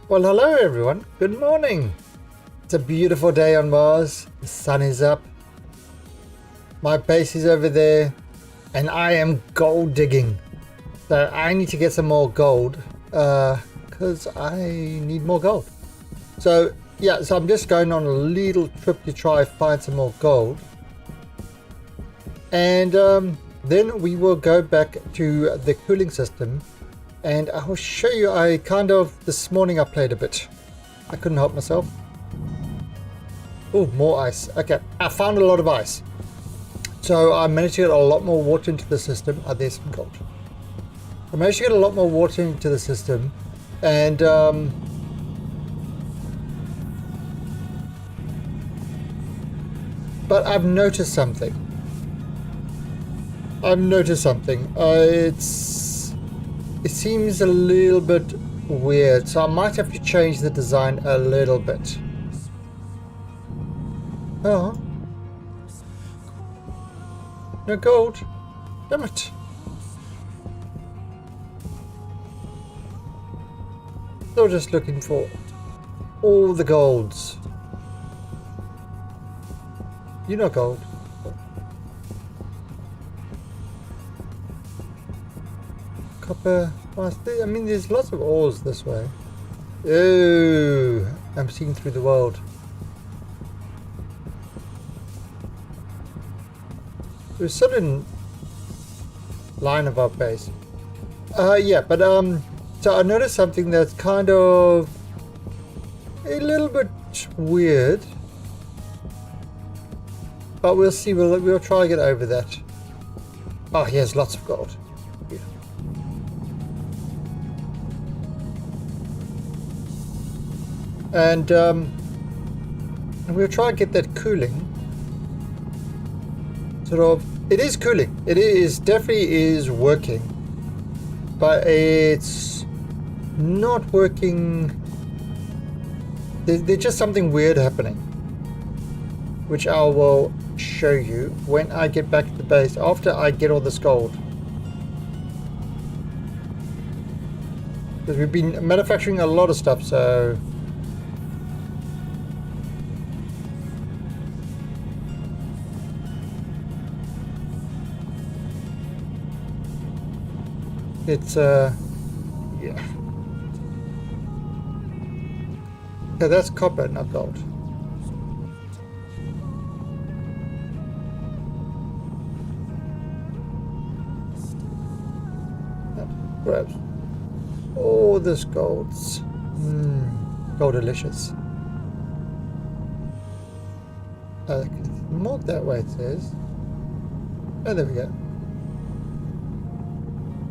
Well, hello everyone. Good morning. It's a beautiful day on Mars. The sun is up. My base is over there. And I am gold digging. So I need to get some more gold. Because I need more gold. So, yeah. So I'm just going on a little trip to try find some more gold. And then we will go back to the cooling system. And I will show you, this morning I played a bit. I couldn't help myself. Oh, more ice. Okay, I found a lot of ice. So I managed to get a lot more water into the system. Oh, there's some gold. I managed to get a lot more water into the system. And, but I've noticed something. It seems a little bit weird, so I might have to change the design a little bit. Oh. No gold. Damn it. Still just looking for all the golds. You know gold. Copper. I mean, there's lots of ores this way. Oh, I'm seeing through the world. There's a certain line of our base. Yeah, but so I noticed something that's kind of a little bit weird. But we'll see. We'll try to get over that. Oh, here's lots of gold. And we'll try and get that cooling. Sort of, it is cooling. It is definitely is working, but it's not working. There's just something weird happening, which I will show you when I get back to the base after I get all this gold. Because we've been manufacturing a lot of stuff, so. It's yeah. Yeah, that's copper, not gold. Grabs all this golds. Gold delicious. More that way it says. Oh, there we go.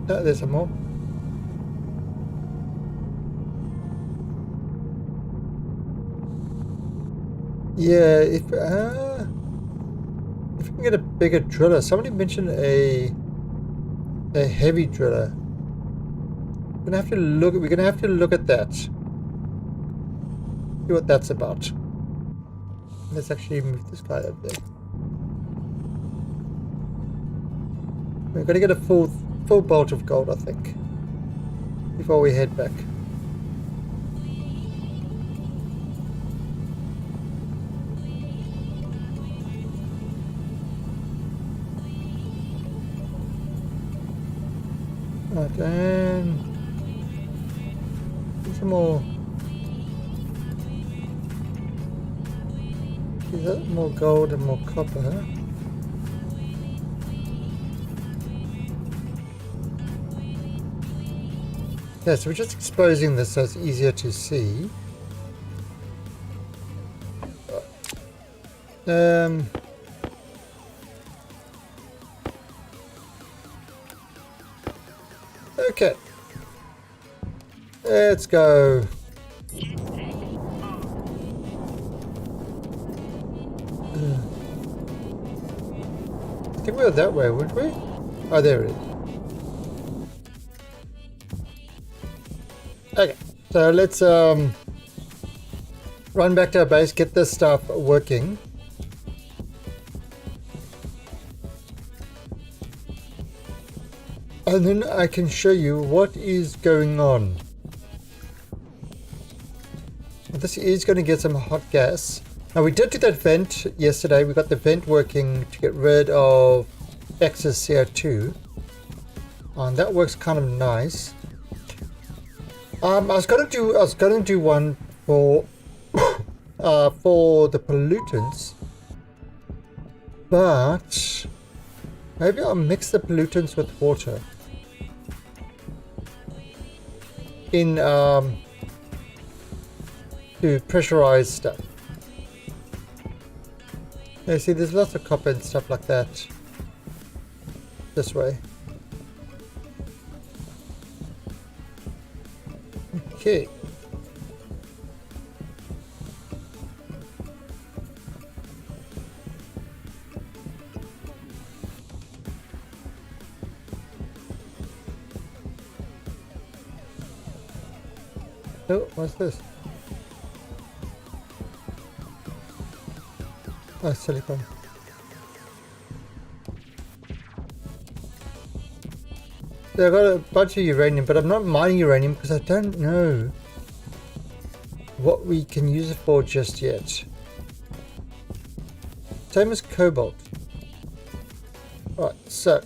Oh, there's some more. Yeah, if we can get a bigger driller. Somebody mentioned a heavy driller. We're gonna have to look at that. See what that's about. Let's actually move this guy over there. We're gonna get a full bolt of gold, I think, before we head back. Right, and some more. Is that more gold and more copper? Yeah, so we're just exposing this so it's easier to see. Okay. Let's go. I think we were that way, weren't we? Oh, there it is. Okay, so let's run back to our base, get this stuff working. And then I can show you what is going on. This is going to get some hot gas. Now we did do that vent yesterday. We got the vent working to get rid of excess CO2. And that works kind of nice. I was gonna do one for for the pollutants, but maybe I'll mix the pollutants with water in to pressurize stuff. Yeah, see, there's lots of copper and stuff like that this way. Okay. Oh, what's this? Oh, silicon. So I got a bunch of uranium, but I'm not mining uranium because I don't know what we can use it for just yet. Same as cobalt. Right, so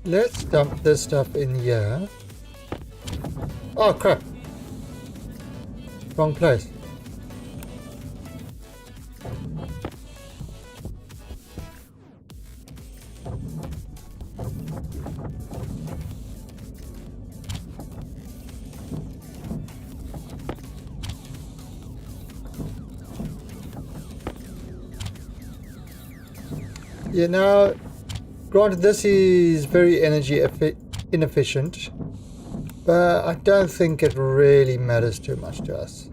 let's dump this stuff in here. Oh crap! Wrong place. Yeah, now, granted this is very energy inefficient, but I don't think it really matters too much to us.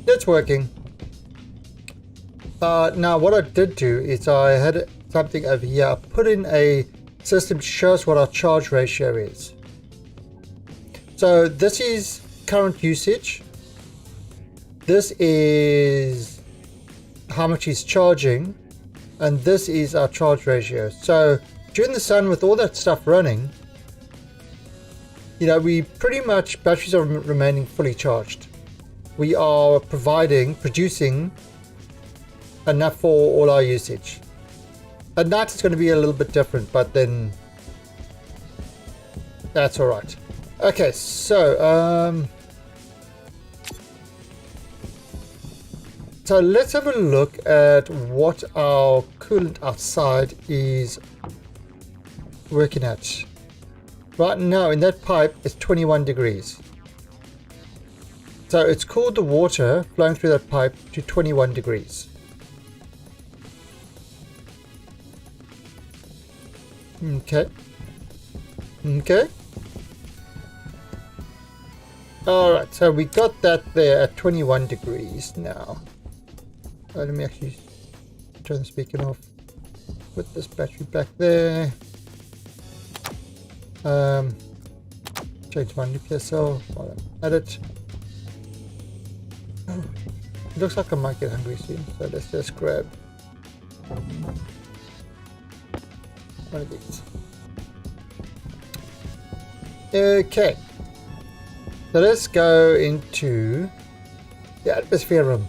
It's working. Now what I did do is I had something over here. I put in a system to show us what our charge ratio is. So this is current usage. This is how much he's charging, and this is our charge ratio. So during the sun with all that stuff running, you know, we pretty much, batteries are remaining fully charged. We are producing enough for all our usage. At night it's going to be a little bit different, but then that's all right. Okay, so so let's have a look at what our coolant outside is working at. Right now in that pipe it's 21 degrees. So it's cooled the water flowing through that pipe to 21 degrees. Okay. Okay. Alright, so we got that there at 21 degrees now. Let me actually turn the speaker off. Put this battery back there. Change my nuclear cell while I'm at it. Oh, it looks like I might get hungry soon, so let's just grab one of these. Okay. So let's go into the atmosphere room.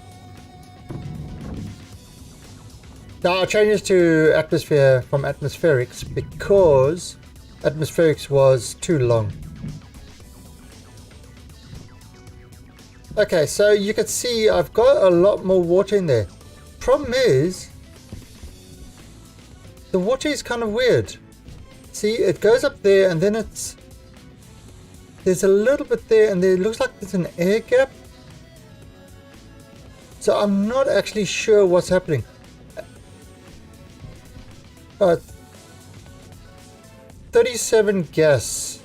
Now I'll change this to atmosphere from atmospherics because atmospherics was too long. Okay, so you can see I've got a lot more water in there. Problem is, the water is kind of weird. See, it goes up there and then there's a little bit there and there. It looks like there's an air gap. So I'm not actually sure what's happening. 37 gas,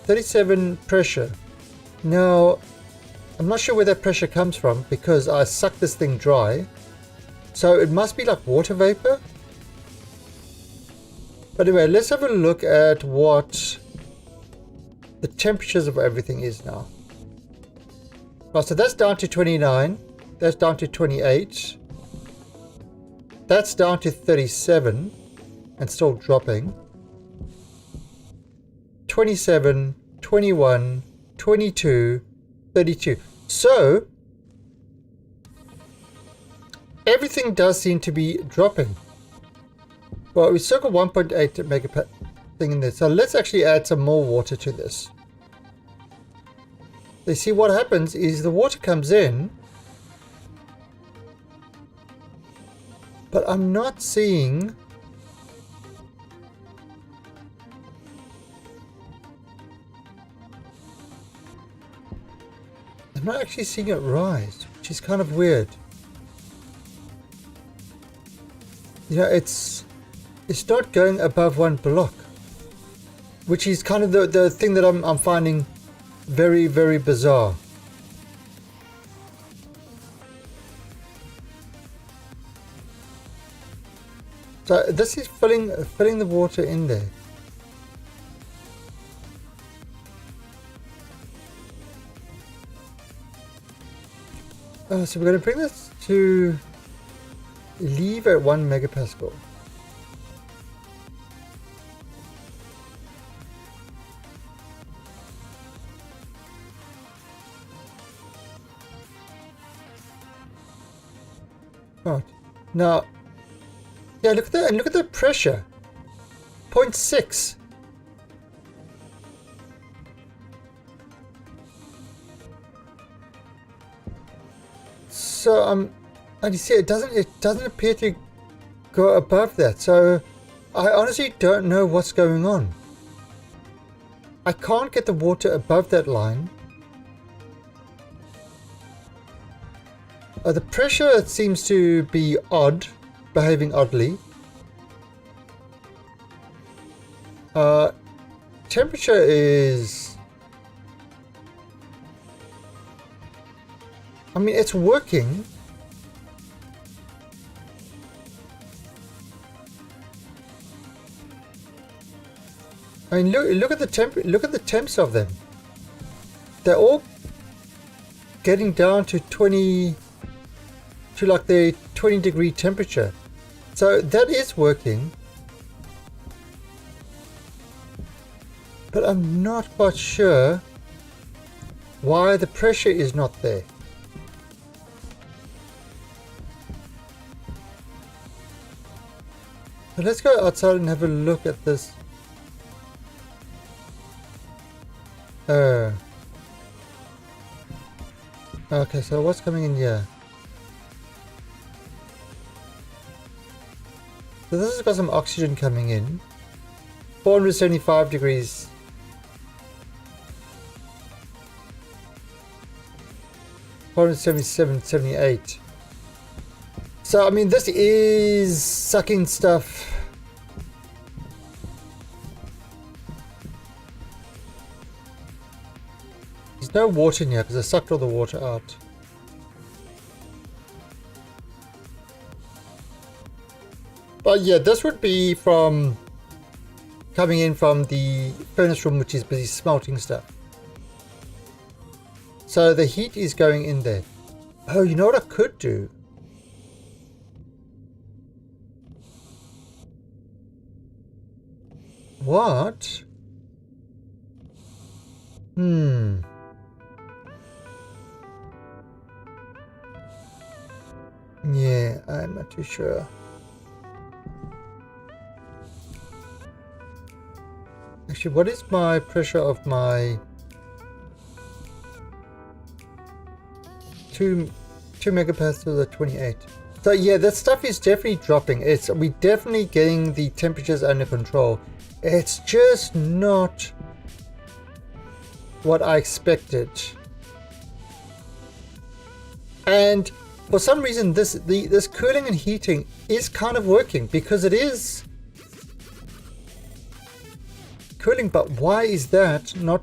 37 pressure. Now I'm not sure where that pressure comes from because I sucked this thing dry, so it must be like water vapor. But anyway, let's have a look at what the temperatures of everything is now. Right, so that's down to 29, that's down to 28, that's down to 37 and still dropping. 27, 21, 22, 32. So everything does seem to be dropping. Well, we still got 1.8 megapascal thing in there. So let's actually add some more water to this. You see, what happens is the water comes in, but I'm not seeing actually seeing it rise, which is kind of weird. You know, it's not going above 1 block, which is kind of the thing that I'm finding very, very bizarre. So this is filling the water in there. So we're going to bring this to leave at 1 megapascal. Right. Now, yeah, look at that, and look at the pressure. 0.6. So and you see, it doesn't appear to go above that. So I honestly don't know what's going on. I can't get the water above that line. The pressure seems to be odd, behaving oddly. Temperature is... I mean, it's working. I mean, look at the temps of them. They're all getting down to 20, to like their 20-degree temperature. So that is working. But I'm not quite sure why the pressure is not there. So let's go outside and have a look at this. Okay, so what's coming in here? So this has got some oxygen coming in. 475 degrees. (477, 78). So I mean, this is sucking stuff. There's no water in here because I sucked all the water out. But yeah, this would be from coming in from the furnace room, which is busy smelting stuff. So the heat is going in there. Oh, you know what I could do? What? Yeah, I'm not too sure. Actually, what is my pressure of my 2 megapascals at 28? So yeah, that stuff is definitely dropping. We're definitely getting the temperatures under control. It's just not what I expected. And for some reason, this cooling and heating is kind of working because it is cooling. But why is that not?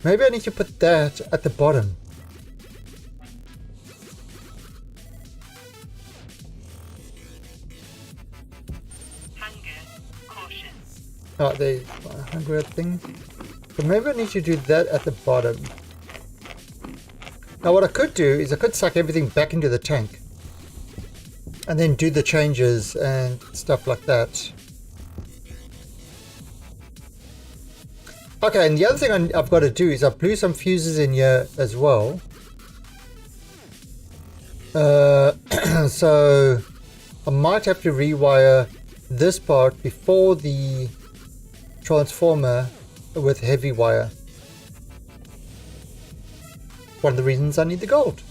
Maybe I need to put that at the bottom. Oh, the hunger thing. So maybe I need to do that at the bottom. Now what I could do is I could suck everything back into the tank and then do the changes and stuff like that. Okay, and the other thing I've got to do is I blew some fuses in here as well. So I might have to rewire this part before the transformer with heavy wire. One of the reasons I need the gold.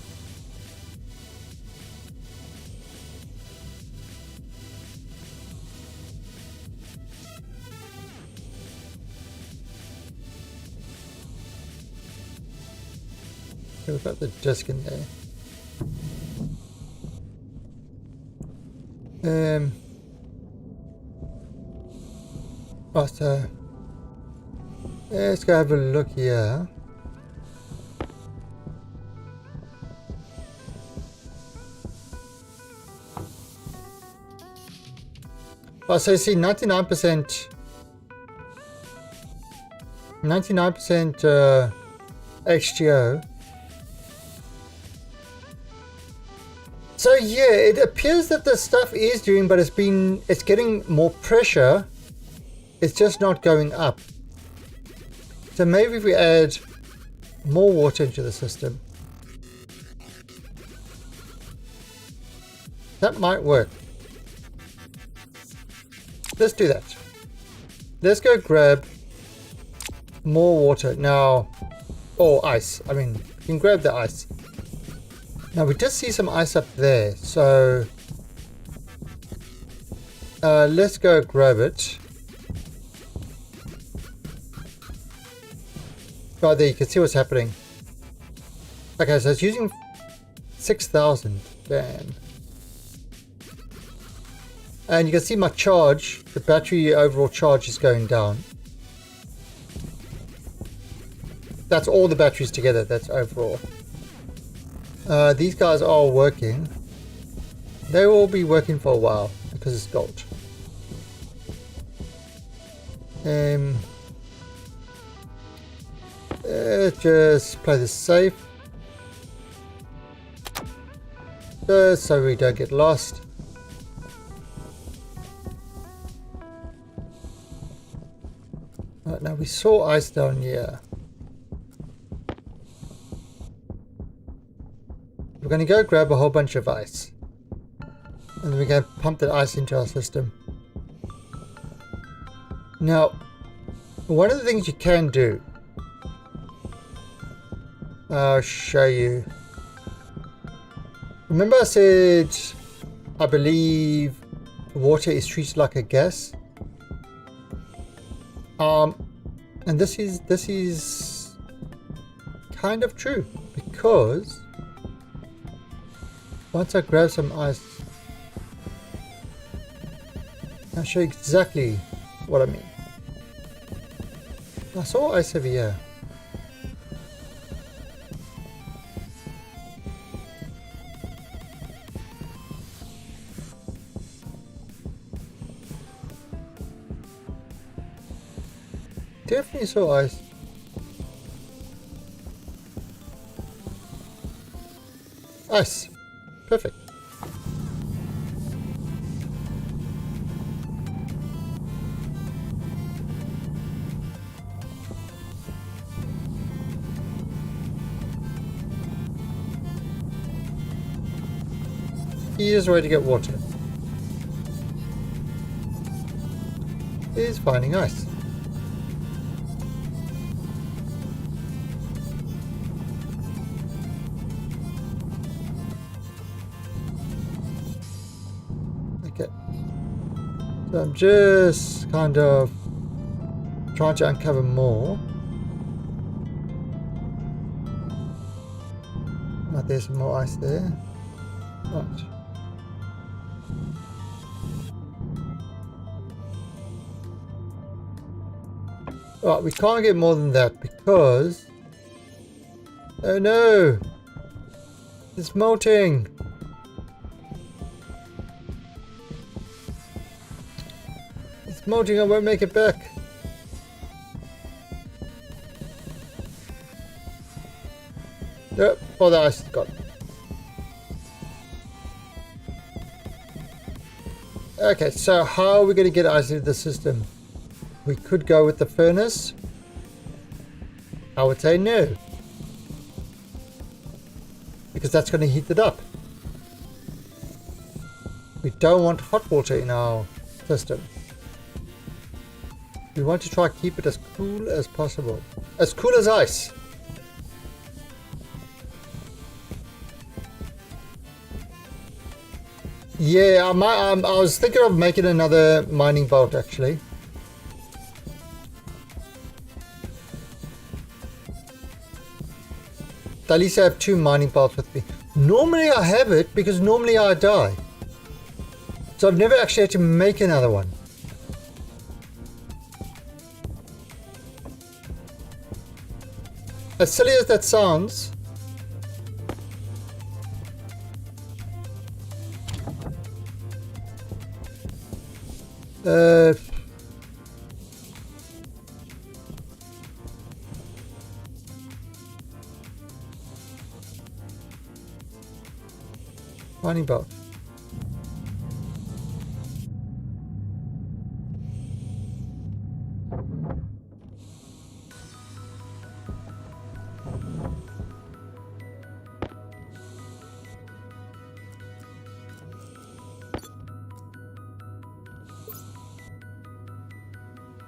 We've got the disc in there. So let's go have a look here. Oh, so you see 99% HTO. So yeah, it appears that the stuff is doing, but it's getting more pressure. It's just not going up. So maybe if we add more water into the system, that might work. Let's do that. Let's go grab more water now, or ice. I mean, you can grab the ice. Now we did see some ice up there, so let's go grab it. Right there, you can see what's happening. Okay, so it's using 6,000. Damn. And you can see my charge, the battery overall charge is going down. That's all the batteries together, that's overall. These guys are working. They will be working for a while because it's gold. Just play this safe. Just so we don't get lost. Right, now we saw ice down here. We're going to go grab a whole bunch of ice. And then we're going to pump that ice into our system. Now, one of the things you can do, I'll show you. Remember I said, I believe water is treated like a gas? And this is kind of true, because once I grab some ice, I'll show you exactly what I mean. I saw ice over here. Definitely saw ice. Ice. Perfect. Easiest way to get water is finding ice. Okay, so I'm just kind of trying to uncover more. Oh, there's some more ice there. Right. Right, we can't get more than that because... Oh no! It's melting! It's melting, I won't make it back. Nope, all the ice is gone. Okay, so how are we going to get ice into the system? We could go with the furnace, I would say no. Because that's going to heat it up. We don't want hot water in our system. We want to try to keep it as cool as possible. As cool as ice. Yeah, I was thinking of making another mining bolt actually. At least I have 2 mining bolts with me. Normally I have it because normally I die. So I've never actually had to make another one. As silly as that sounds, mining bolt.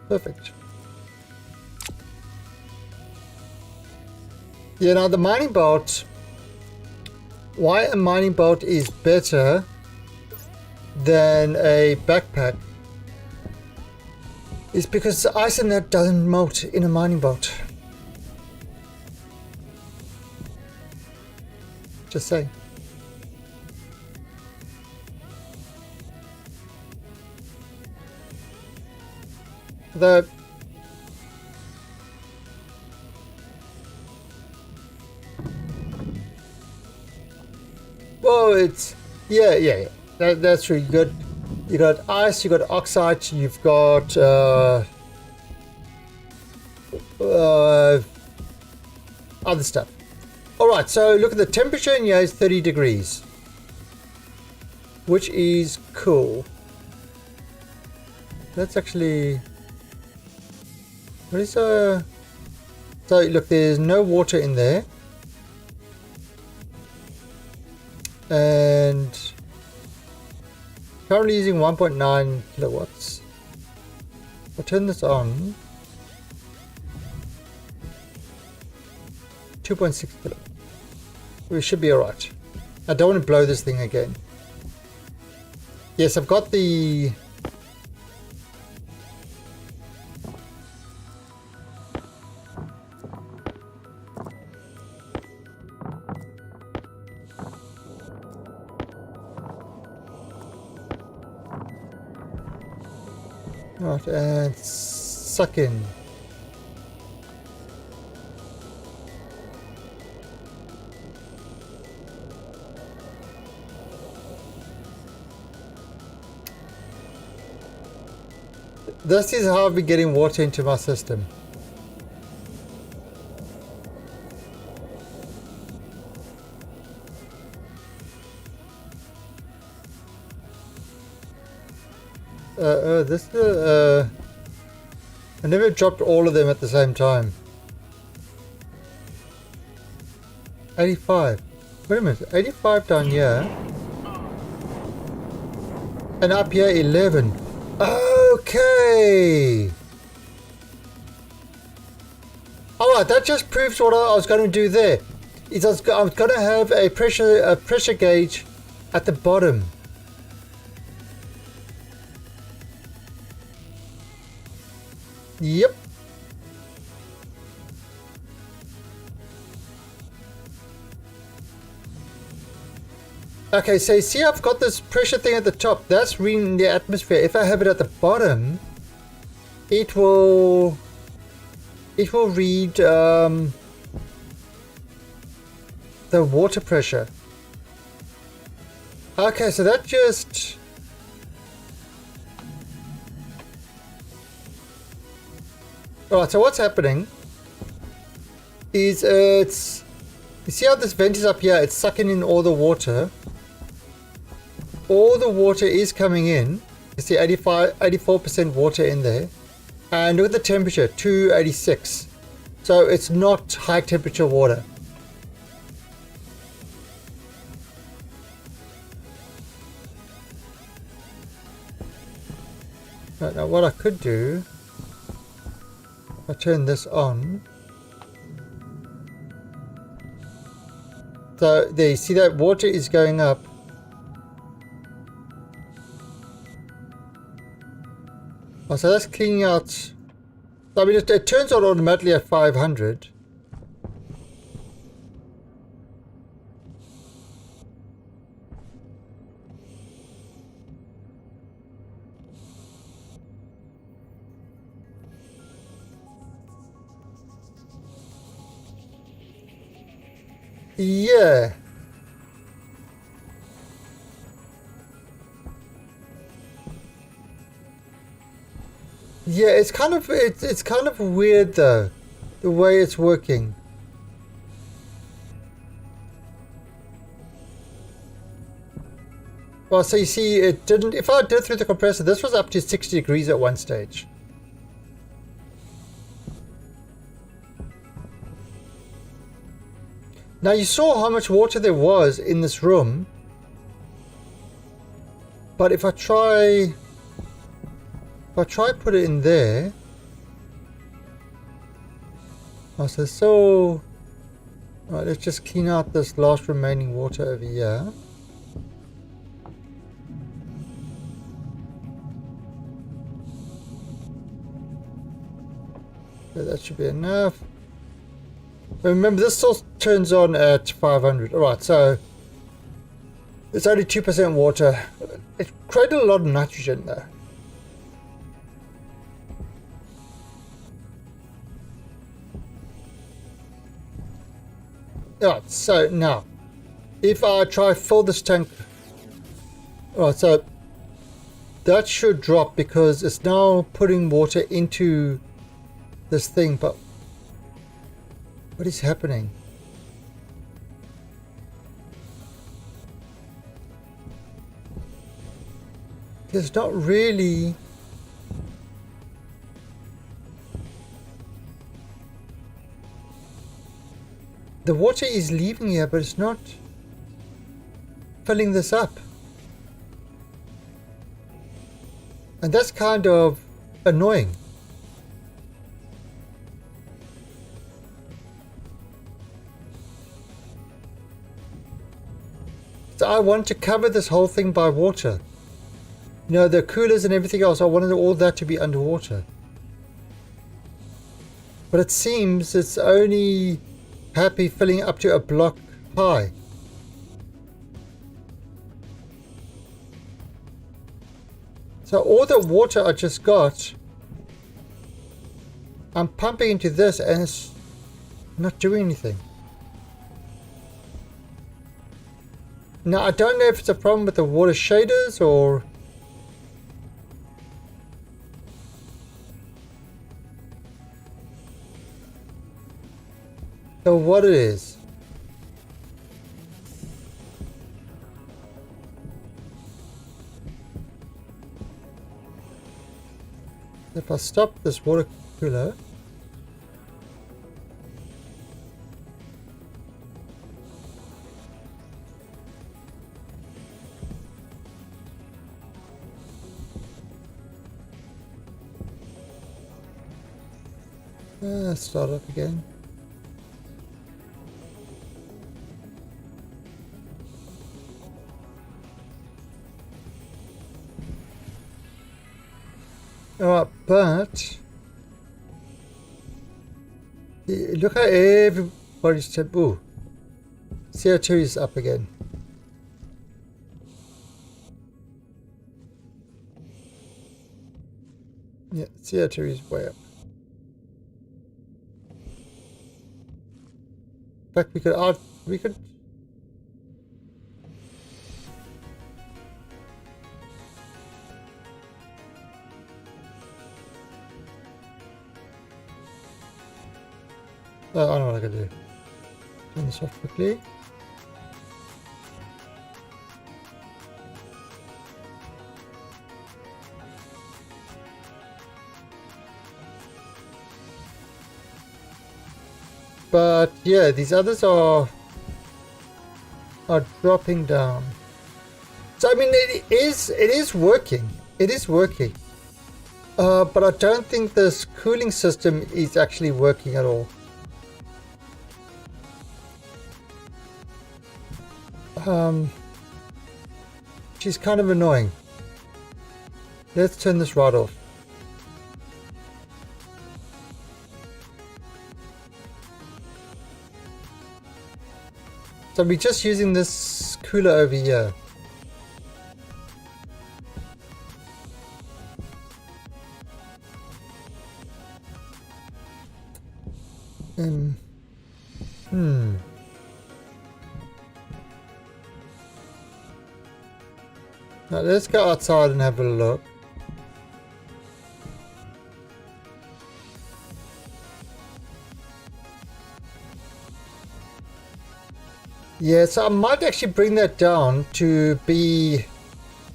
Perfect. Yeah, now the mining bolt, why a mining bolt is better than a backpack is because the ice in that doesn't melt in a mining bolt. Just say. The well, it's yeah. That's true. You got ice, you got oxide, you've got other stuff. All right. So look at the temperature in here is 30 degrees, which is cool. That's actually. What is so look, there's no water in there, and currently using 1.9 kilowatts. I'll turn this on. 2.6 kilowatts. We should be alright. I don't want to blow this thing again. Yes, I've got the right, and suck in. This is how I've been getting water into my system. I never dropped all of them at the same time. 85. Wait a minute, 85 down here. And up here 11. Okay. Alright, that just proves what I was going to do there. Is I was going to have a pressure gauge at the bottom. Yep. Okay, so you see I've got this pressure thing at the top. That's reading the atmosphere. If I have it at the bottom, it will read the water pressure. Okay, so that just... Alright, so what's happening is it's... You see how this vent is up here? It's sucking in all the water. All the water is coming in. You see 84% water in there. And look at the temperature, 286. So it's not high temperature water. Now what I could do, if I turn this on. So there, you see that water is going up. Oh, so that's cleaning out. I mean, it turns on automatically at 500. Yeah. Yeah, it's kind of weird though, the way it's working. Well, so you see, it didn't. If I did through the compressor, this was up to 60 degrees at one stage. Now you saw how much water there was in this room, but if I try put it in there. Oh, so right, let's just clean out this last remaining water over here. So that should be enough. Remember, this still turns on at 500. Alright, so it's only 2% water. It created a lot of nitrogen though. Alright, so now, if I try fill this tank, alright, so that should drop because it's now putting water into this thing, but what is happening? There's not really... The water is leaving here, but it's not filling this up. And that's kind of annoying. So I want to cover this whole thing by water. You know, the coolers and everything else, I wanted all that to be underwater. But it seems it's only happy filling up to a block high. So all the water I just got, I'm pumping into this and it's not doing anything. Now I don't know if it's a problem with the water shaders or... or what it is. If I stop this water cooler, start up again. Alright, but look how everybody's taboo. CO2 is up again. Yeah, CO2 is way up. In fact, we could I know what I can do. Turn this off quickly. But yeah, these others are dropping down. So I mean, it is working. It is working. But I don't think this cooling system is actually working at all. She's kind of annoying. Let's turn this right off. So we're just using this cooler over here. Now let's go outside and have a look. Yeah, so I might actually bring that down to be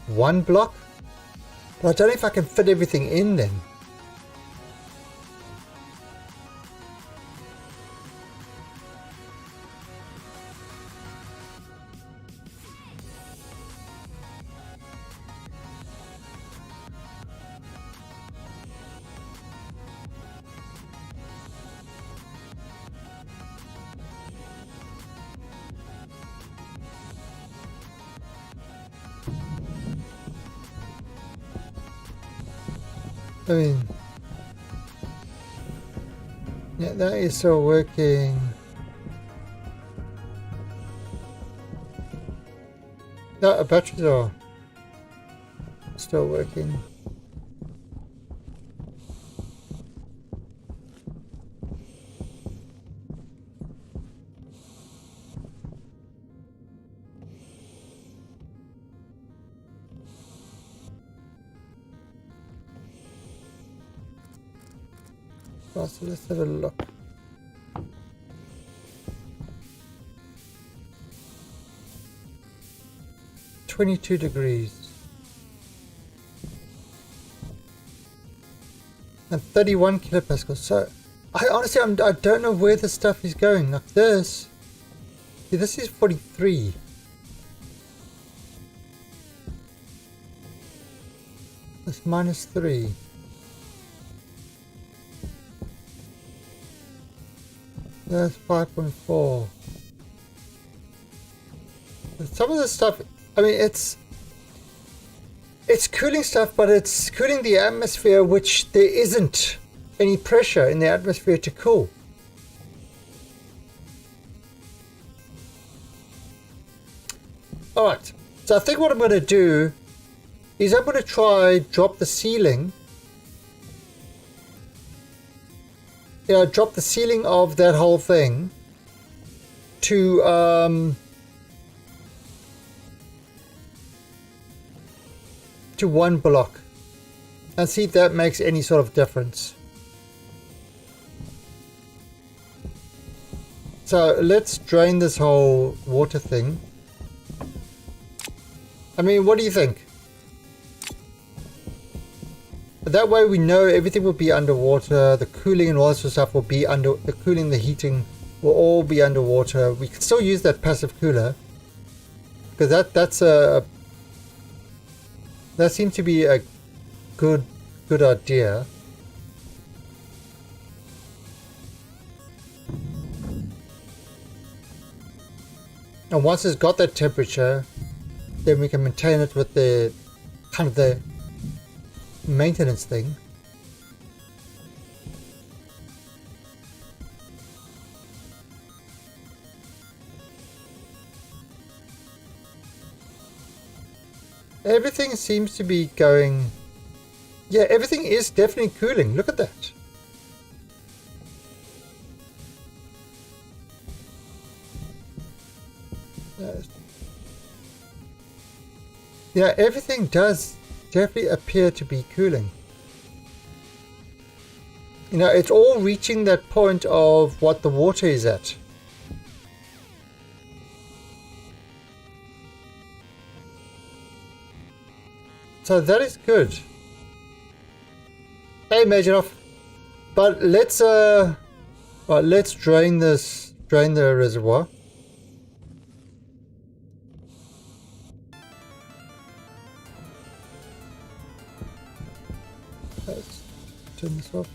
1 block. But I don't know if I can fit everything in then. I mean, yeah, that is still working. No, batteries are still working. So let's have a look. $22 and 31 kilopascals. So I honestly I don't know where the stuff is going. Like this. See, this is 43. That's -3. That's 5.4. Some of the stuff, I mean, it's cooling stuff, but it's cooling the atmosphere, which there isn't any pressure in the atmosphere to cool. Alright, so I think what I'm going to do is I'm going to try drop the ceiling. Yeah, drop the ceiling of that whole thing to 1 block and see if that makes any sort of difference. So let's drain this whole water thing. I mean, what do you think? That way we know everything will be underwater, the cooling and all this stuff will be under, the cooling, the heating will all be underwater. We can still use that passive cooler because that seems to be a good idea. And once it's got that temperature, then we can maintain it with the kind of the maintenance thing. Everything seems to be going, yeah, everything is definitely cooling. Look at that. Yeah, everything does definitely appear to be cooling. You know, it's all reaching that point of what the water is at. So that is good. Hey Majorov. But let's Right, let's drain the reservoir. Let's turn this off.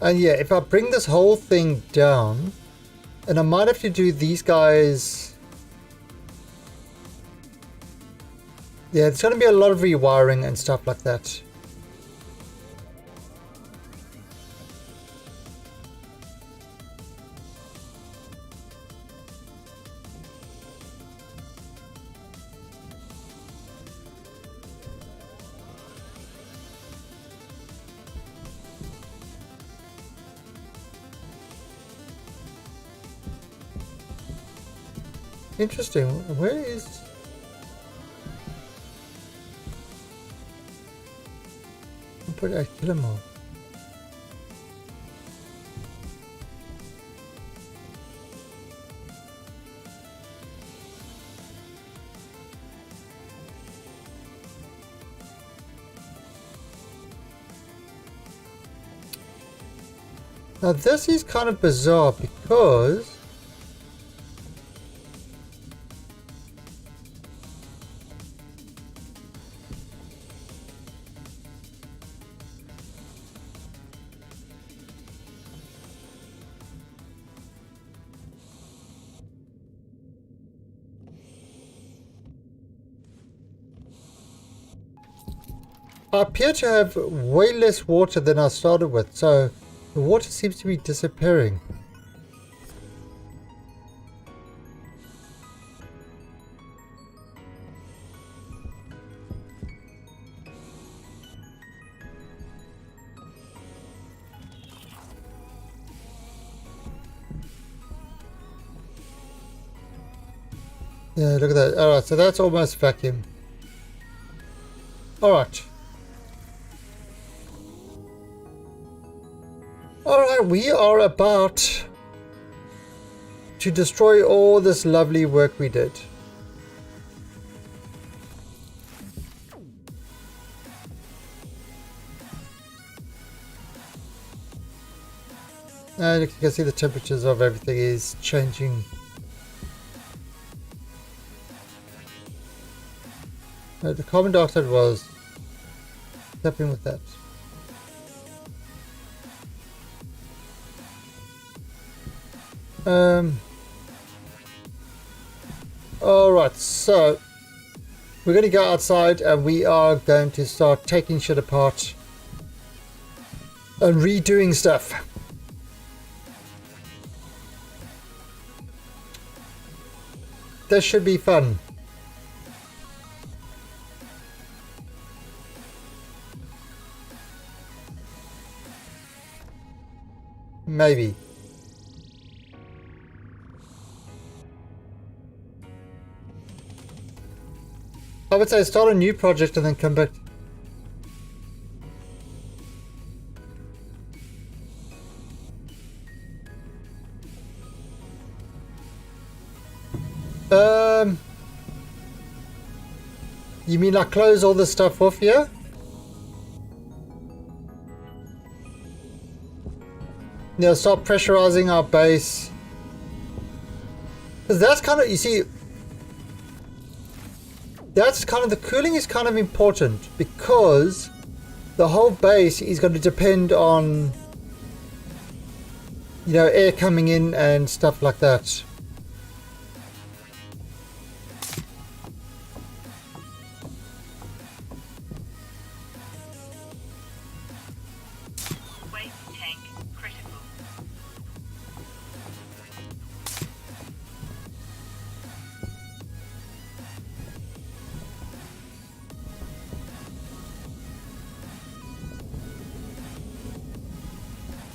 And yeah, if I bring this whole thing down, and I might have to do these guys. Yeah, there's going to be a lot of rewiring and stuff like that. Interesting. Where is... I'll put a kilometer. Now this is kind of bizarre because I appear to have way less water than I started with, so the water seems to be disappearing. Yeah, look at that. Alright, so that's almost vacuum. Alright. Alright, we are about to destroy all this lovely work we did. And you can see the temperatures of everything is changing. The carbon dioxide was helping with that. Alright, so we're going to go outside and we are going to start taking shit apart and redoing stuff. This should be fun. Maybe. I would say start a new project and then come back. You mean like close all this stuff off here? Yeah, start pressurizing our base. Because that's kind of, you see, that's kind of, the cooling is kind of important because the whole base is going to depend on, you know, air coming in and stuff like that.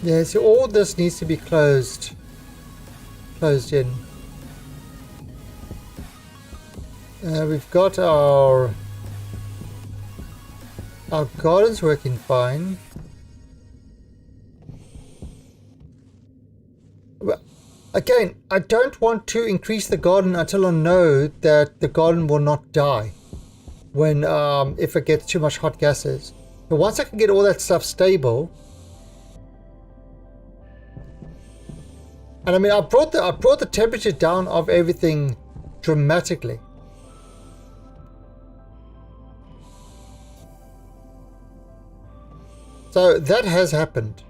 Yeah, so all this needs to be closed in. We've got our garden's working fine. Well, again, I don't want to increase the garden until I know that the garden will not die. when if it gets too much hot gases. But once I can get all that stuff stable, and I mean I brought the temperature down of everything dramatically. So that has happened.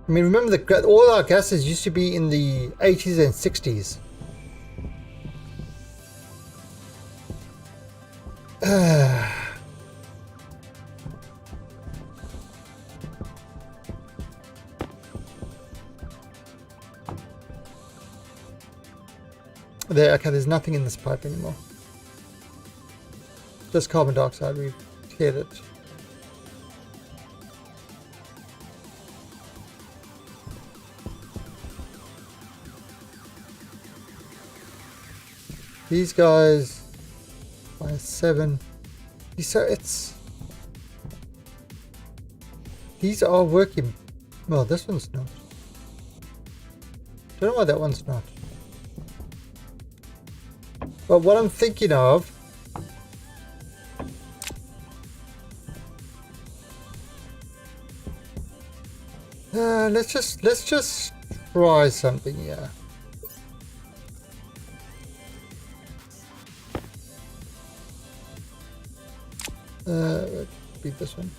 I mean, remember all our gases used to be in the 80s and 60s. Okay, there's nothing in this pipe anymore. Just carbon dioxide, we've cleared it. These guys by 7. So these are working. Well, this one's not. Don't know why that one's not. But what I'm thinking of, let's just try something here. Beat this one.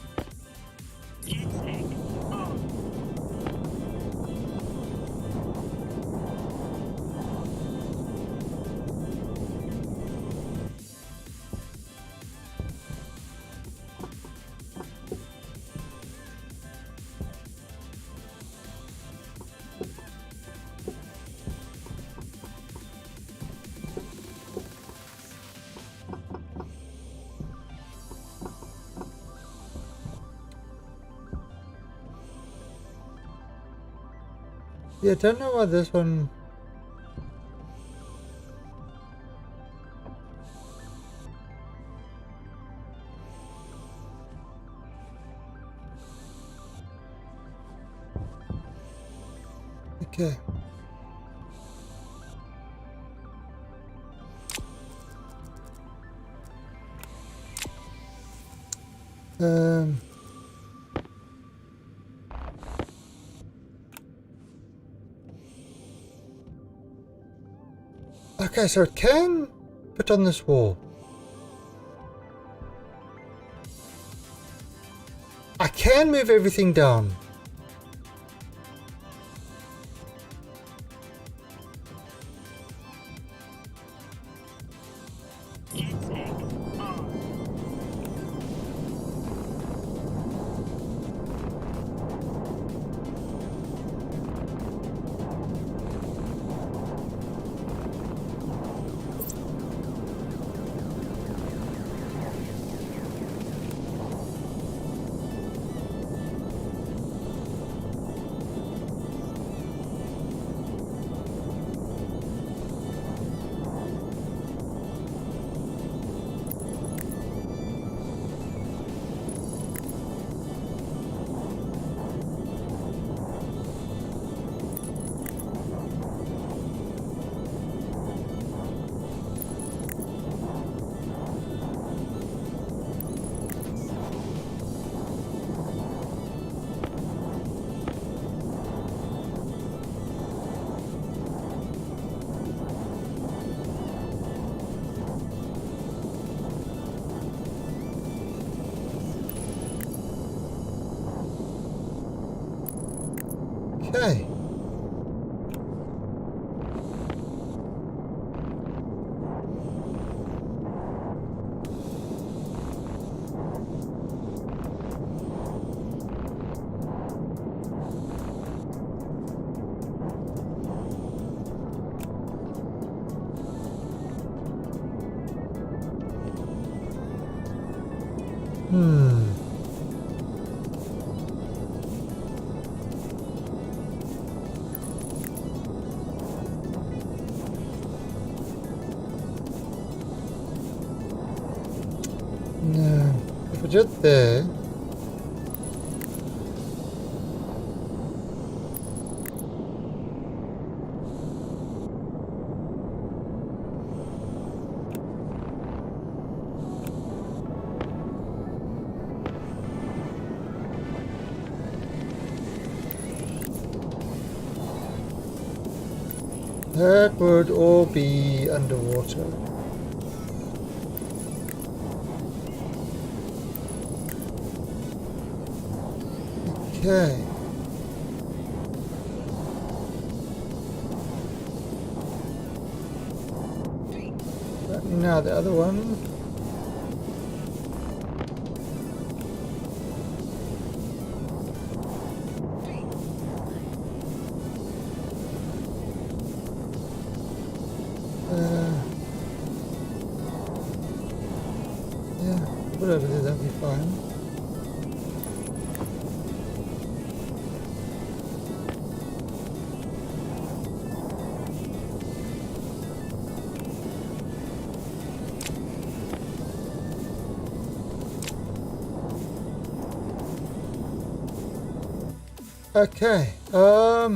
Yeah, don't know why this one. Okay. Okay, so it can put on this wall. I can move everything down. Okay. No, if we just there. That would all be underwater. Okay. Now the other one. Yeah, whatever it is, that'll be fine. Okay, okay.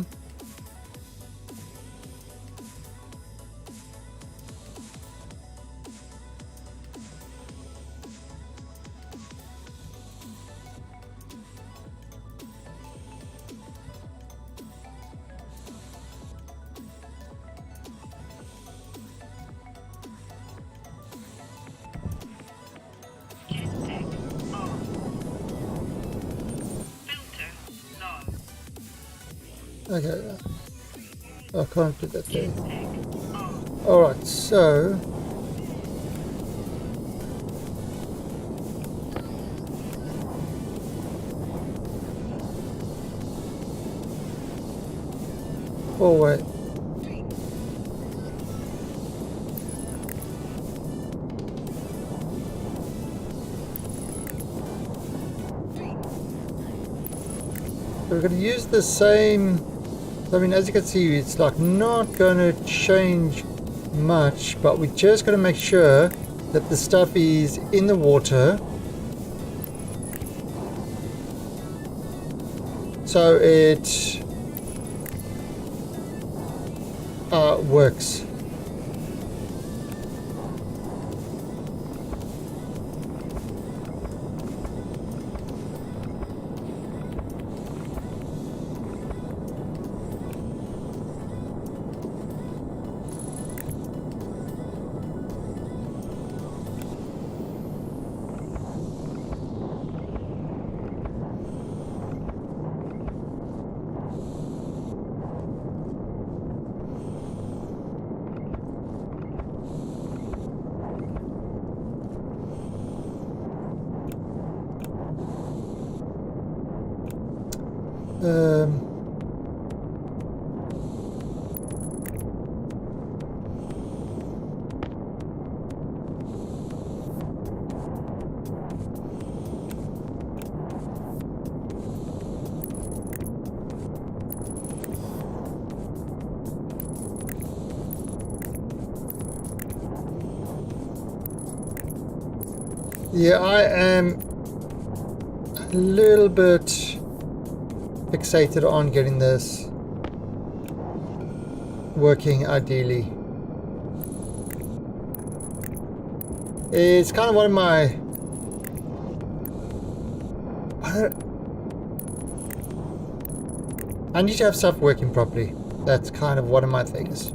I can't do that there. Alright, so oh wait. We're going to use the same. I mean, as you can see, it's like not going to change much, but we're just going to make sure that the stuff is in the water, so it works. Yeah, I am a little bit fixated on getting this working ideally. It's kind of one of my... I need to have stuff working properly. That's kind of one of my things.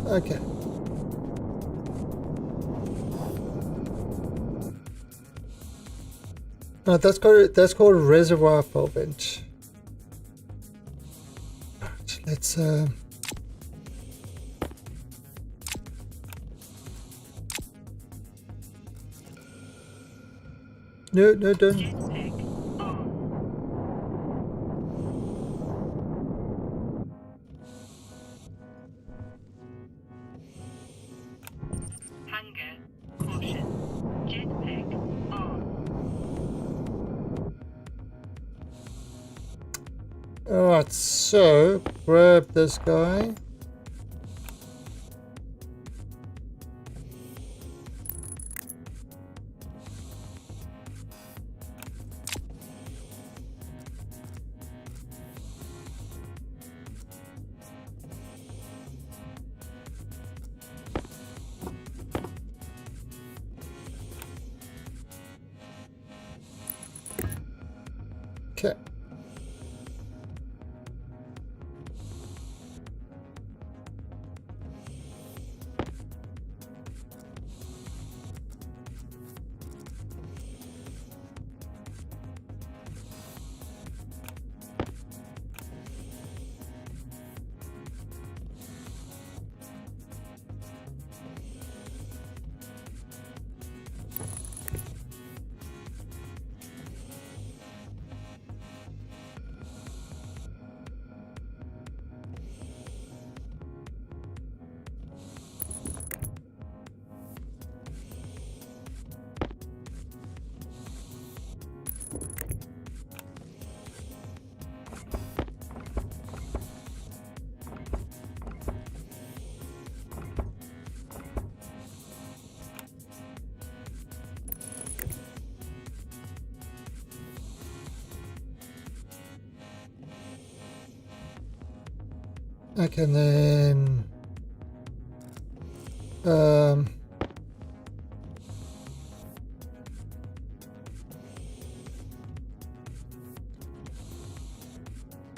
Okay. That's called reservoir solvent. Right, let's no, don't. Alright, so grab this guy. Okay. Okay, and then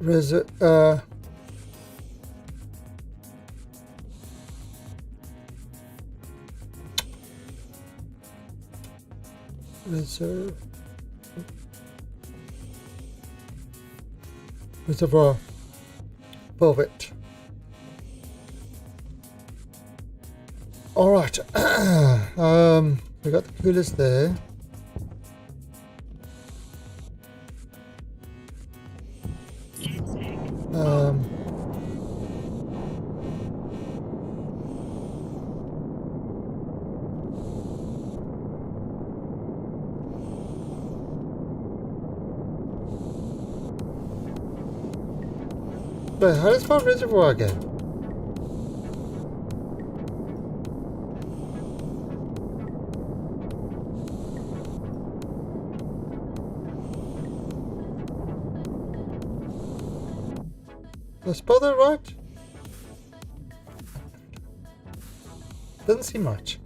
reservoir. Perfect. All right. We got the coolers there. But how does my reservoir go? Did I spell that right? Doesn't seem right.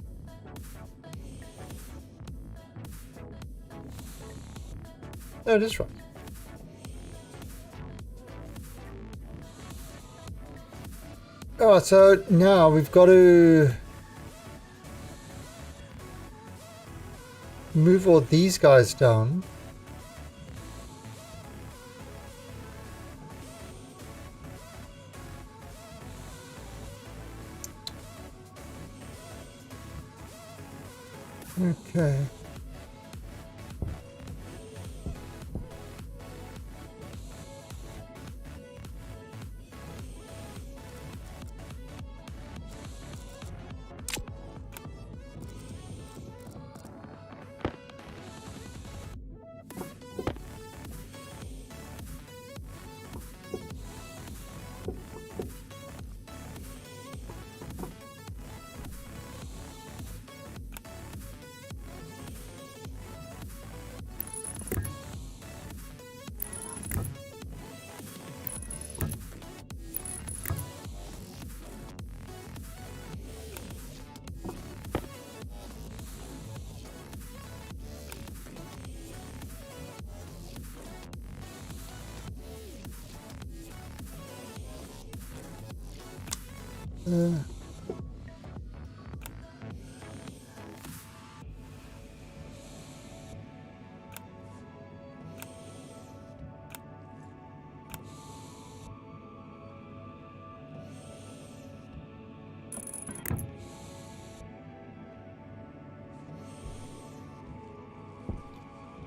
No, it is right. Alright, so now we've got to move all these guys down. Okay.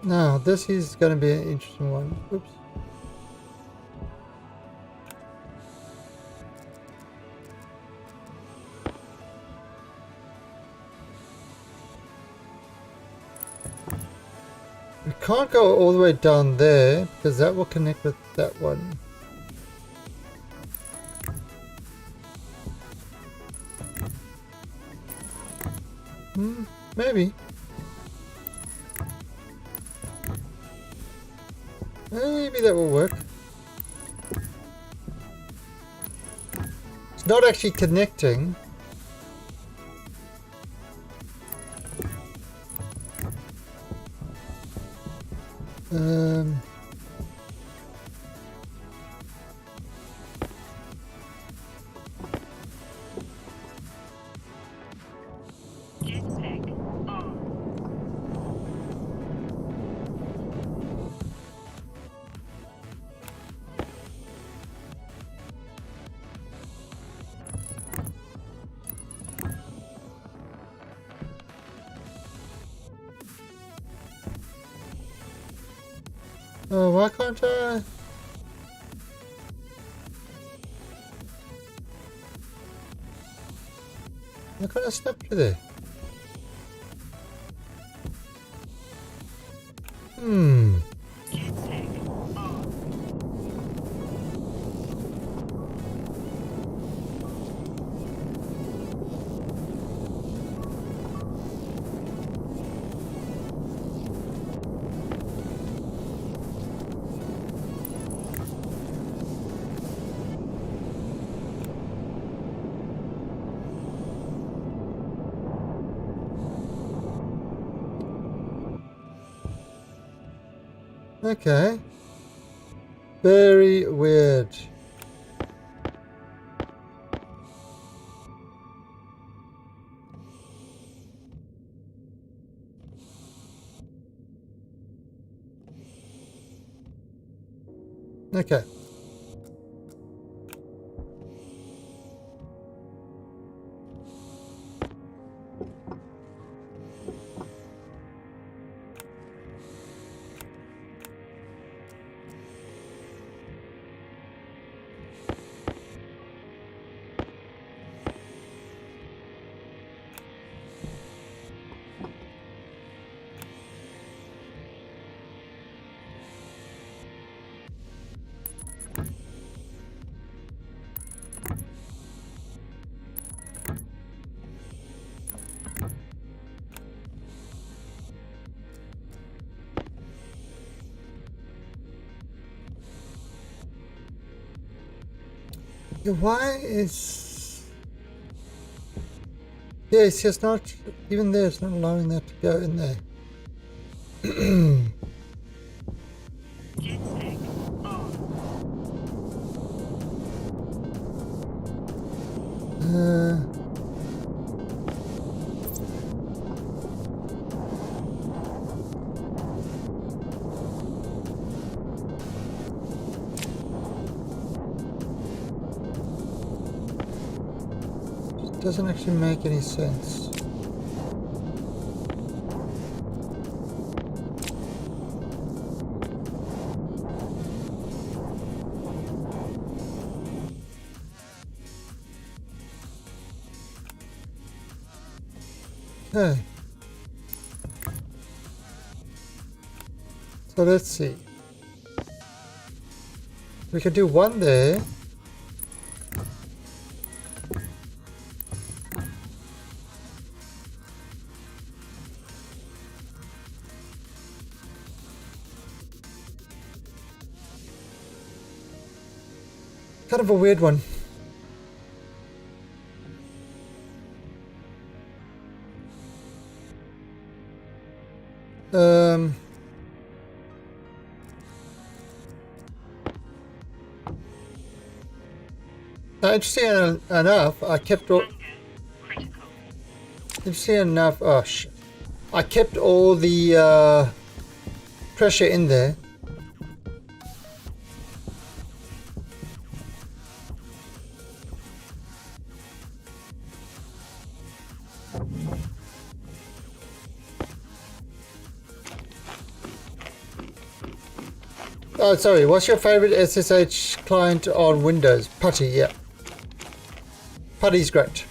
Now, this is going to be an interesting one. Oops. We can't go all the way down there because that will connect with that one. Maybe. Maybe that will work. It's not actually connecting. Jetpack on. Oh, why can't I? Why can't I snap to there? Jetpack on. Okay. Very weird. Okay. Yeah, why is... Yeah, it's just not... Even there, it's not allowing that to go in there. Jetpack on. It doesn't actually make any sense. Okay. So let's see. We can do one there. Kind of a weird one. Interesting enough, I kept all. Critical. Interesting enough, oh shit. I kept all the pressure in there. Oh, sorry. What's your favorite SSH client on Windows? Putty, yeah. Putty's great.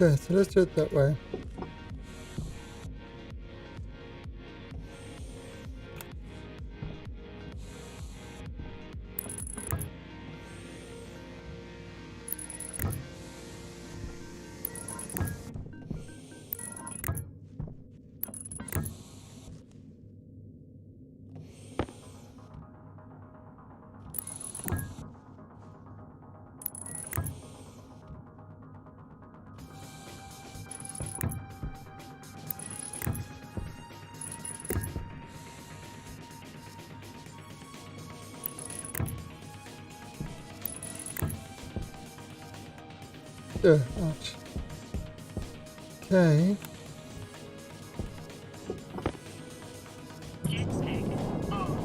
Okay, so let's do it that way. Ouch. Okay. Jetpack on.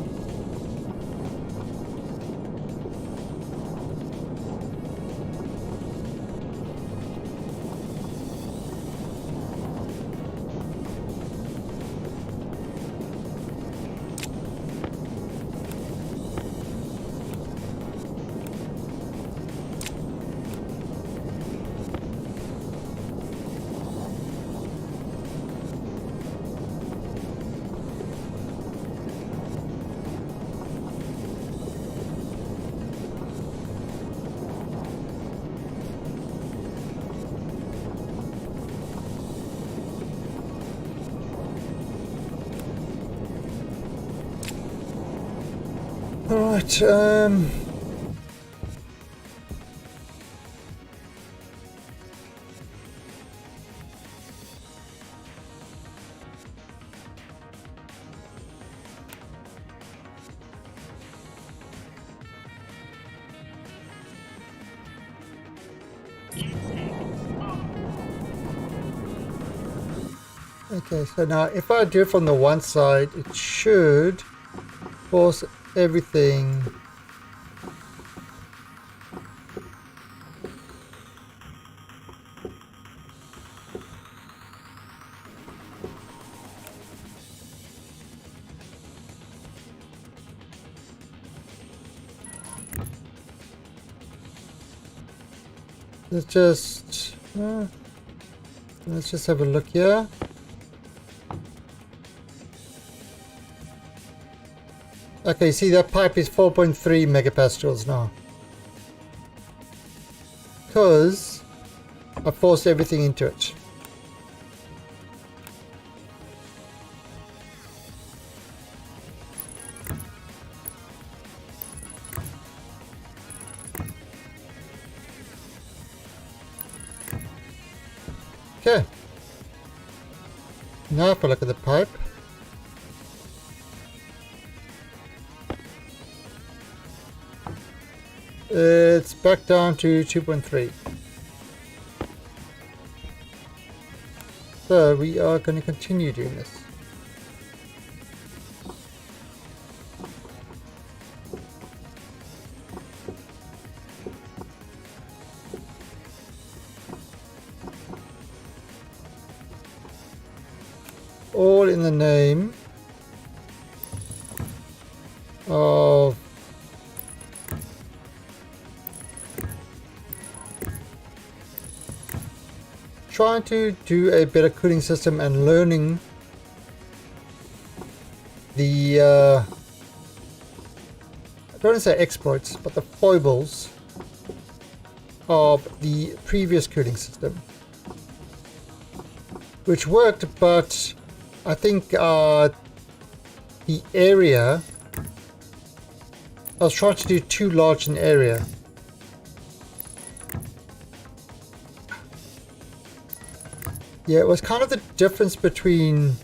Alright, Jetpack on. okay, so now if I do it from the one side, it should force everything. Let's just have a look here. Okay, see that pipe is 4.3 megapascals now. Because I forced everything into it. Okay. Now if I look at the pipe. It's back down to 2.3. So we are going to continue doing this. All in the name of trying to do a better cooling system and learning the I don't want to say exploits, but the foibles of the previous cooling system, which worked, but I think the area, I was trying to do too large an area. Yeah, it was kind of the difference between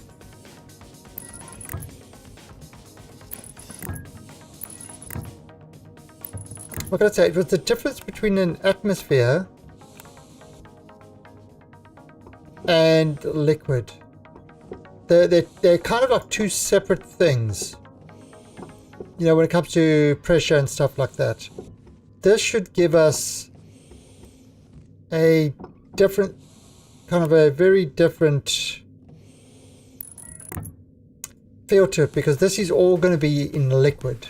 what can I say? It was the difference between an atmosphere and liquid. They're kind of like two separate things. You know, when it comes to pressure and stuff like that. This should give us a different, kind of a very different feel to it, because this is all going to be in liquid.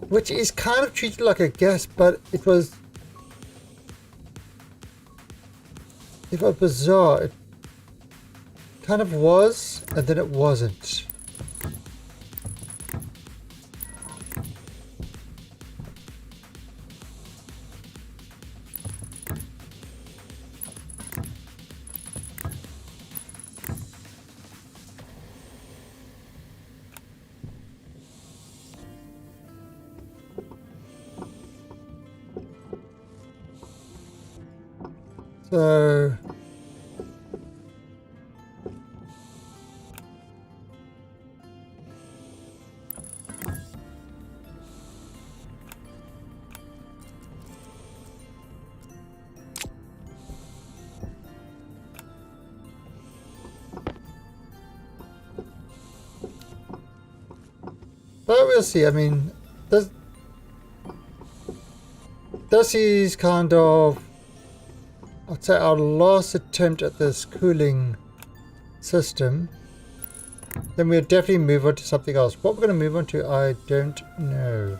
Which is kind of treated like a gas, but it was If it was bizarre, it kind of was, and then it wasn't. So but we'll see. I mean, this is kind of, I'd say, our last attempt at this cooling system. Then we'll definitely move on to something else. What we're going to move on to, I don't know.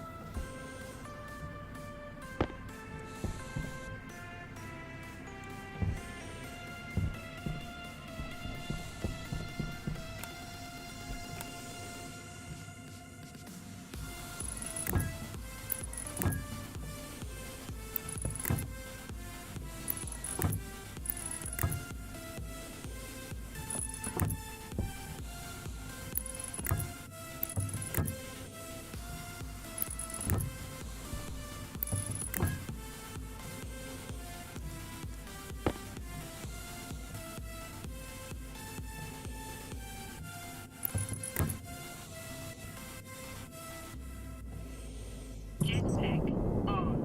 Jetpack on.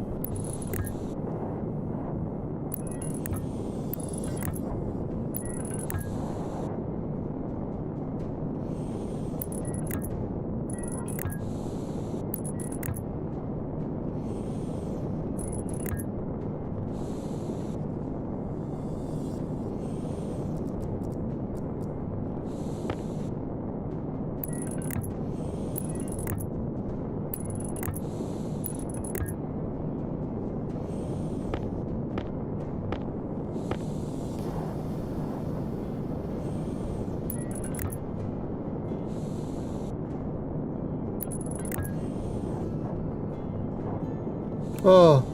Oh,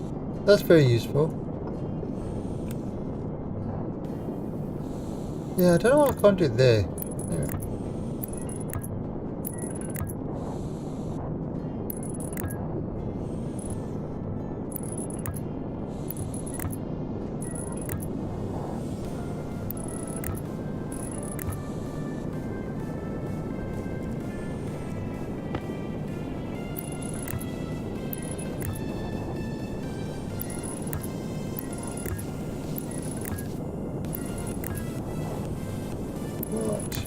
that's very useful. Yeah, I don't know what I can't do there. Yeah. Right.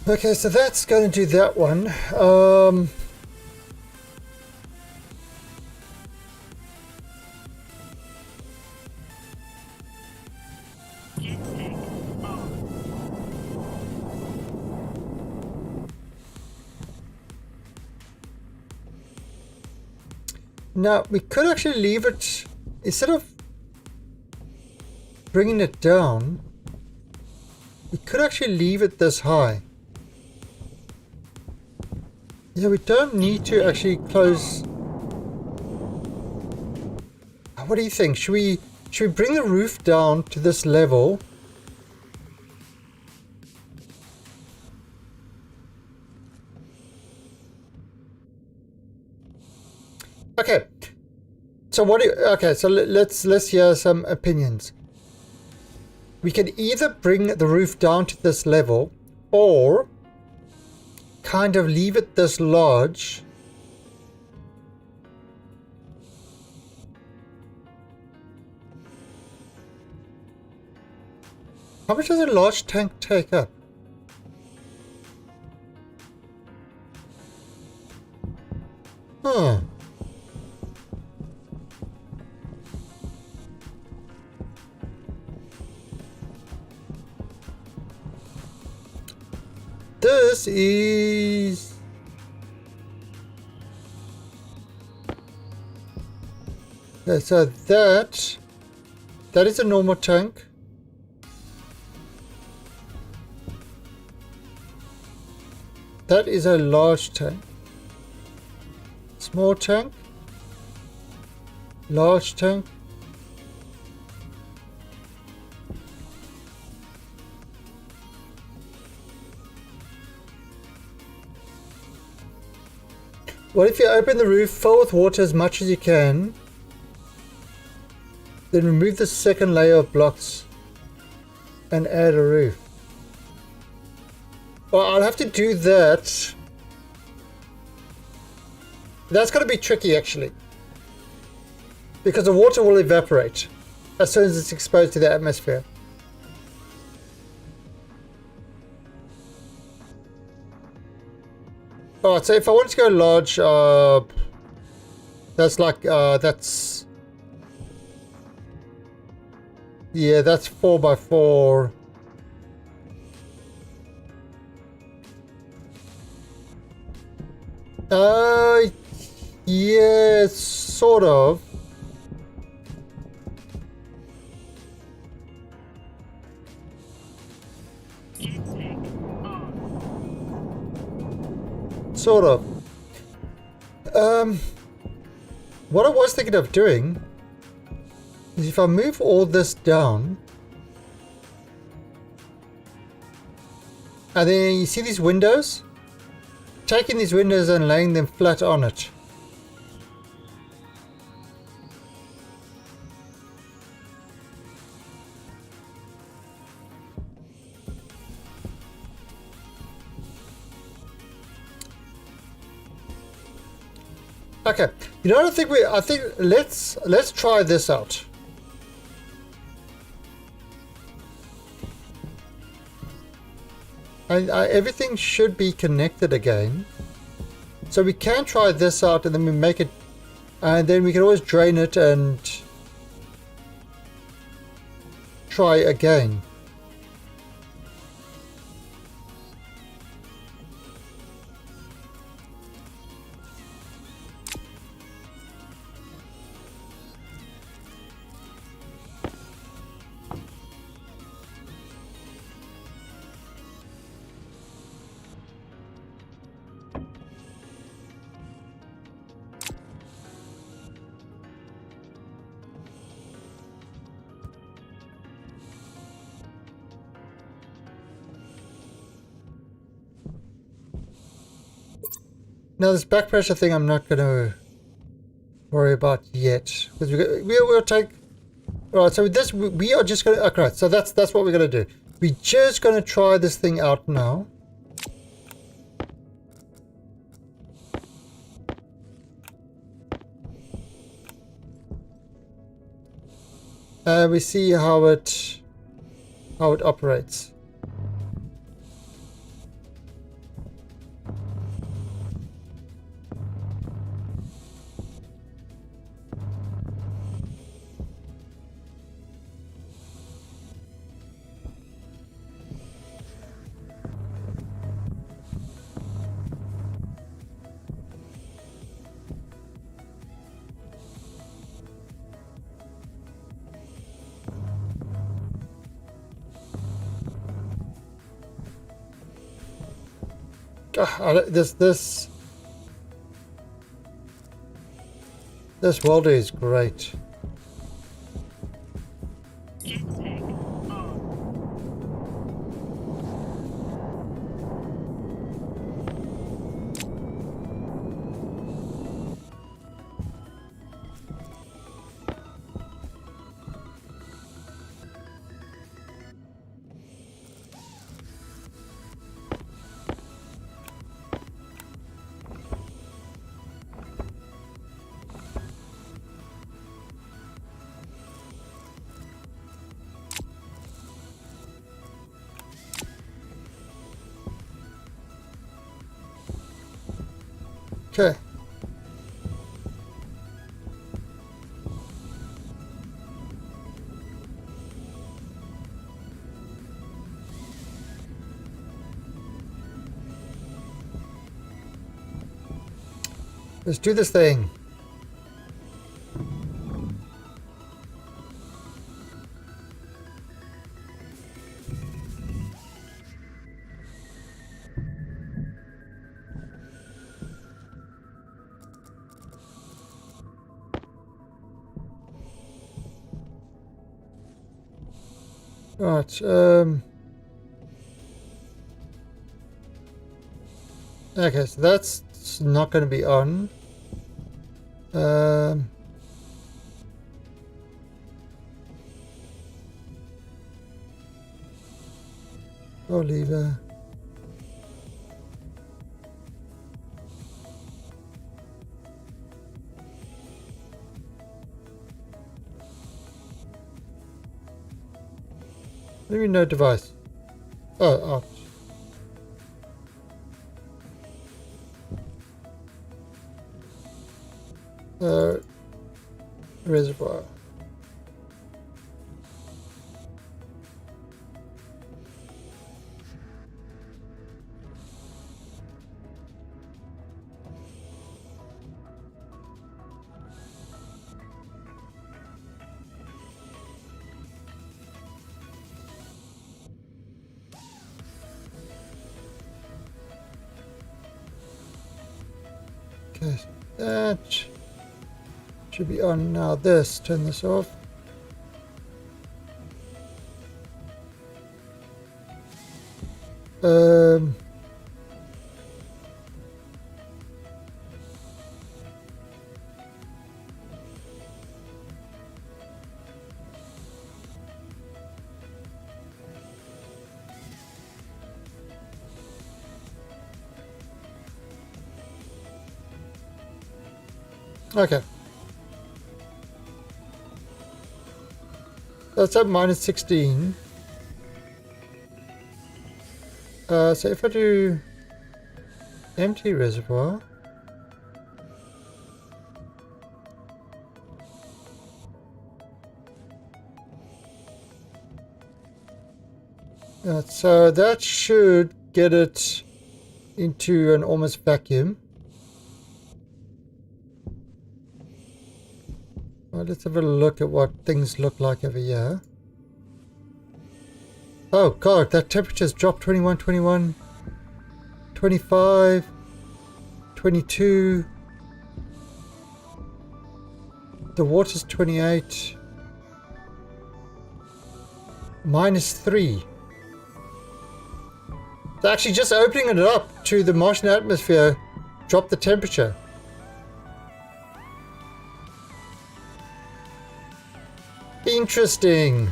Okay, so that's going to do that one. Jetpack on. Now, we could actually leave it, instead of bringing it down, we could actually leave it this high. Yeah, we don't need to actually close. What do you think? Should we bring the roof down to this level? Okay. So what do you, okay, so let's hear some opinions. We can either bring the roof down to this level or kind of leave it this large. How much does a large tank take up? Huh. this is... Okay, so that is a normal tank. That is a large tank. Small tank. Large tank. What if you open the roof, fill with water as much as you can, then remove the second layer of blocks and add a roof? Well, I'll have to do that. That's going to be tricky actually, because the water will evaporate as soon as it's exposed to the atmosphere. Alright, so if I want to go large, that's like, that's... Yeah, that's 4x4. Yeah, sort of. Intake on. Sort of. What I was thinking of doing is if I move all this down, and then you see these windows? Taking these windows and laying them flat on it. Okay, you know what I think let's try this out. Everything should be connected again. So we can try this out and then we make it, and then we can always drain it and try again. Now this back pressure thing I'm not going to worry about yet, because we'll take... Alright, so this we are just going to... Okay, so that's what we're going to do. We're just going to try this thing out now. And we see how it operates. This welder is great. Intake on. Okay. Let's do this thing. Right, okay, so that's not going to be on. Oh, lever. Maybe no device. Oh, reservoir. Okay, that should be on now. Turn this off. Okay. That's at minus 16. So if I do empty reservoir, so that should get it into an almost vacuum. Well, let's have a look at what things look like over here. Oh god, that temperature's dropped 21, 21, 25, 22. The water's 28. -3. So actually just opening it up to the Martian atmosphere dropped the temperature. Interesting.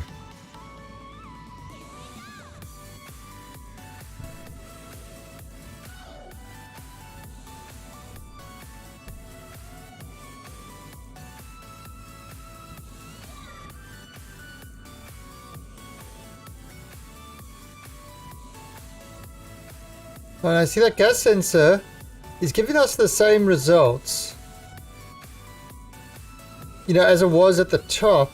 Well, I see that gas sensor is giving us the same results, you know, as it was at the top.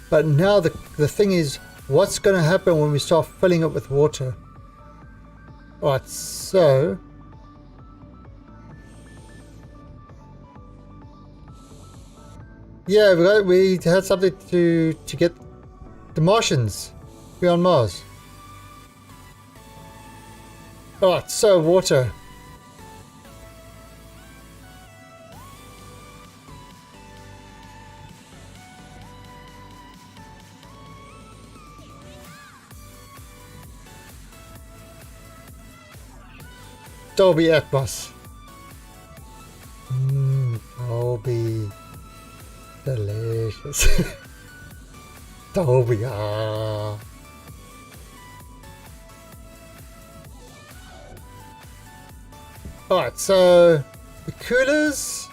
But now the thing is, what's going to happen when we start filling it with water? Alright, so yeah, we had something to get the Martians. We're on Mars. Alright, so water. Dolby Atmos. Dolby. Delicious. Dolby. Ah. Alright, so the coolers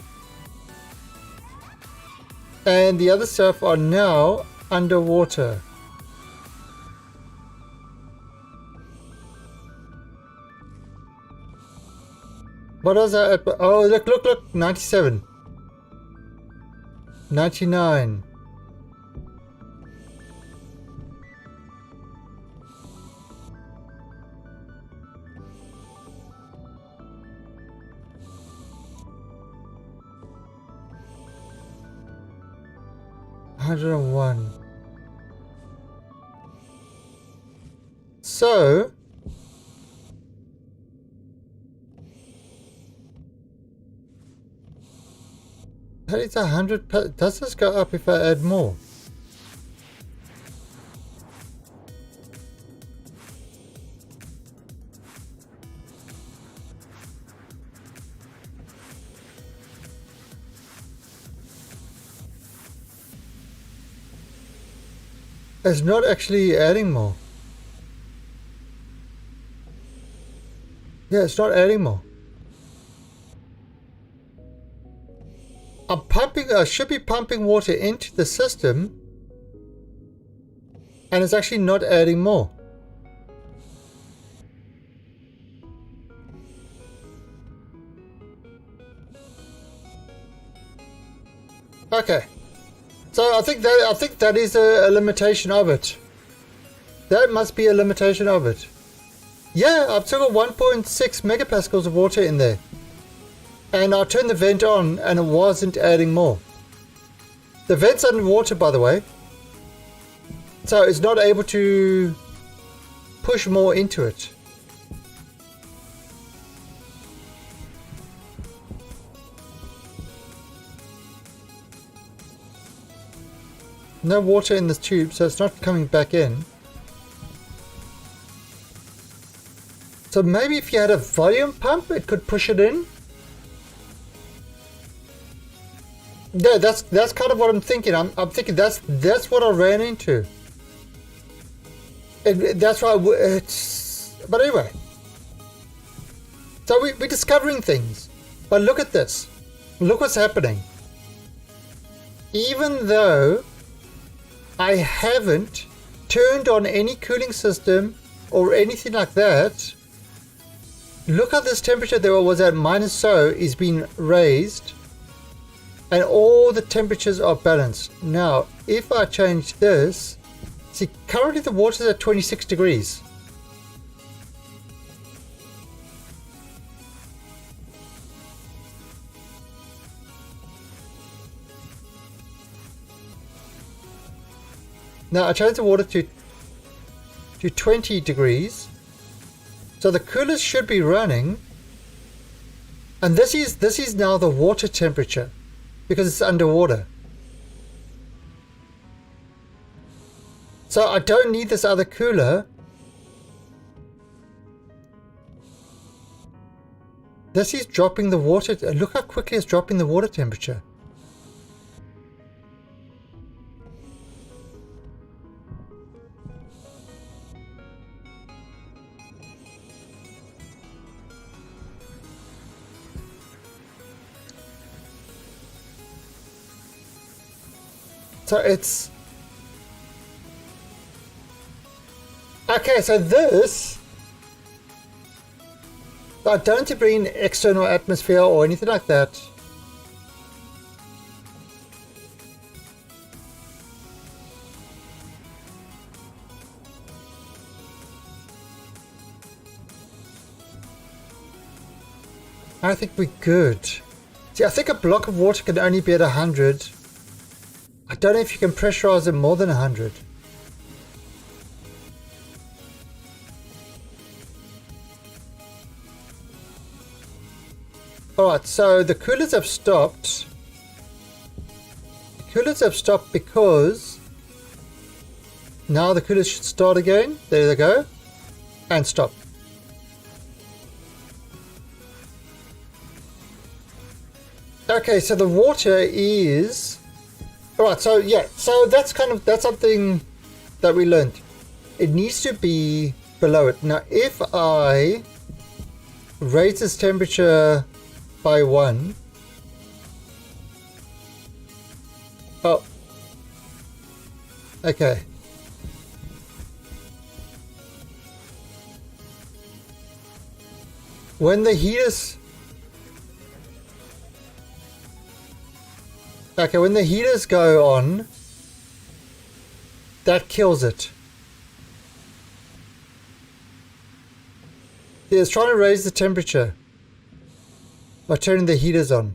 and the other stuff are now underwater. What was that? Oh, look, 97. 99. 101. So that is 100. Does this go up if I add more? It's not actually adding more. Yeah, it's not adding more. I'm pumping, I should be pumping water into the system, and it's actually not adding more. Okay. So I think that is a limitation of it. That must be a limitation of it. Yeah, I've still got 1.6 megapascals of water in there. And I turned the vent on and it wasn't adding more. The vent's underwater, by the way. So it's not able to push more into it. No water in this tube, so it's not coming back in. So maybe if you had a volume pump, it could push it in. Yeah, that's kind of what I'm thinking. I'm thinking that's what I ran into. That's why it's. But anyway, so we're discovering things. But look at this. Look what's happening. Even though I haven't turned on any cooling system or anything like that, look how this temperature that was at minus so is being raised, and all the temperatures are balanced. Now, if I change this, see, currently the water is at 26 degrees. Now I changed the water to 20 degrees. So the coolers should be running. And this is now the water temperature because it's underwater. So I don't need this other cooler. This is dropping the water. Look how quickly it's dropping the water temperature. So it's okay. So this, I don't need to bring in external atmosphere or anything like that. I think we're good. See, I think a block of water can only be at 100. I don't know if you can pressurize it more than 100. Alright, so the coolers have stopped. The coolers have stopped because now the coolers should start again. There they go. And stop. Okay, so the water is... Alright, so yeah, so that's something that we learned. It needs to be below it. Now, if I raise this temperature by 1, oh, okay. When the heaters, okay, when the heaters go on, that kills it. It's trying to raise the temperature by turning the heaters on.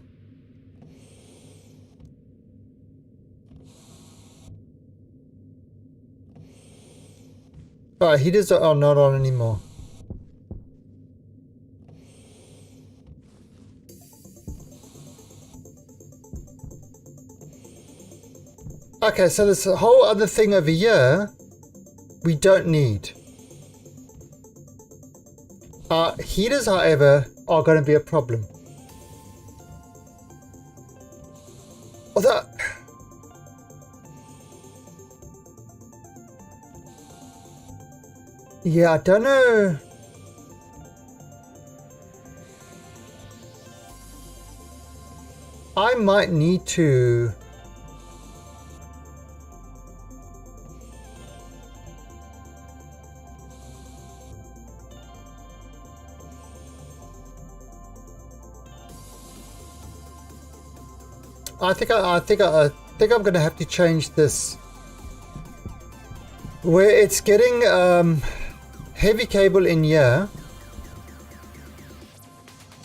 Alright, heaters are not on anymore. Okay, so this whole other thing over here, we don't need. Heaters, however, are going to be a problem. Although, yeah, I don't know. I might need to. I think I'm gonna have to change this. Where it's getting heavy cable in here.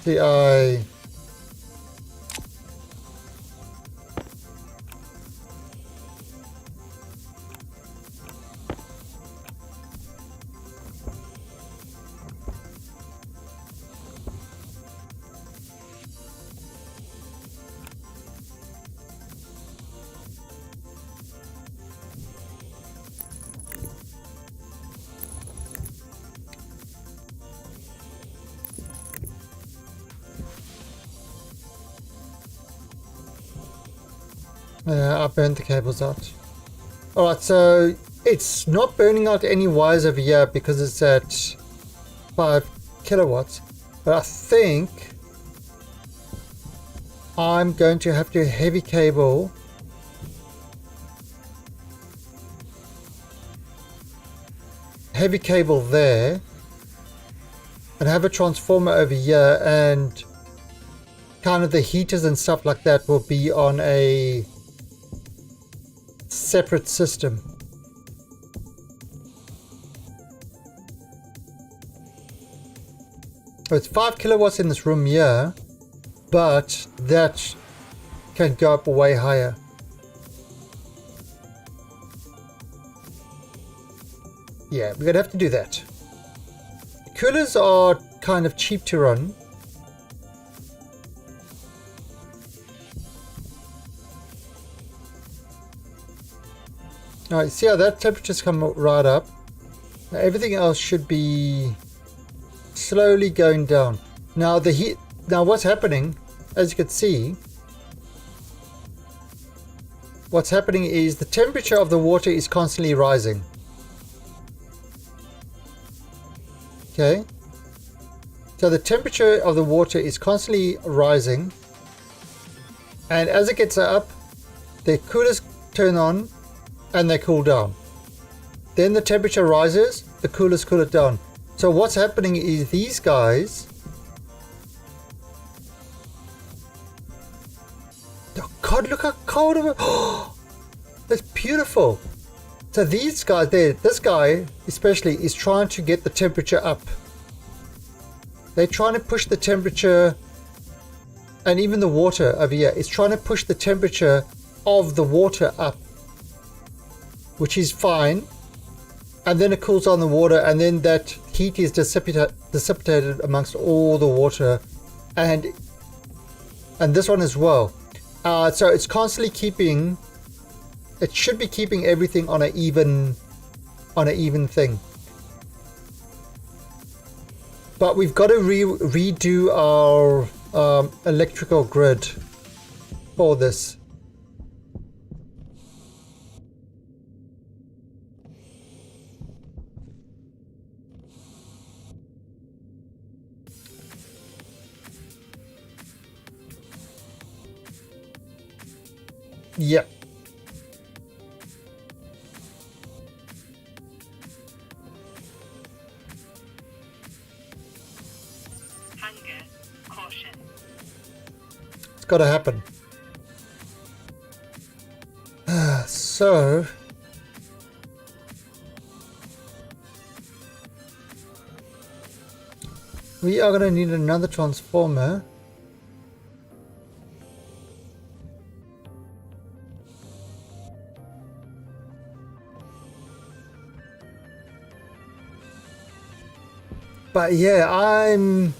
See, I burned the cables out. Alright, so it's not burning out any wires over here because it's at 5 kilowatts. But I think I'm going to have to heavy cable there and have a transformer over here, and kind of the heaters and stuff like that will be on a separate system. So it's 5 kilowatts in this room here, but that can go up way higher. Yeah, we're gonna have to do that. Coolers are kind of cheap to run. Alright, see how that temperature's come right up. Now everything else should be slowly going down. Now the heat, now what's happening, as you can see, what's happening is the temperature of the water is constantly rising. Okay, so the temperature of the water is constantly rising, and as it gets up, the coolers turn on and they cool down. Then the temperature rises, the coolers cool it down. So what's happening is these guys, oh God, look how cold it is. Oh, that's beautiful. So these guys there, this guy especially, is trying to get the temperature up. They're trying to push the temperature, and even the water over here is trying to push the temperature of the water up, which is fine. And then it cools down the water, and then that heat is dissipated amongst all the water, and this one as well. So it's constantly keeping. It should be keeping everything on an even thing. But we've got to redo our electrical grid for this. Yeah. Hunger. Caution. It's got to happen. So we are going to need another transformer. But yeah, I'm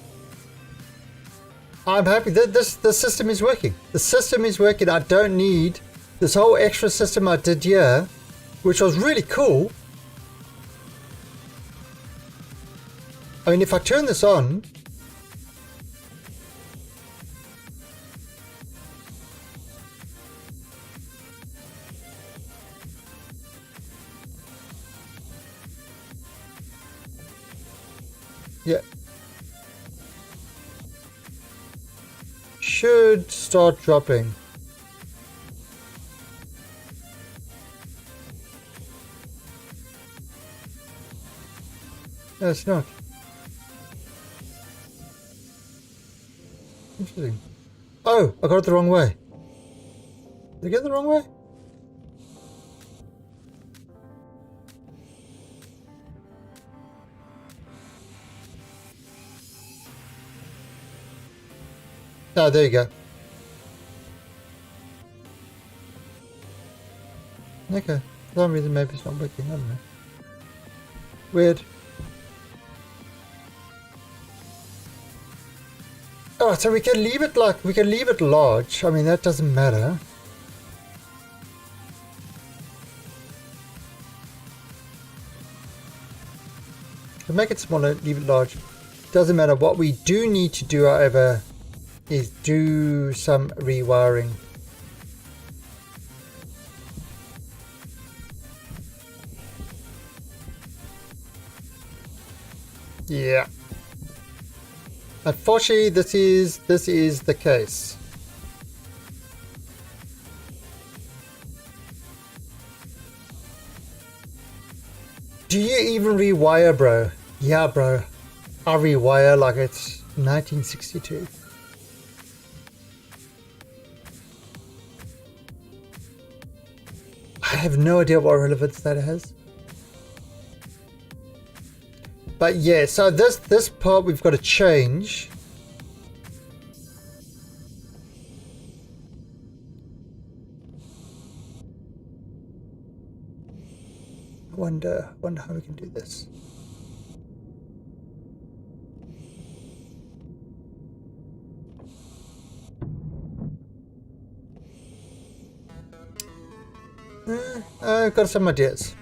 happy that the system is working. The system is working. I don't need this whole extra system I did here, which was really cool. I mean, if I turn this on, yeah, should start dropping. No, it's not. Interesting. Oh, I got it the wrong way. Did I get it the wrong way? Oh, there you go. Okay. For some reason, maybe it's not working. I don't know. Weird. Oh, so we can leave it large. I mean, that doesn't matter. To make it smaller, leave it large. Doesn't matter. What we do need to do, however, is do some rewiring. Yeah. Unfortunately, this is the case. Do you even rewire, bro? Yeah, bro. I rewire like it's 1962. I have no idea what relevance that has. But yeah, so this part we've got to change. I wonder how we can do this. I've got some ideas.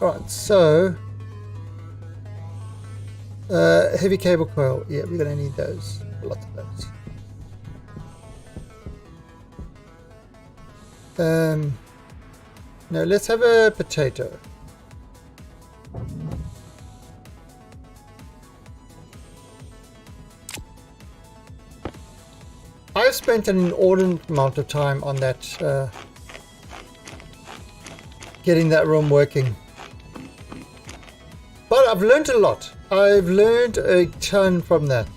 Alright, so heavy cable coil. Yeah, we're gonna need those. Lots of those. No, let's have a potato. I've spent an inordinate amount of time on that, getting that room working. But I've learned a lot. I've learned a ton from that.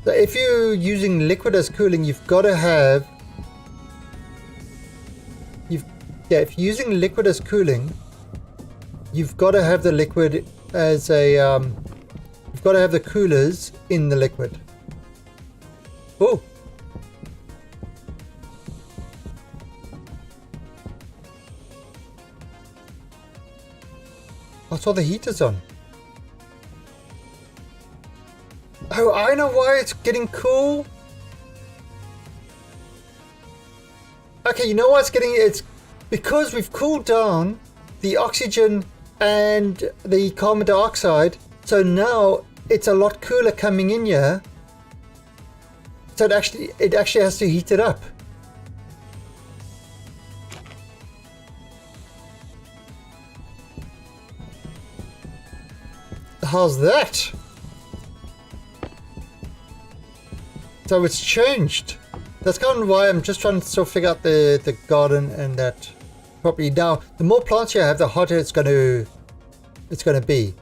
So if you're using liquid as cooling, you've got to have... if you're using liquid as cooling, you've got to have the liquid as a... you've got to have the coolers in the liquid. Oh! I saw the heaters on. Oh, I know why it's getting cool. Okay, you know why it's getting... It's because we've cooled down the oxygen and the carbon dioxide. So now it's a lot cooler coming in here. So it actually has to heat it up. How's that? So it's changed. That's kind of why I'm just trying to sort of figure out the garden and that properly. Now, the more plants you have, the hotter it's going to be.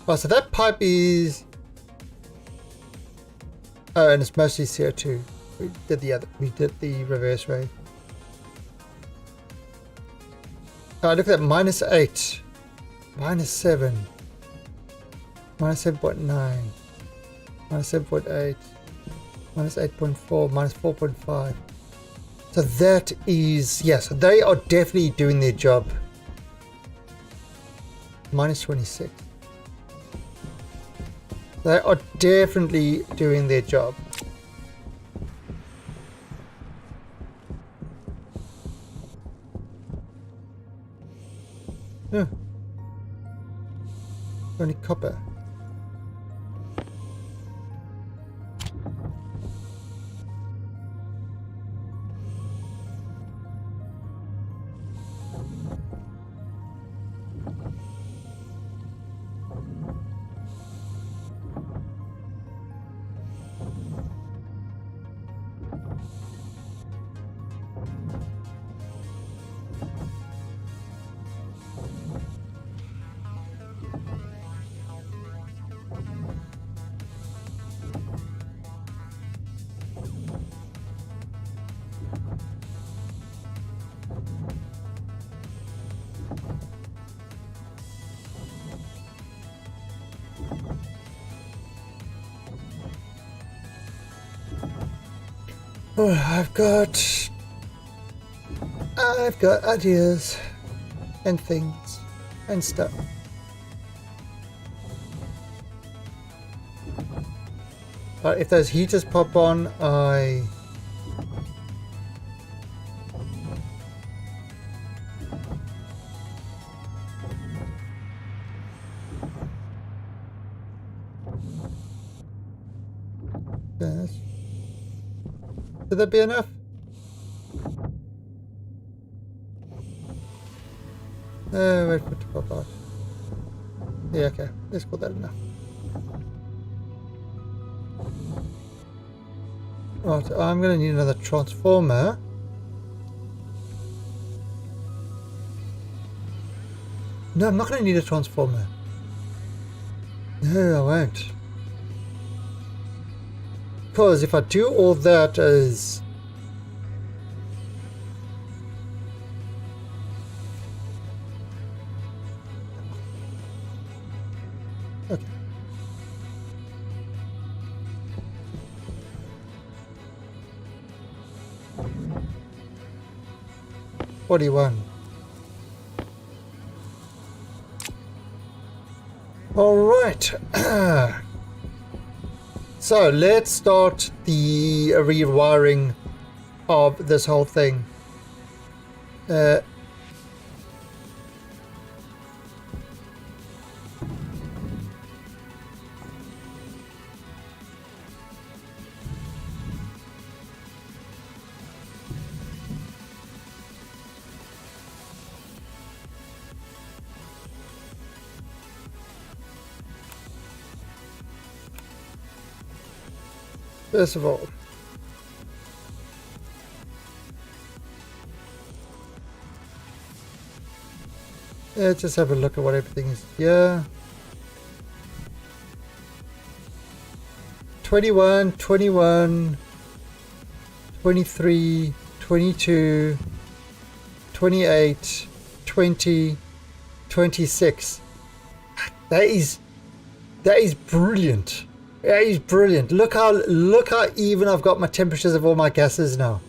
Oh, so that pipe is... Oh, and it's mostly CO2. We did the reverse way. Oh, look at that, -8, -7, -7.9, -7.8, -8.4, -4.5. So that is, yes, they are definitely doing their job. Minus 26. They are definitely doing their job. Yeah. Only copper. Oh, I've got ideas and things and stuff. But if those heaters pop on, yes. Should that be enough? Wait for it to pop out. Yeah, okay. Let's call that enough. Right, I'm going to need another transformer. No, I'm not going to need a transformer. No, I won't. Because if I do all that as... Okay. What do you want? All right. So let's start the rewiring of this whole thing. First of all, let's just have a look at what everything is here. 21, 21, 23, 22, 28, 20, 26. That is brilliant. That is brilliant. Look how even I've got my temperatures of all my gases now.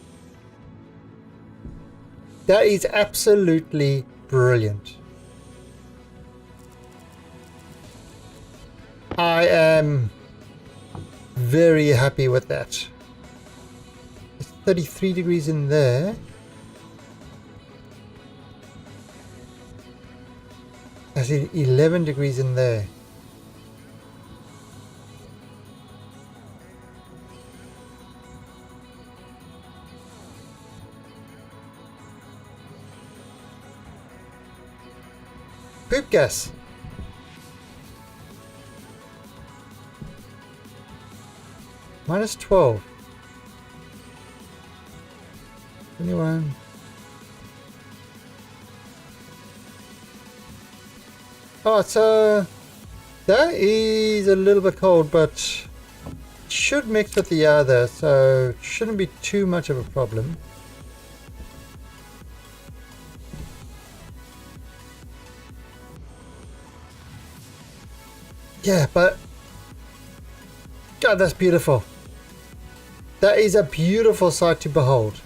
That is absolutely brilliant. I am very happy with that. It's 33 degrees in there. I see 11 degrees in there. Poop gas. Minus 12. 21. Oh, so that is a little bit cold, but should mix with the other, so shouldn't be too much of a problem. Yeah, but God, that's beautiful. That is a beautiful sight to behold.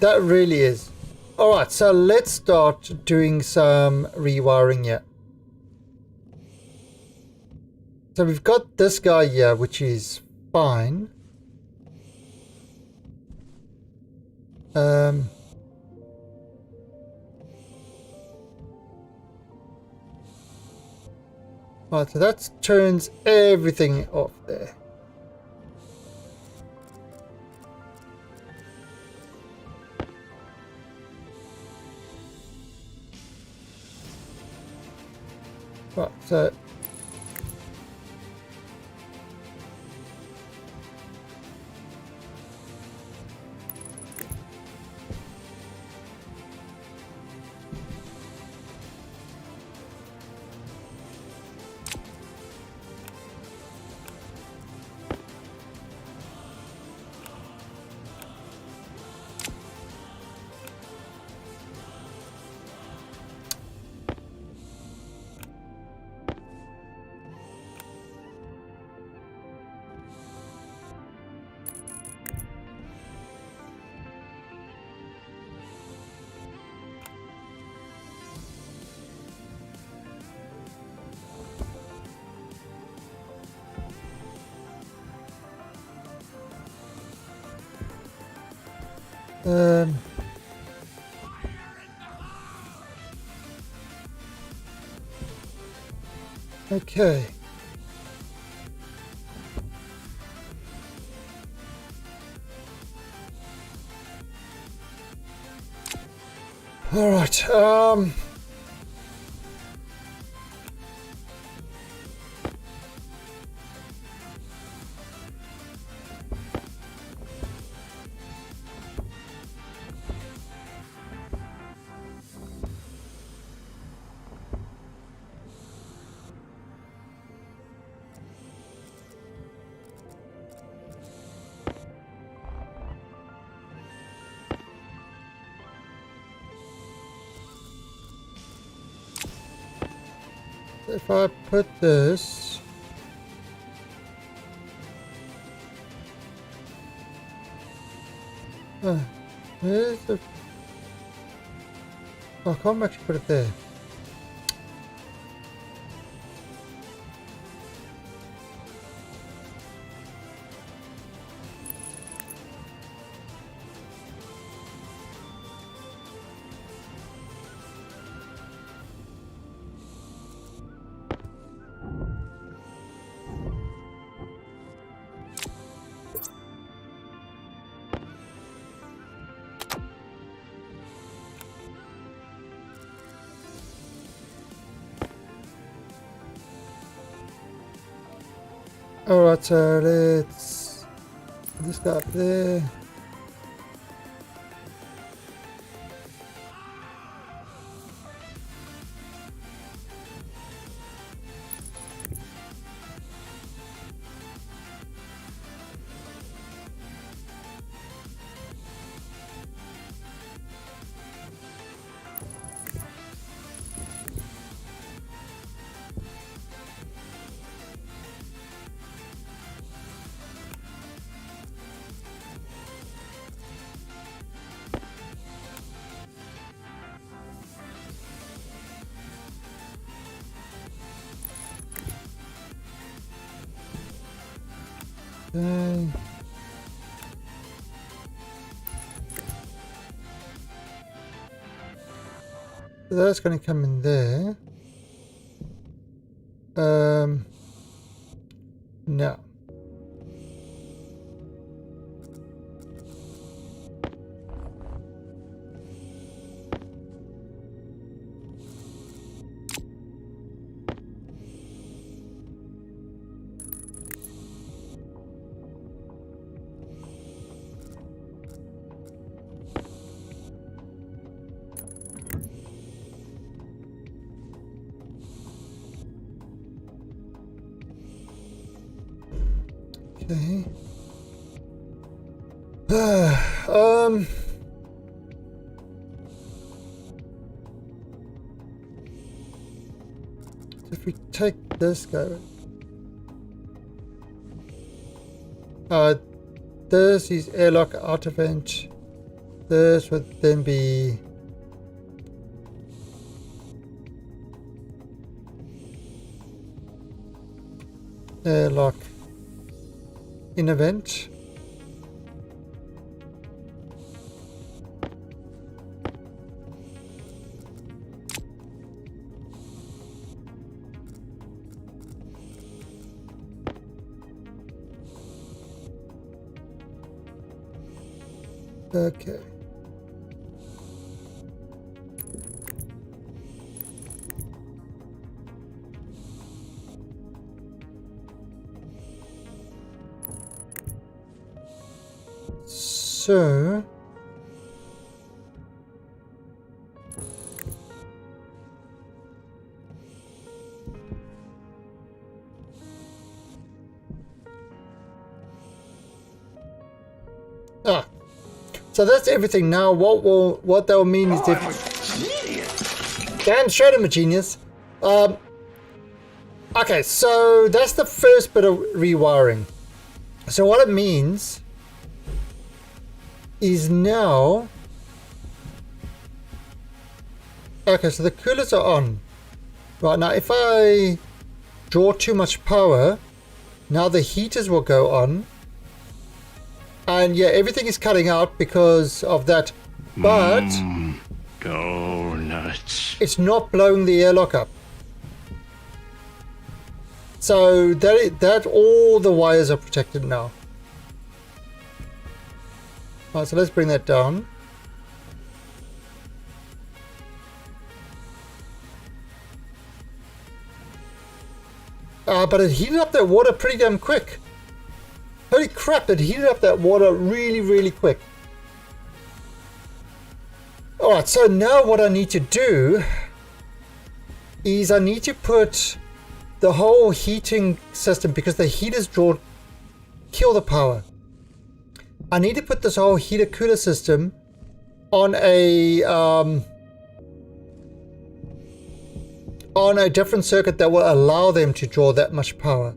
That really is. Alright, so let's start doing some rewiring here. So we've got this guy here, which is fine. Right, so that turns everything off there. Right, so okay. All right. If I put this where's the I can't actually put it there. Alright, so let's put this guy up there. Okay. So that's going to come in there. No. Okay. If we take this guy, this is airlock out event. This would then be airlock in event. Okay. So so that's everything. Now what that will mean is if damn straight I'm a genius. Okay, so that's the first bit of rewiring. So what it means is now, okay, so the coolers are on. Right, now if I draw too much power, now the heaters will go on. And yeah, everything is cutting out because of that. But go nuts. It's not blowing the airlock up. So that all the wires are protected now. Alright, so let's bring that down. But it heated up that water pretty damn quick. Holy crap, it heated up that water really, really quick. Alright, so now what I need to do is I need to put the whole heating system, because the heaters kill the power. I need to put this whole heater cooler system on a different circuit that will allow them to draw that much power.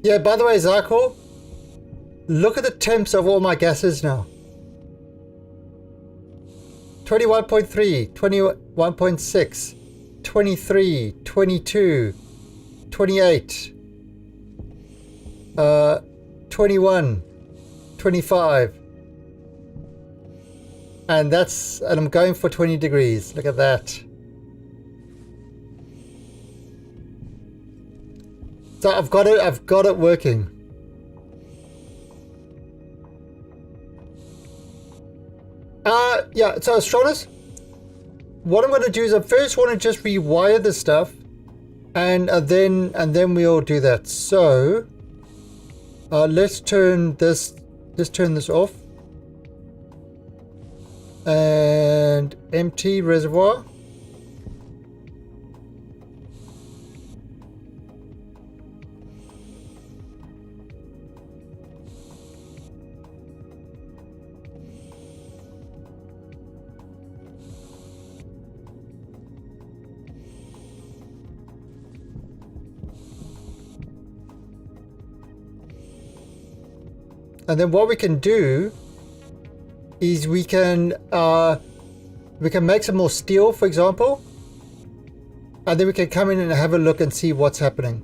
Yeah, by the way, Zarko, look at the temps of all my gases now. 21.3, 21.6, 23, 22, 28, 21, 25. And I'm going for 20 degrees. Look at that. So I've got it working. Yeah, so Astronomers, what I'm going to do is I first want to just rewire this stuff, and then we'll do that. So let's turn this off, and empty reservoir. And then what we can do is we can make some more steel, for example, and then we can come in and have a look and see what's happening.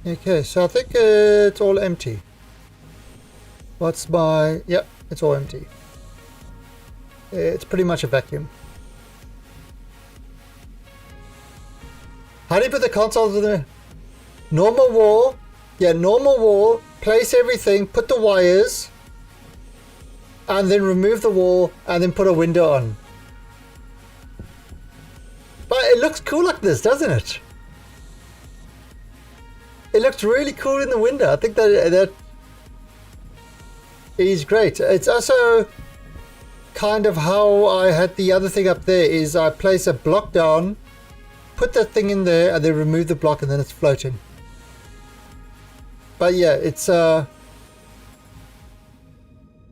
Okay, so I think it's all empty. Yep, it's all empty. It's pretty much a vacuum. How do you put the consoles in there? Normal wall. Yeah, normal wall. Place everything, put the wires, and then remove the wall, and then put a window on. But it looks cool like this, doesn't it? It looked really cool in the window. I think that is great. It's also kind of how I had the other thing up there is I place a block down, put that thing in there, and then remove the block, and then it's floating. But yeah, it's and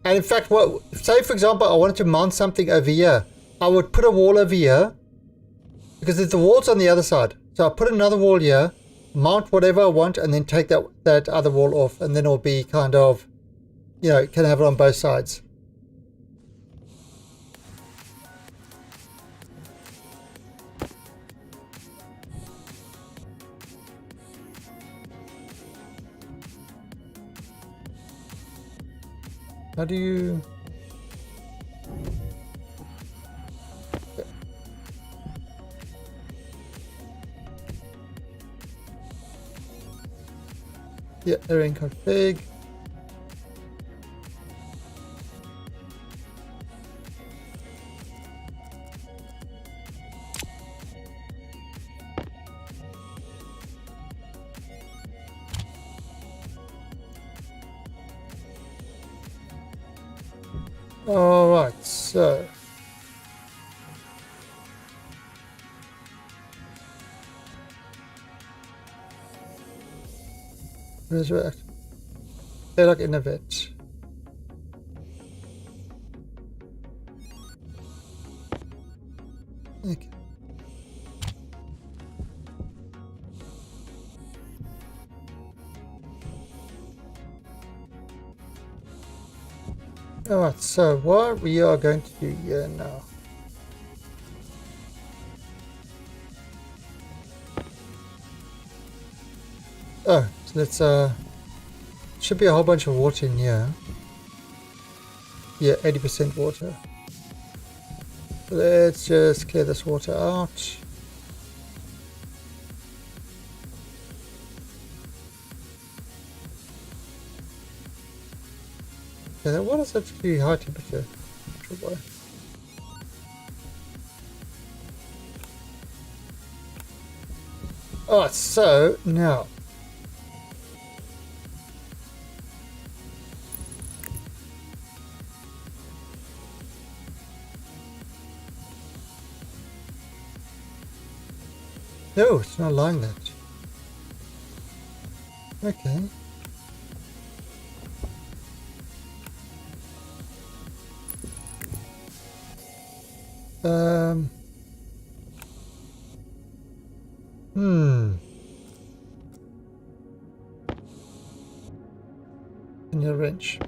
in fact, say for example, I wanted to mount something over here, I would put a wall over here because the wall's on the other side. So I put another wall here, mount whatever I want, and then take that other wall off, and then it'll be kind of, you know, can have it on both sides. How do you... Yeah, arrange config. All right, so resurrect. Airlock innovate. Okay. Alright, so what we are going to do here now. Oh, so let's should be a whole bunch of water in here. Yeah, 80% water. Let's just clear this water out. Okay, that water is actually high temperature. Alright, so now no, it's not like that. Okay. In your wrench.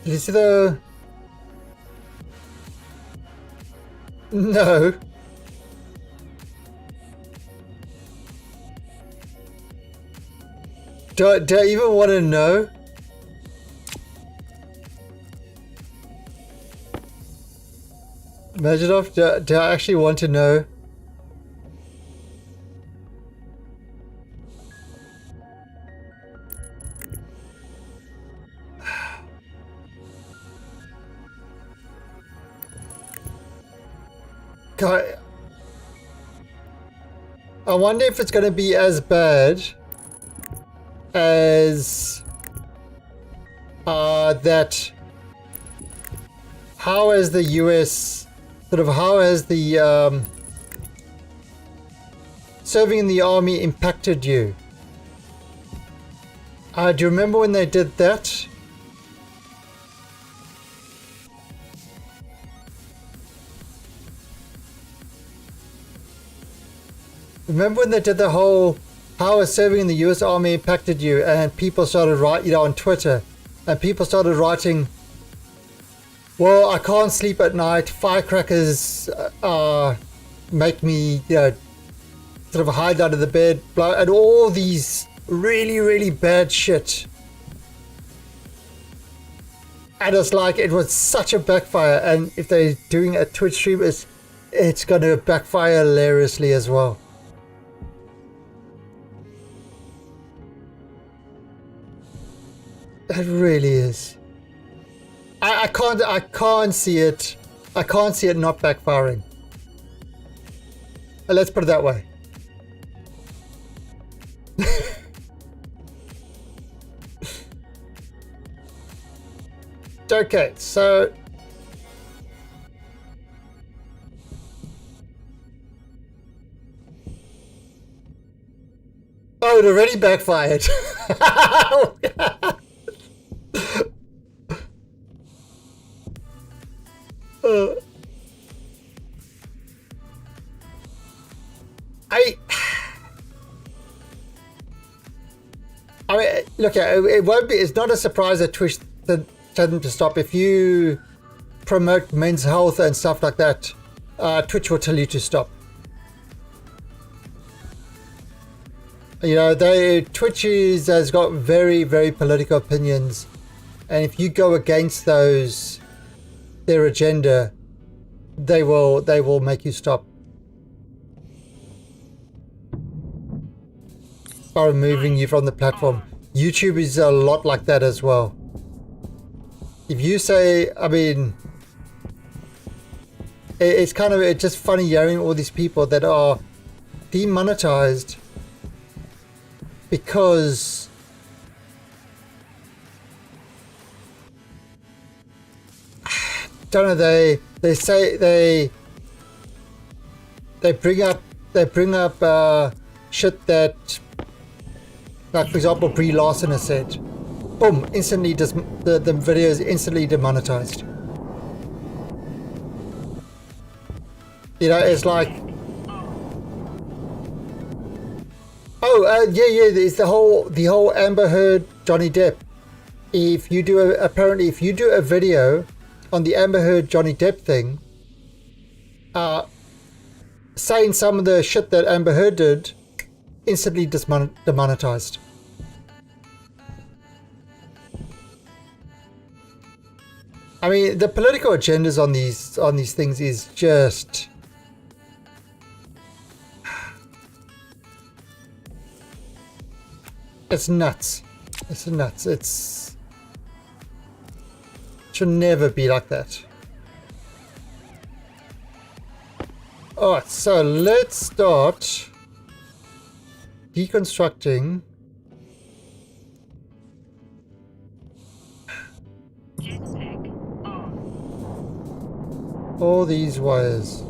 Did you see the... No. Do I even want to know? Majidov, do I actually want to know? God, I wonder if it's going to be as bad as that. How has the US how has the serving in the army impacted you? Do you remember when they did that? Remember when they did the whole how has serving in the US Army impacted you, and people started writing, on Twitter, and people started writing Well, I can't sleep at night. Firecrackers make me, sort of hide under the bed, and all these really, really bad shit. And it's like, it was such a backfire. And if they're doing a Twitch stream, it's going to backfire hilariously as well. It really is. I can't see it. I can't see it not backfiring. Let's put it that way. Okay, so oh, it already backfired. I mean, look, it won't be. It's not a surprise that Twitch tell them to stop. If you promote men's health and stuff like that, Twitch will tell you to stop. You know, Twitch has got very, very political opinions, and if you go against their agenda, they will make you stop by removing you from the platform. YouTube is a lot like that as well. If you say, I mean, it's just funny hearing all these people that are demonetized because don't know, they say they bring up shit that, like for example, Brie Larson has said, boom, instantly the video is instantly demonetized. You know, it's like, oh yeah, there's the whole Amber Heard Johnny Depp. If you do a video on the Amber Heard Johnny Depp thing, saying some of the shit that Amber Heard did, instantly demonetized. I mean, the political agendas on these things is just, it's nuts. It's nuts. It should never be like that. Alright, so let's start deconstructing JetSec on. all these wires.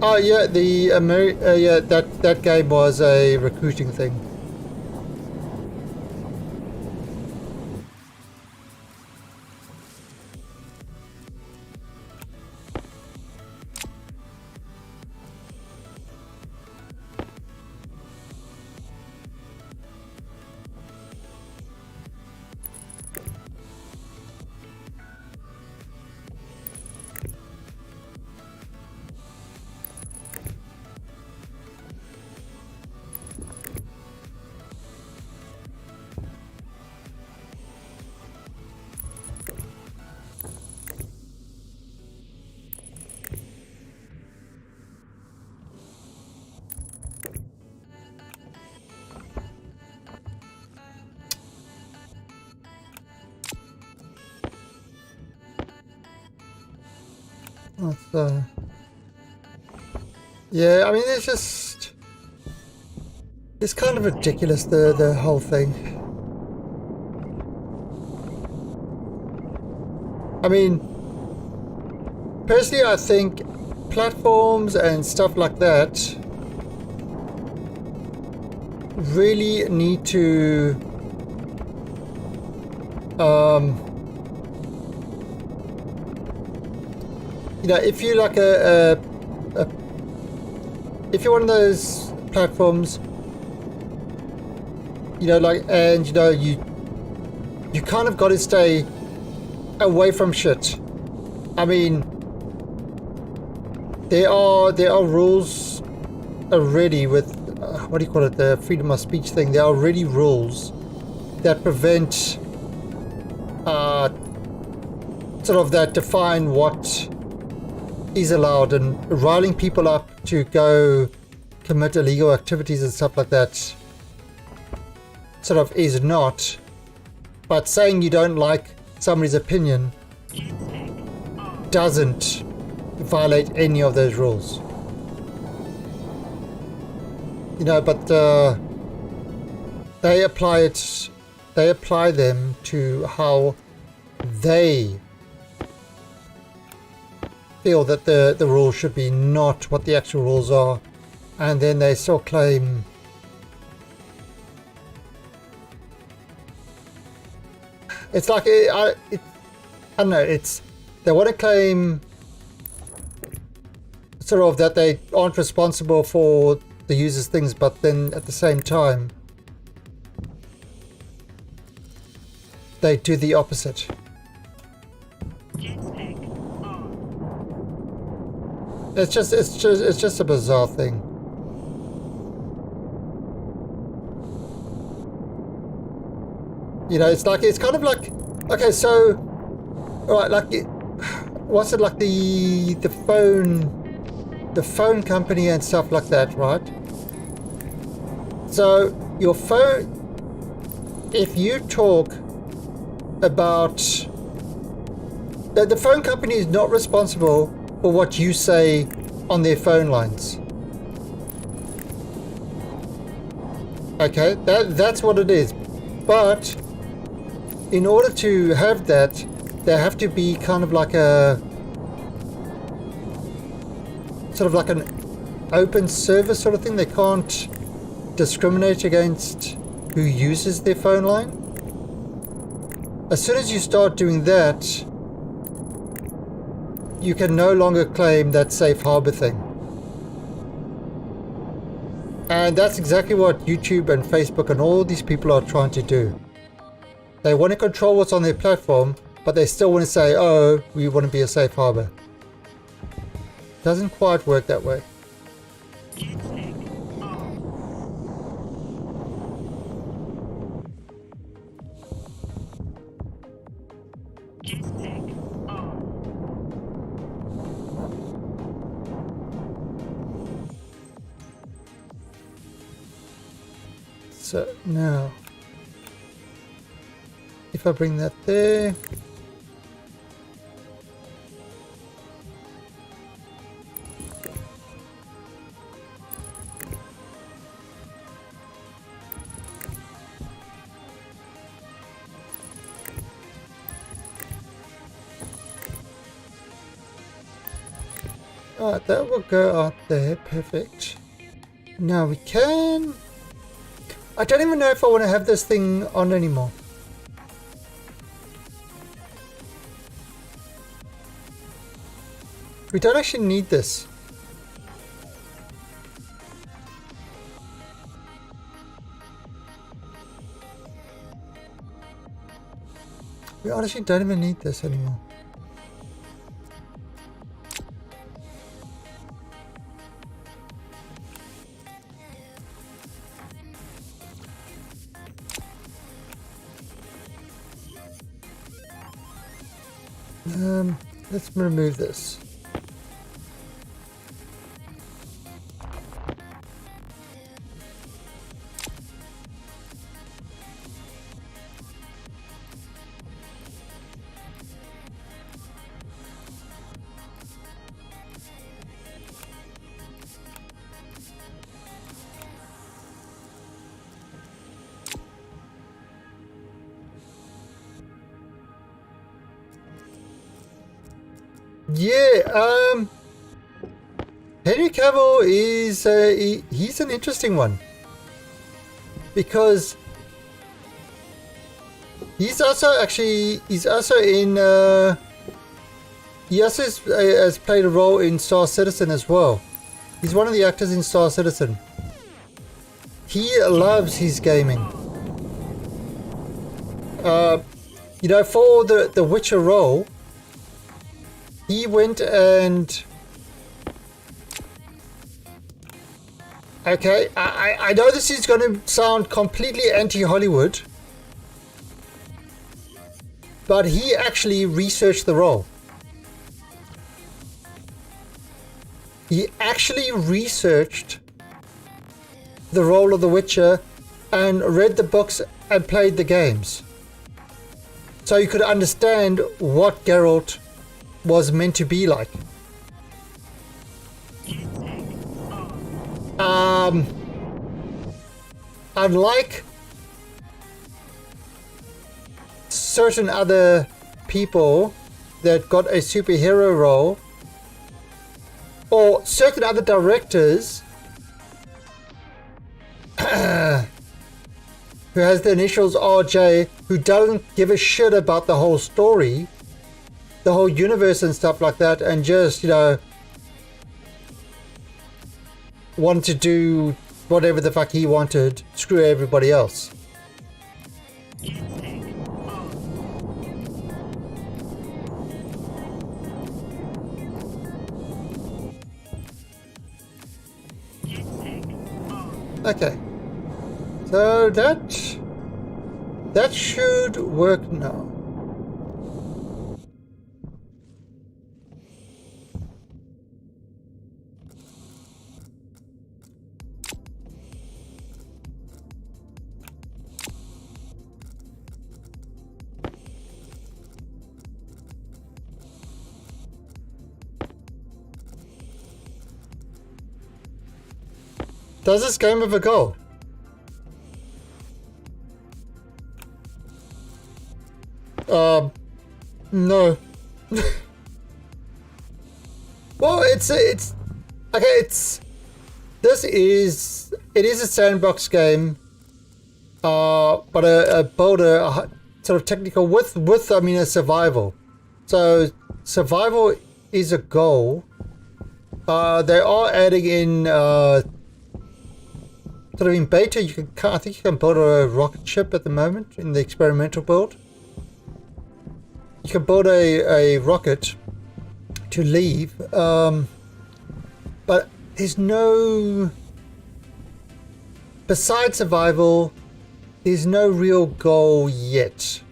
Oh yeah, that game was a recruiting thing. Yeah, I mean, it's kind of ridiculous, the whole thing. I mean, personally, I think platforms and stuff like that really need to you know, if you're like if you're one of those platforms. You know, like, and you know, you kind of got to stay away from shit. I mean, there are rules already with what do you call it, the freedom of speech thing. There are already rules that prevent sort of that define what is allowed, and riling people up to go commit illegal activities and stuff like that sort of is not. But saying you don't like somebody's opinion doesn't violate any of those rules. You know, but they apply them to how they feel that the rules should be, not what the actual rules are, and then they still claim it's like I don't know, it's they want to claim sort of that they aren't responsible for the user's things, but then at the same time they do the opposite. It's just a bizarre thing. You know, it's kind of like, okay, so, alright, like, what's it like, the phone company and stuff like that, right? So, your phone, if you talk about, the phone company is not responsible for what you say on their phone lines. Okay, that's what it is. But in order to have that, they have to be kind of like a sort of like an open service sort of thing. They can't discriminate against who uses their phone line. As soon as you start doing that, you can no longer claim that safe harbor thing. And that's exactly what YouTube and Facebook and all these people are trying to do. They want to control what's on their platform, but they still want to say, oh, we want to be a safe harbor. Doesn't quite work that way. So now, if I bring that there, alright, that will go out there, perfect. Now we can, I don't even know if I want to have this thing on anymore. We don't actually need this. We honestly don't even need this anymore. Let's remove this. Yeah, Henry Cavill is he's an interesting one, because he's also in he also has played a role in Star Citizen as well. He's one of the actors in Star Citizen. he loves his gaming. You know, for the Witcher role, he went and... Okay, I know this is going to sound completely anti-Hollywood, but he actually researched the role. He actually researched the role of the Witcher and read the books and played the games. So you could understand what Geralt was meant to be like. Unlike certain other people that got a superhero role, or certain other directors who has the initials RJ, who doesn't give a shit about the whole story, the whole universe and stuff like that, and just, you know, want to do whatever the fuck he wanted, screw everybody else. Okay, so that should work now. Does this game have a goal? No. Well, it is a sandbox game, but a bolder sort of technical with I mean a survival. So survival is a goal. They are adding in sort of in beta. I think you can build a rocket ship at the moment in the experimental build. You can build a rocket to leave, but there's no, besides survival, there's no real goal yet.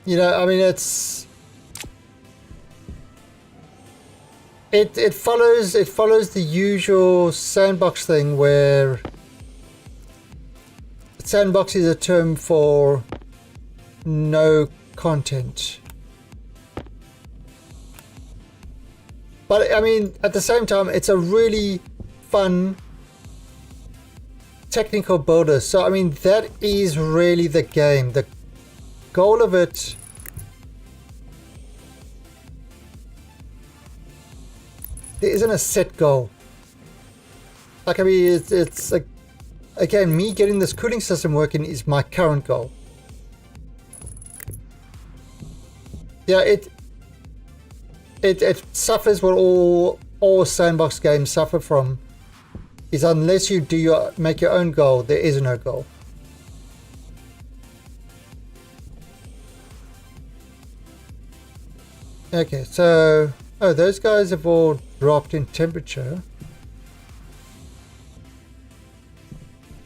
You know, I mean, it follows the usual sandbox thing, where sandbox is a term for no content. But I mean, at the same time, it's a really fun technical builder. So I mean, that is really the game. The goal of it there isn't a set goal. Like, I mean, it's like, again, me getting this cooling system working is my current goal. Yeah, it suffers what all sandbox games suffer from, is unless you make your own goal, there is no goal. Okay, so those guys have all dropped in temperature.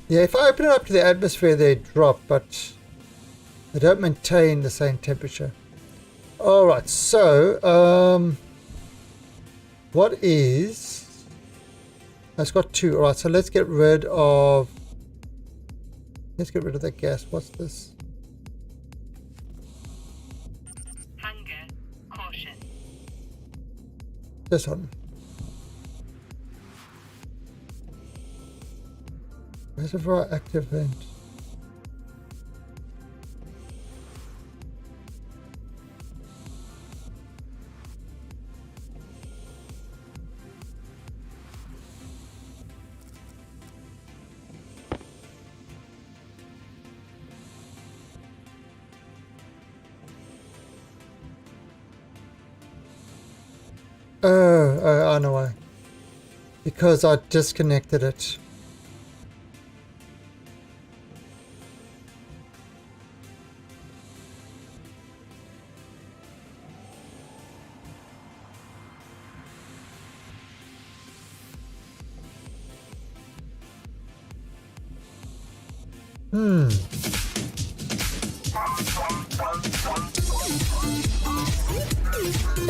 Yeah, if I open it up to the atmosphere, they drop, but they don't maintain the same temperature. Alright, so what is... It's got two. Alright, so let's get rid of that gas. What's this? Hunger. Caution. This one. Reservoir active vent. I know why. Because I disconnected it.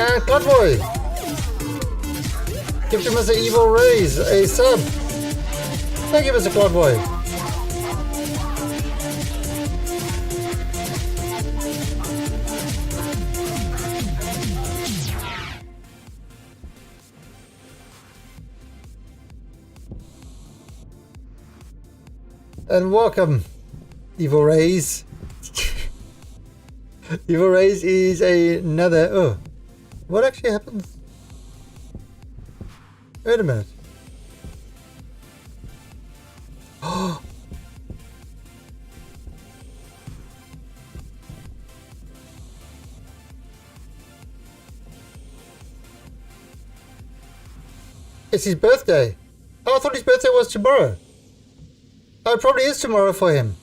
And Convoy! Give to Mr. Evil Rays a sub! Thank you, Mr. Convoy! And welcome, Evil Rays. Evil Rays is another... Oh, what actually happens? Wait a minute. Oh! It's his birthday. Oh, I thought his birthday was tomorrow. Oh, it probably is tomorrow for him.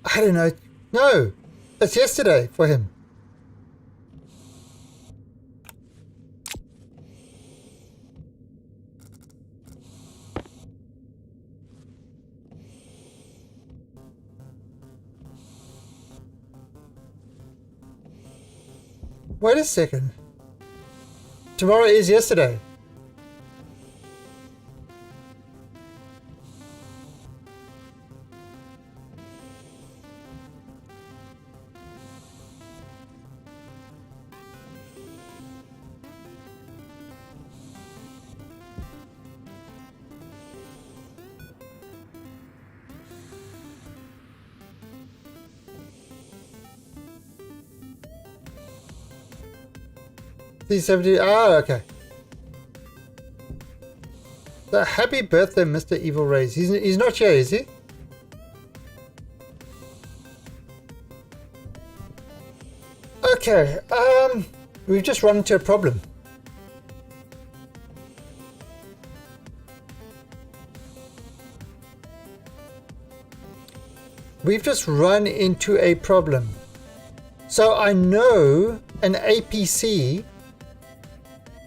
I don't know. No, it's yesterday for him. Wait a second. Tomorrow is yesterday. C70. Ah, okay. So happy birthday, Mr. Evil Rays. He's not here, is he? Okay. We've just run into a problem. We've just run into a problem. So I know an APC.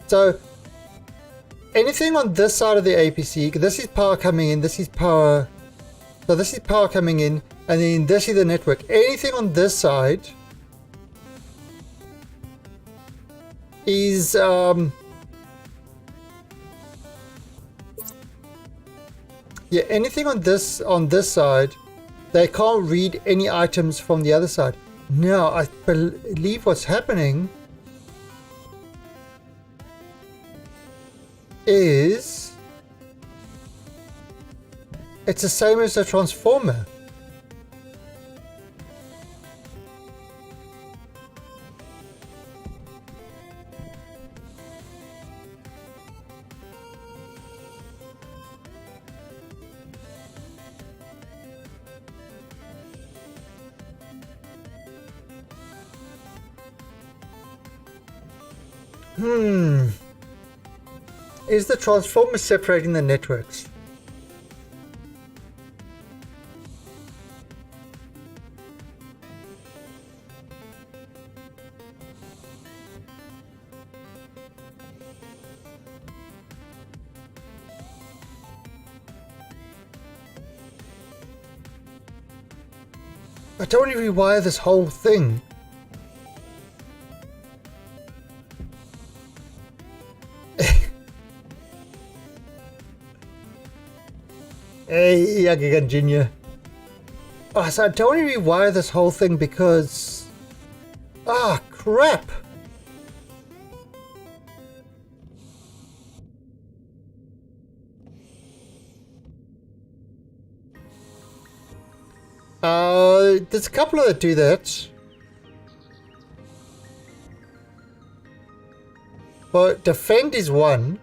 So anything on this side of the APC, this is power coming in, this is power. So this is power coming in, and then this is the network. Anything on this side is yeah, anything on this side, they can't read any items from the other side. Now I believe what's happening is it's the same as a transformer. Is the transformer separating the networks? I don't want to rewire this whole thing. Hey, Yagagan Jr. Oh, so I don't want to rewire this whole thing because... Ah, crap! There's a couple that do that. But defend is one.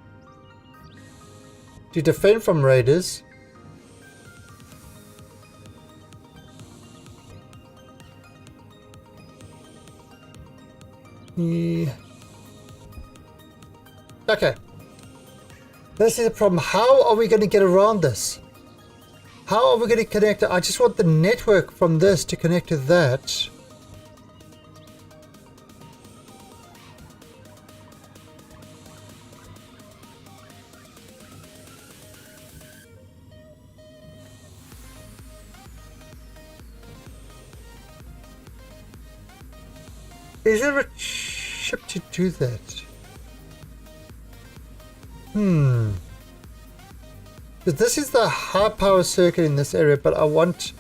To defend from raiders. Yeah. Okay. This is a problem. How are we going to get around this? How are we going to connect it? I just want the network from this to connect to that. Is there a chip to do that? This is the high power circuit in this area, but I want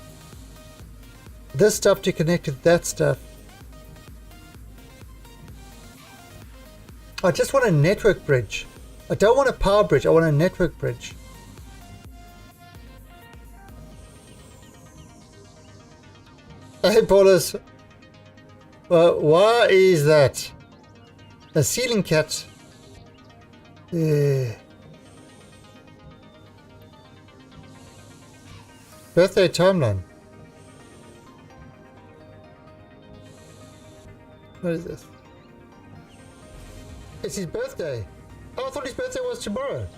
this stuff to connect to that stuff. I just want a network bridge. I don't want a power bridge, I want a network bridge. Hey Paulus, well, why is that? A ceiling cat. Birthday timeline. What is this? It's his birthday. Oh, I thought his birthday was tomorrow.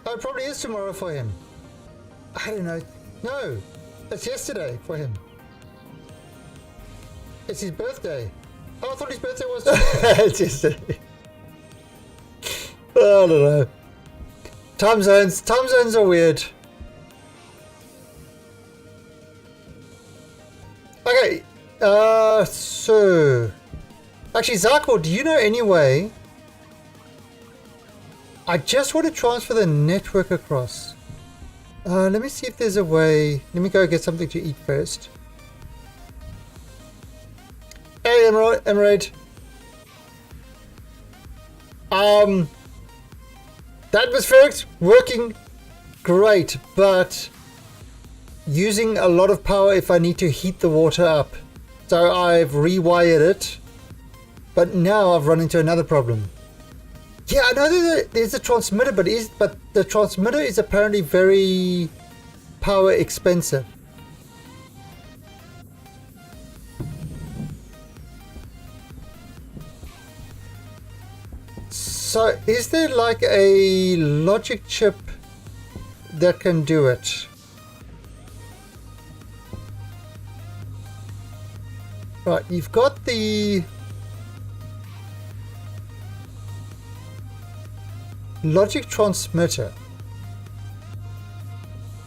Oh, it probably is tomorrow for him. I don't know. No, it's yesterday for him. It's his birthday. Oh, I thought his birthday was tomorrow. It's yesterday. Oh, I don't know. Time zones are weird. Okay, so actually, Zarkor, do you know any way? I just want to transfer the network across. Let me see if there's a way. Let me go get something to eat first. Hey, Emerald. The atmospherics working great, but using a lot of power if I need to heat the water up. So I've rewired it, but now I've run into another problem. Yeah, I know there's a transmitter, but the transmitter is apparently very power expensive. So is there like a logic chip that can do it? Right, you've got the logic transmitter,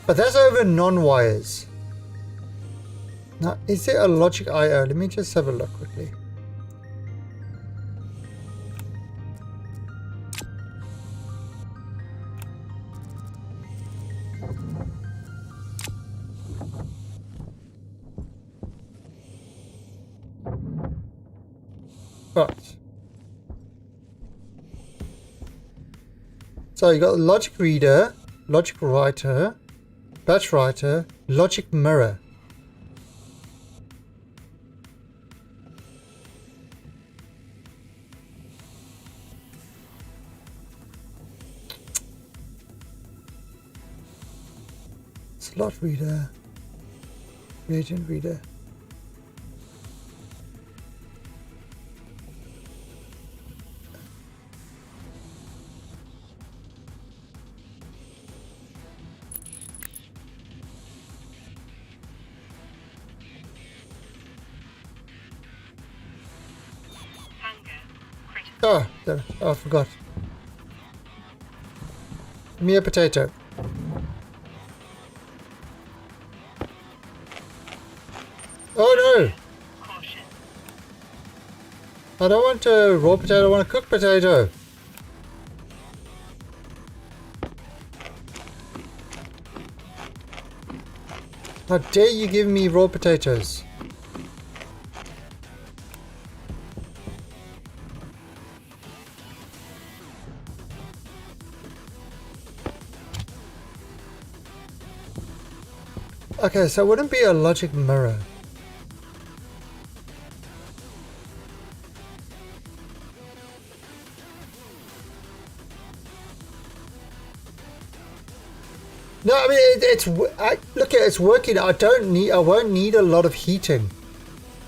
but that's over non-wires. Now, is there a logic I/O? Let me just have a look quickly. Right. So you got logic reader, logic writer, batch writer, logic mirror. Slot reader, reagent reader. Oh, there. Oh, I forgot. Give me a potato. Oh no! Caution. I don't want a raw potato, I want a cooked potato. How dare you give me raw potatoes? Okay, so it wouldn't be a logic mirror. No, I mean look at it's working. I won't need a lot of heating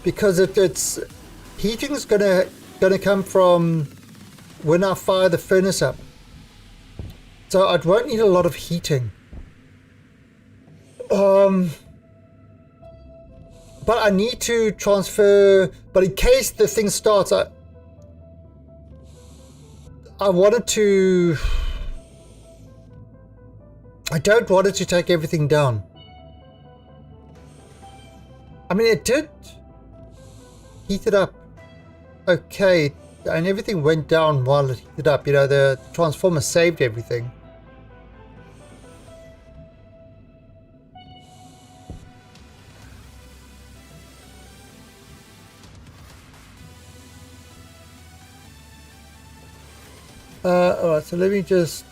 because it's heating's gonna come from when I fire the furnace up. So I won't need a lot of heating. But I need to transfer, but in case the thing starts, I wanted to, I don't want it to take everything down. I mean, it did heat it up. Okay, and everything went down while it heated up. You know, the transformer saved everything. Alright, so let me just...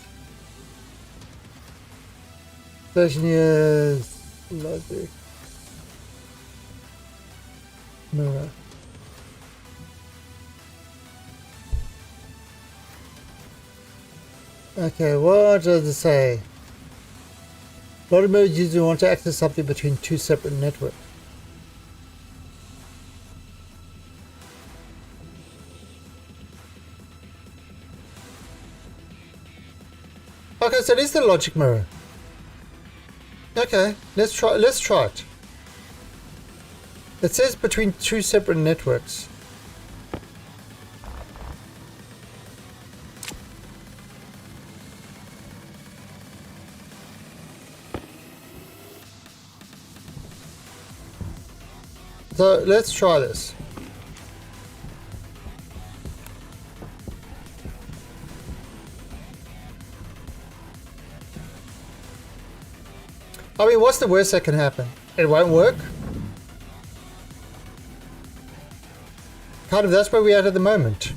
Versioneers... Logic... Mirror... Okay, what does it say? A lot of mode users want to access something between two separate networks. Okay, so it is the logic mirror. Okay, let's try it. It says between two separate networks. So let's try this. I mean, what's the worst that can happen? It won't work? Kind of, that's where we're at the moment.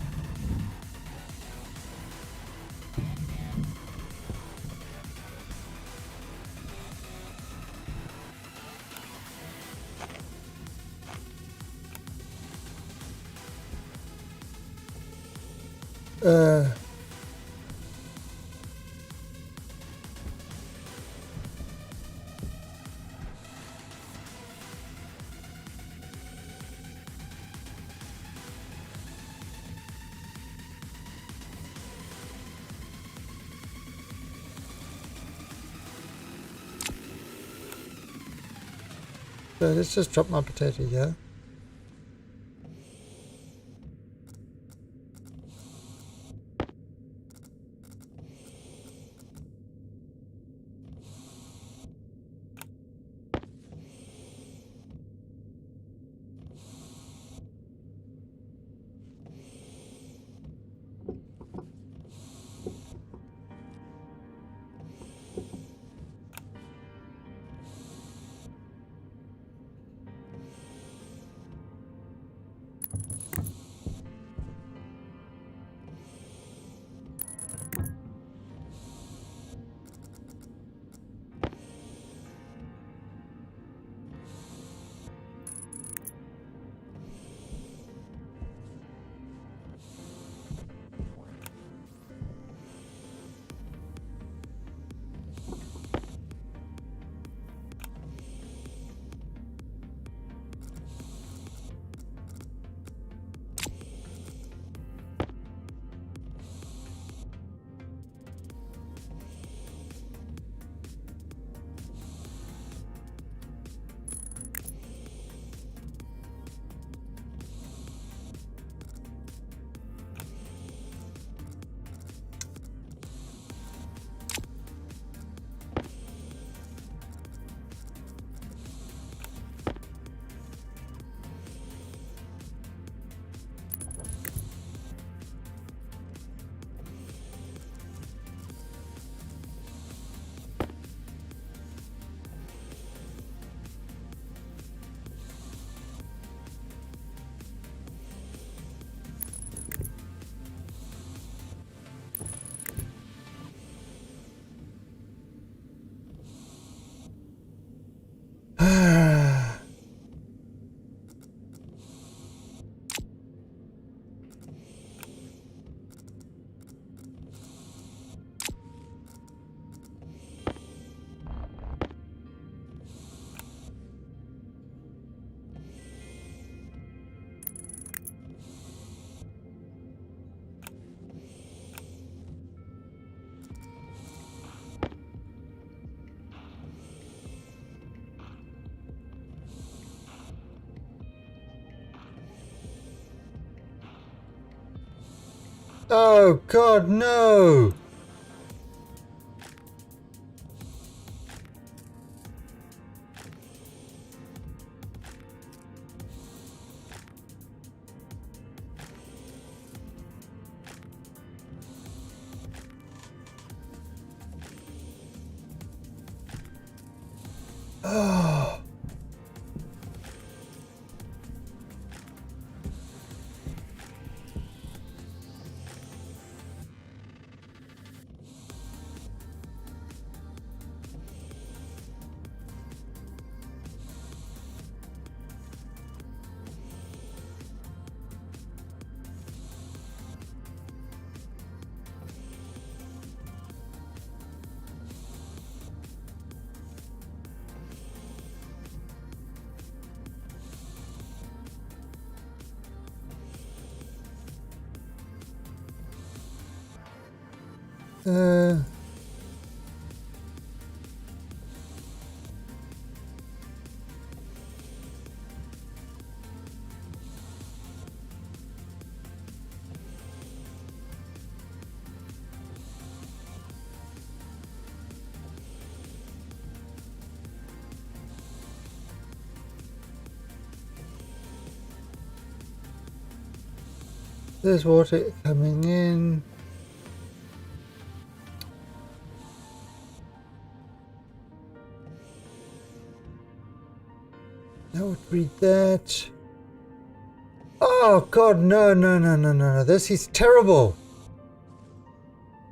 So let's just drop my potato here. Oh God, no! Oh. There's water coming in. That would read that. Oh God, no, no, no, no, no, no. This is terrible.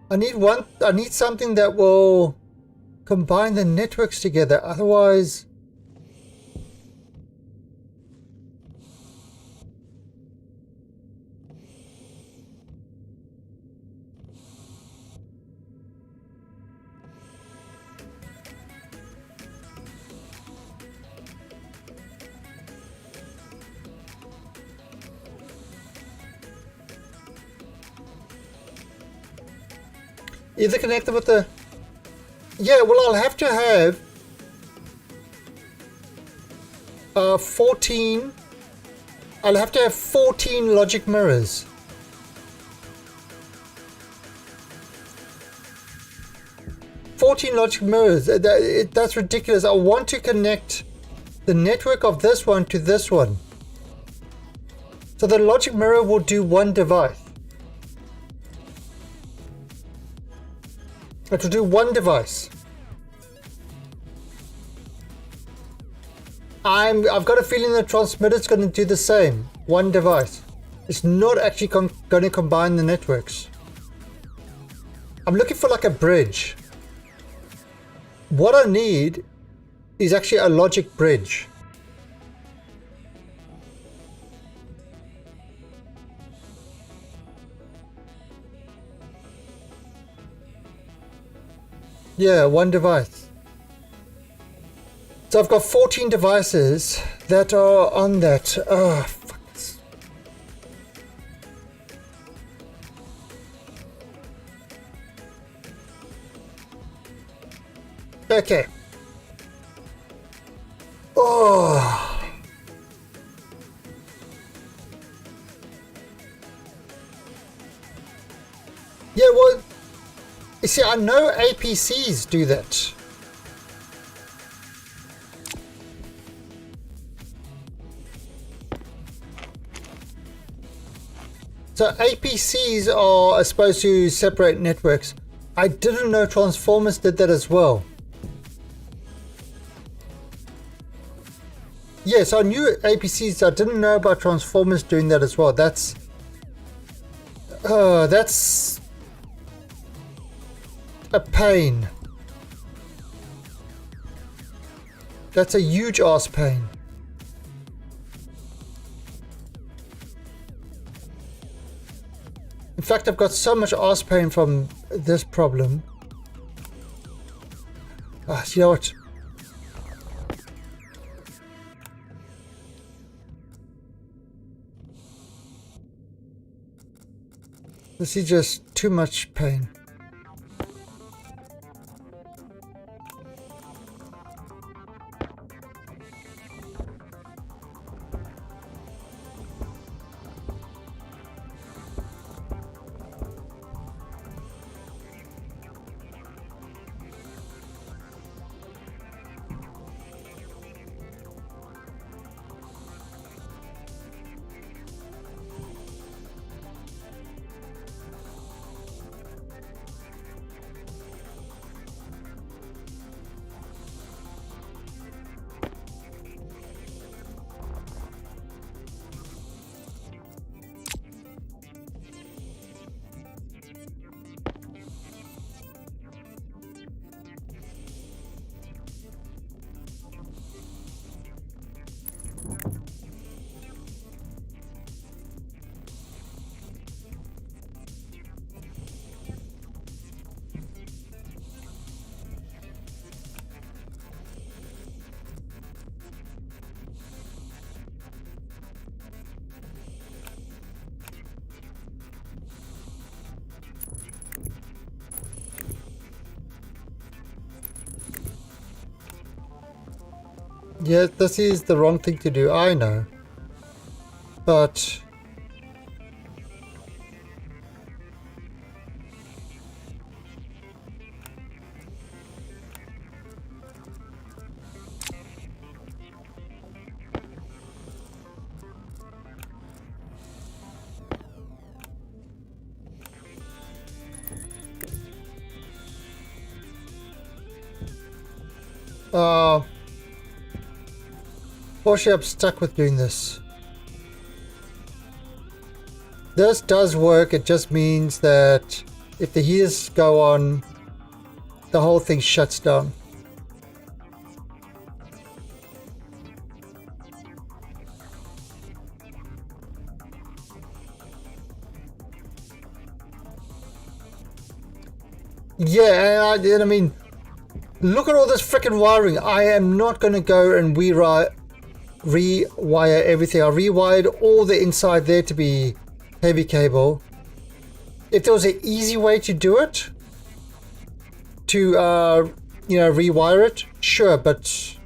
I need something that will combine the networks together. Otherwise, either connect them with the... Yeah, well, I'll have to have 14... I'll have to have 14 logic mirrors. That's ridiculous. I want to connect the network of this one to this one. So the logic mirror will do one device. It will do one device. I've got a feeling the transmitter's going to do the same. One device. It's not actually going to combine the networks. I'm looking for like a bridge. What I need is actually a logic bridge. Yeah, one device. So I've got 14 devices that are on that. Oh, fuck. Okay. Oh. Yeah, well, you see, I know APCs do that. So APCs are supposed to separate networks. I didn't know transformers did that as well. Yes, I knew APCs. I didn't know about transformers doing that as well. That's a pain. That's a huge ass pain. In fact, I've got so much ass pain from this problem. You know what? This is just too much pain. Yeah, this is the wrong thing to do, I know. But fortunately I'm stuck with doing this. This does work, it just means that if the heaters go on, the whole thing shuts down. Yeah, and I mean, look at all this freaking wiring. I am not going to go and rewire everything. I rewired all the inside there to be heavy cable. If there was an easy way to do it, to you know, rewire it, sure, but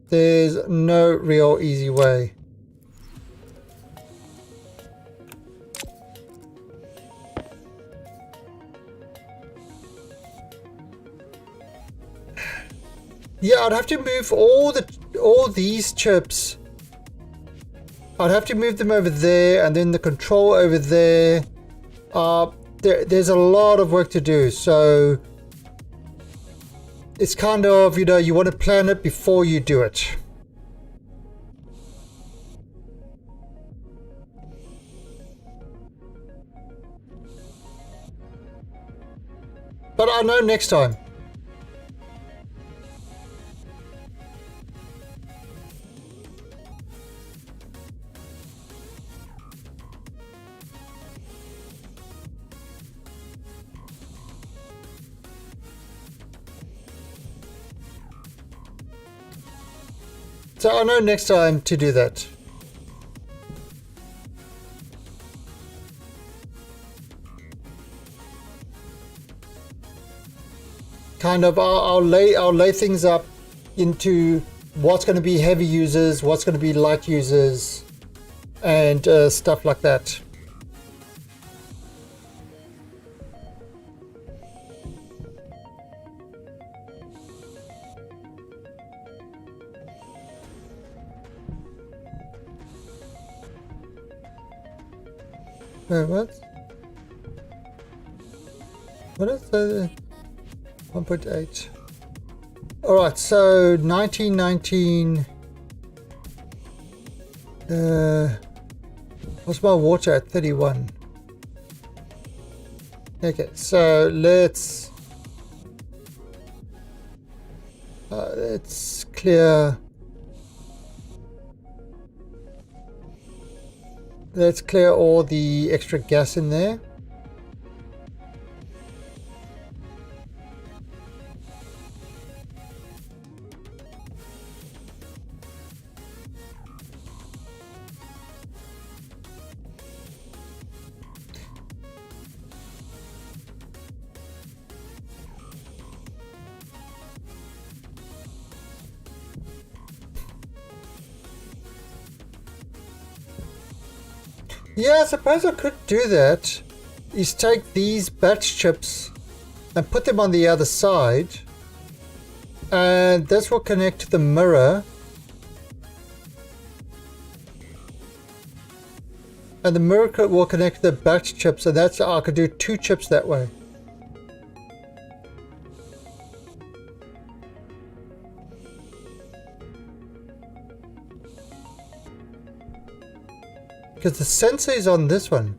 there's no real easy way. Yeah, I'd have to move all these chips. I'd have to move them over there, and then the control over there. There's a lot of work to do, so it's kind of, you know, you want to plan it before you do it. But I'll know next time. So I'll know next time to do that. Kind of, I'll lay things up into what's going to be heavy users, what's going to be light users, and stuff like that. What? What is the 1.8? Alright, so 1919. What's my water at? 31. Okay, so let's clear. Let's clear all the extra gas in there. Yeah, I suppose I could do that. Is take these batch chips and put them on the other side, and this will connect to the mirror, and the mirror will connect to the batch chips, and that's how I could do 2 chips that way. Because the sensor is on this one.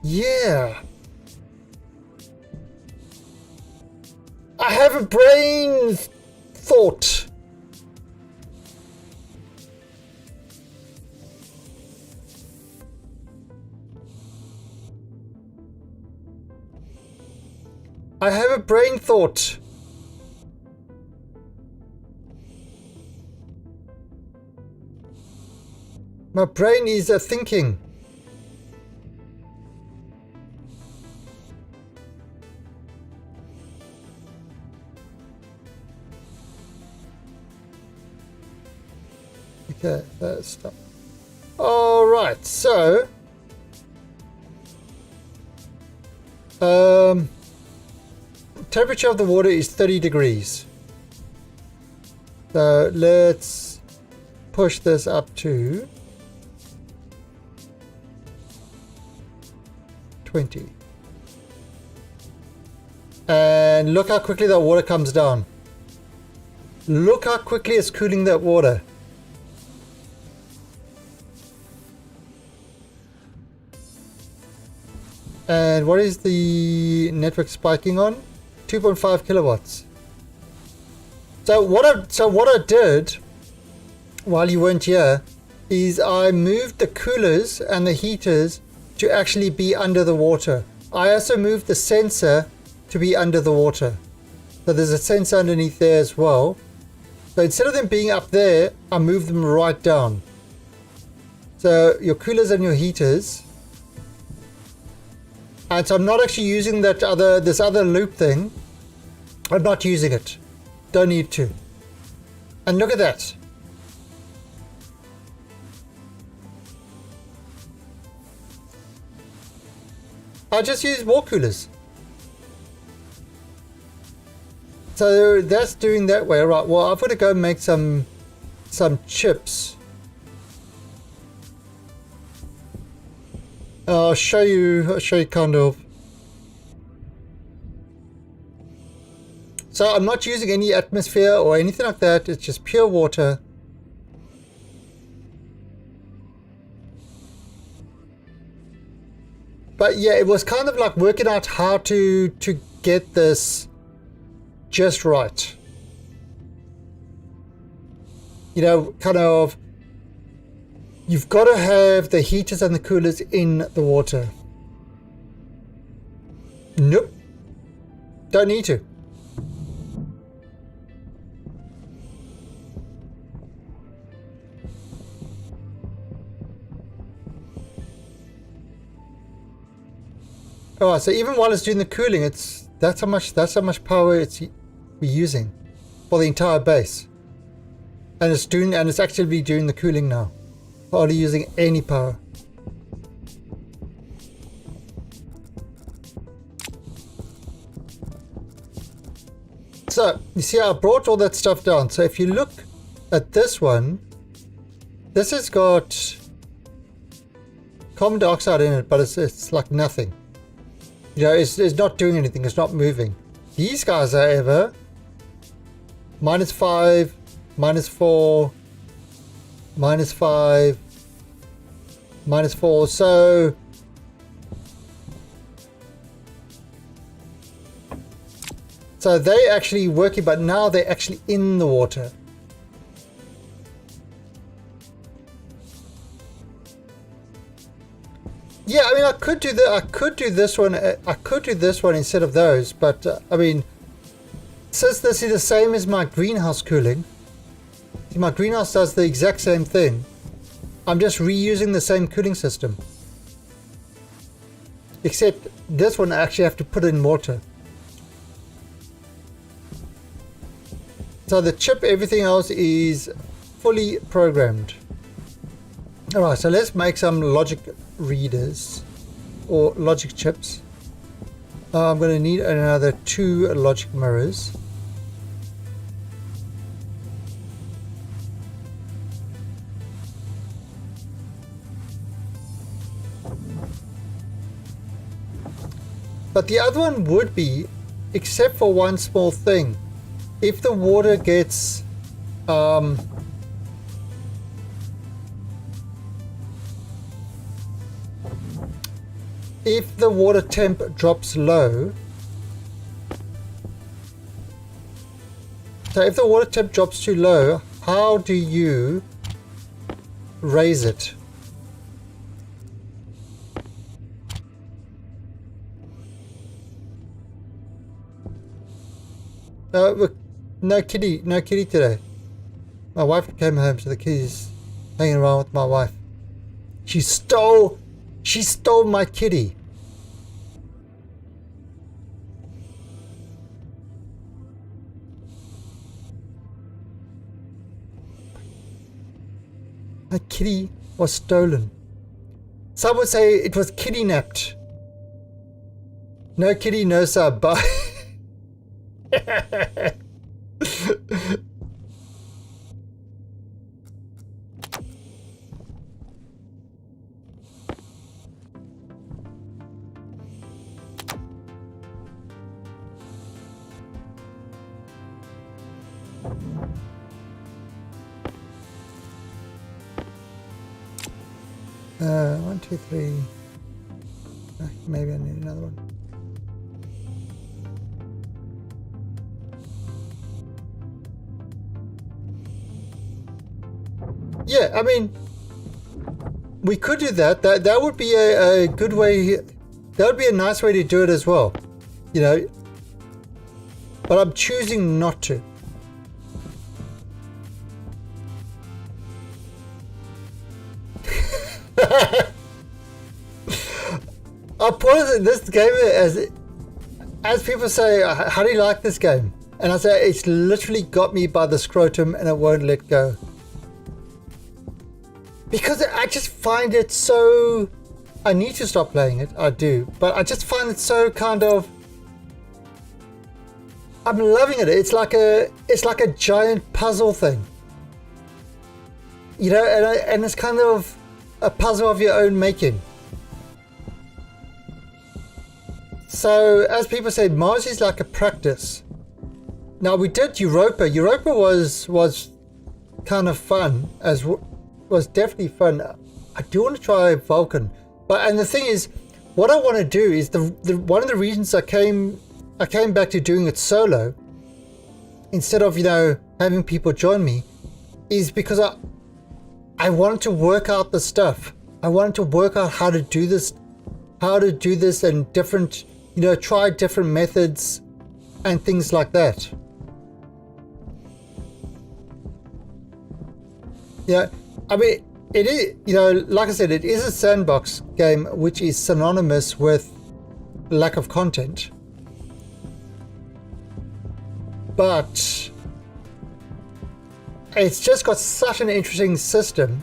Yeah. I have a brain thought. I have a brain thought. My brain is thinking. Okay, let's stop. All right, so temperature of the water is 30 degrees. So let's push this up to 20. And look how quickly that water comes down. Look how quickly it's cooling that water. And what is the network spiking on? 2.5 kilowatts. So what I did while you weren't here is I moved the coolers and the heaters to actually be under the water. I also moved the sensor to be under the water. So there's a sensor underneath there as well. So instead of them being up there, I moved them right down. So your coolers and your heaters. And so I'm not actually using this other loop thing. I'm not using it. Don't need to. And look at that. I just use more coolers. So that's doing that way. Right, well, I've got to go make some chips. I'll show you kind of. So I'm not using any atmosphere or anything like that. It's just pure water. But yeah, it was kind of like working out how to get this just right. You know, kind of, you've got to have the heaters and the coolers in the water. Nope. Don't need to. Oh, so even while it's doing the cooling, that's how much power we're using for the entire base, and it's actually doing the cooling now, hardly using any power. So you see, I brought all that stuff down. So if you look at this one, this has got carbon dioxide in it, but it's like nothing. You know, it's not doing anything. It's not moving. These guys, however, -5, -4, -5, -4. So they actually working, but now they're actually in the water. Yeah, I mean, I could do this one instead of those, but I mean, since this is the same as my greenhouse cooling, my greenhouse does the exact same thing. I'm just reusing the same cooling system, except this one I actually have to put in water. So the chip, everything else is fully programmed. All right, so let's make some logic readers or logic chips. I'm going to need another 2 logic mirrors. But the other one would be, except for one small thing, if the water gets if the water temp drops low, So if the water temp drops too low, how do you raise it? Look, no kitty today. My wife came home, so the kitty's hanging around with my wife. She stole my kitty. My kitty was stolen. Some would say it was kitty napped. No kitty, no sub. Bye. 1, 2, 3. Maybe I need another one. Yeah, I mean, we could do that. That would be a good way. That would be a nice way to do it as well, you know. But I'm choosing not to. I put this game as people say, how do you like this game? And I say, it's literally got me by the scrotum and it won't let go. Because I just find it so... I need to stop playing it, I do. But I just find it so kind of... I'm loving it. It's like a giant puzzle thing. You know, and it's kind of a puzzle of your own making. So, as people say, Mars is like a practice. Now, we did Europa. Europa was kind of fun, was definitely fun. I do want to try Vulcan. And the thing is, what I want to do is, one of the reasons I came back to doing it solo, instead of, you know, having people join me, is because I wanted to work out the stuff. I wanted to work out how to do this and different, you know, try different methods and things like that. Yeah, I mean, it is, you know, like I said, it is a sandbox game, which is synonymous with lack of content. But it's just got such an interesting system,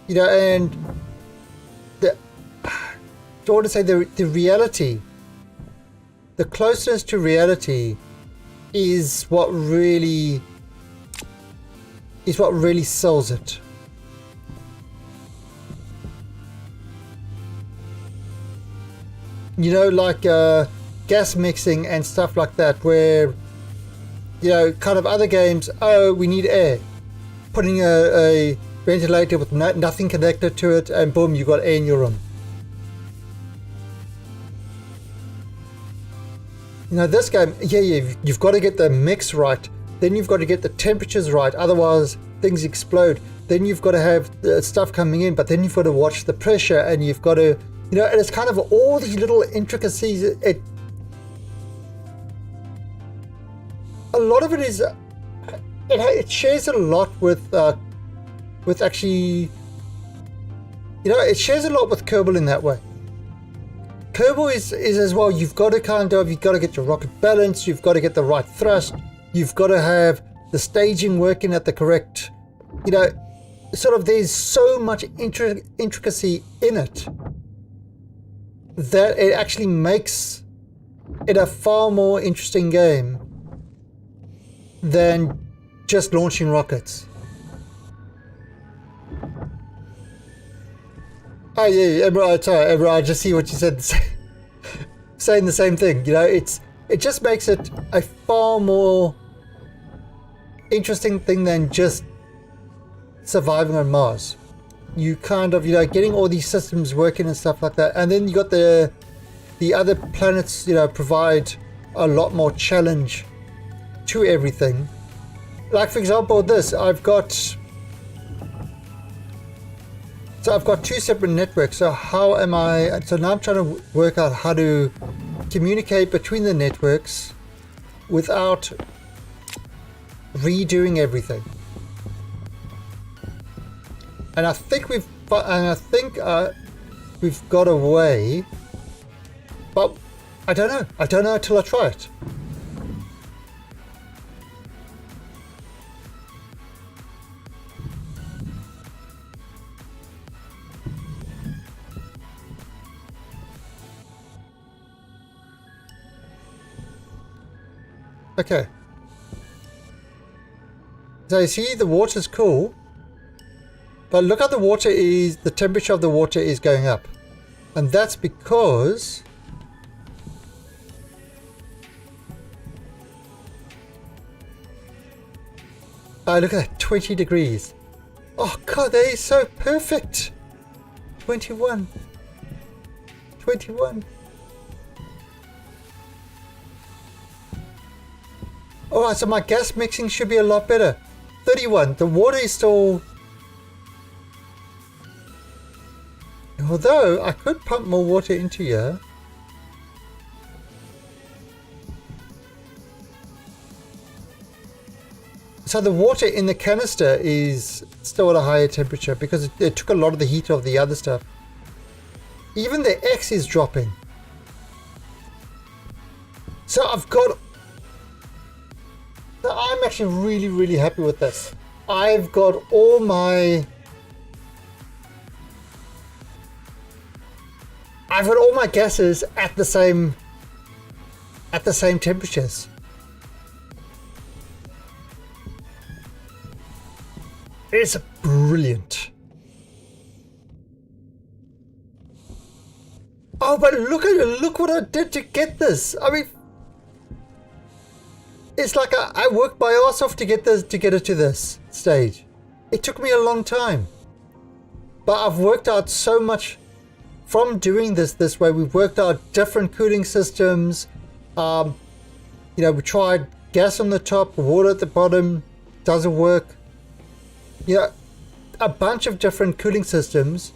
you know, and I want to say the reality, the closeness to reality is what really sells it. You know, like gas mixing and stuff like that, where, you know, kind of other games, oh, we need air, putting a ventilator with nothing connected to it, and boom, you got air in your room. You know, this game, yeah, you've got to get the mix right. Then you've got to get the temperatures right. Otherwise, things explode. Then you've got to have the stuff coming in, but then you've got to watch the pressure, and you've got to, you know, and it's kind of all these little intricacies. A lot of it is, it shares a lot with actually, you know, it shares a lot with Kerbal in that way. Kerbal is as well, you've got to get your rocket balance, you've got to get the right thrust, you've got to have the staging working at the correct, you know, sort of, there's so much intricacy in it that it actually makes it a far more interesting game than just launching rockets. Oh yeah, Emra, I just see what you said, saying the same thing. You know, it just makes it a far more interesting thing than just surviving on Mars. You kind of, you know, getting all these systems working and stuff like that, and then you got the other planets, you know, provide a lot more challenge to everything. Like for example this, I've got two separate networks. So how am I, so now I'm trying to work out how to communicate between the networks without redoing everything. And I think we've got a way, but I don't know until I try it. Okay. So you see the water's cool, but look how the temperature of the water is going up. And that's because look at that, 20 degrees. Oh god, that is so perfect. 21. 21. Alright, so my gas mixing should be a lot better. 31. The water is still... Although, I could pump more water into here. So the water in the canister is still at a higher temperature because it took a lot of the heat of the other stuff. Even the X is dropping. So I've got... So I'm actually really, really happy with this. I've got all my gases at the same temperatures. It's brilliant. Oh, but look what I did to get this. I mean, it's like I worked my ass off to get it to this stage. It took me a long time, but I've worked out so much from doing this way. We've worked out different cooling systems. You know, we tried gas on the top, water at the bottom, doesn't work. Yeah, a bunch of different cooling systems.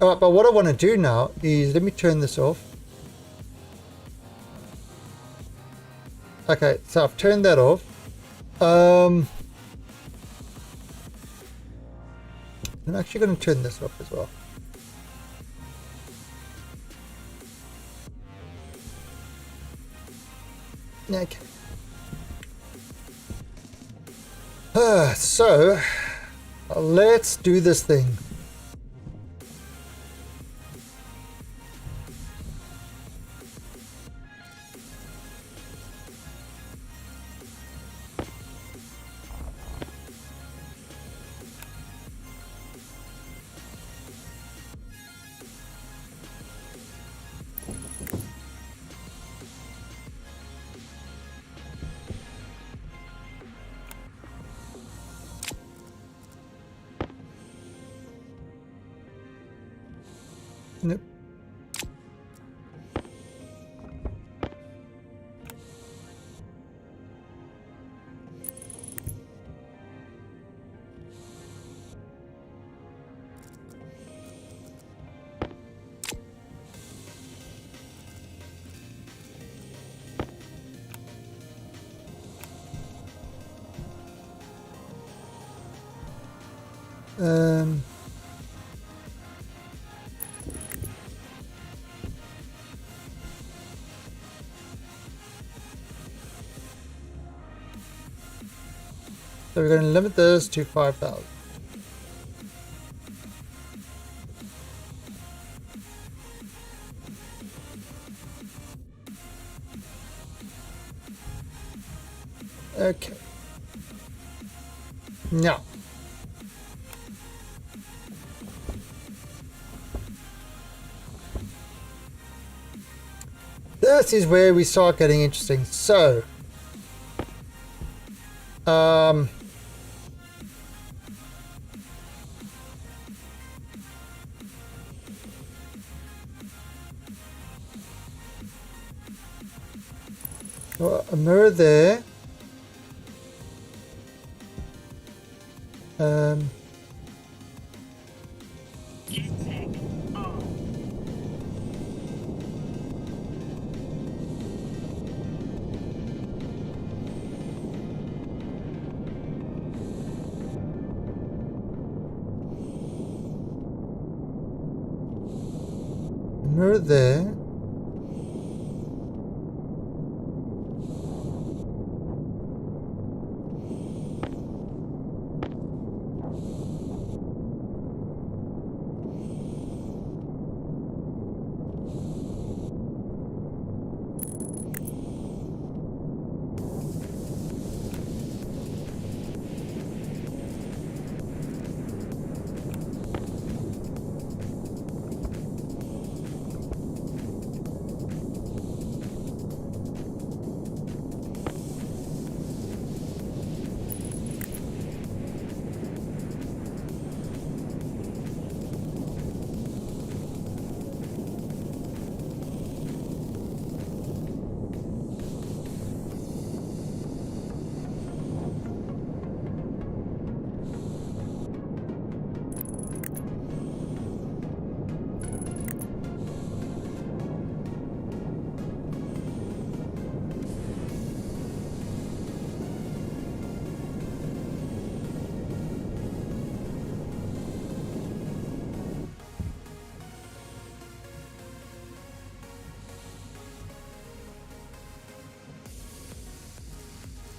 Alright, but what I want to do now is, let me turn this off. Okay, so I've turned that off. I'm actually going to turn this off as well. Okay. So, let's do this thing. Nope. So we're going to limit this to 5,000. Okay. Now. This is where we start getting interesting. So, Well, a mirror there. JPEG on. A mirror there.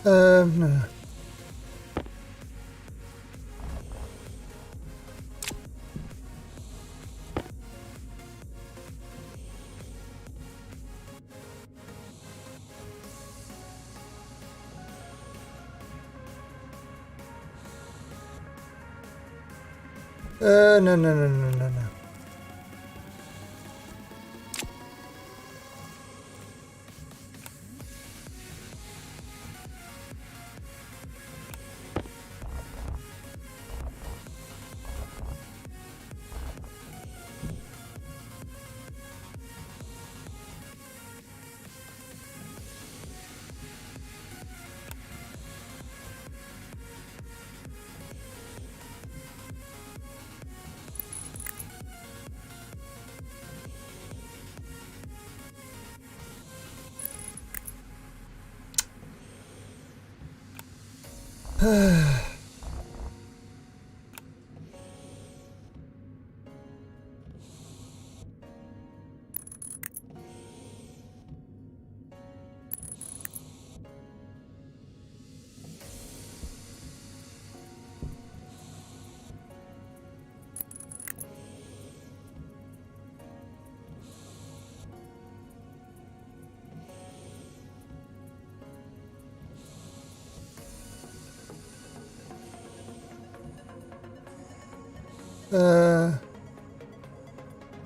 No. No.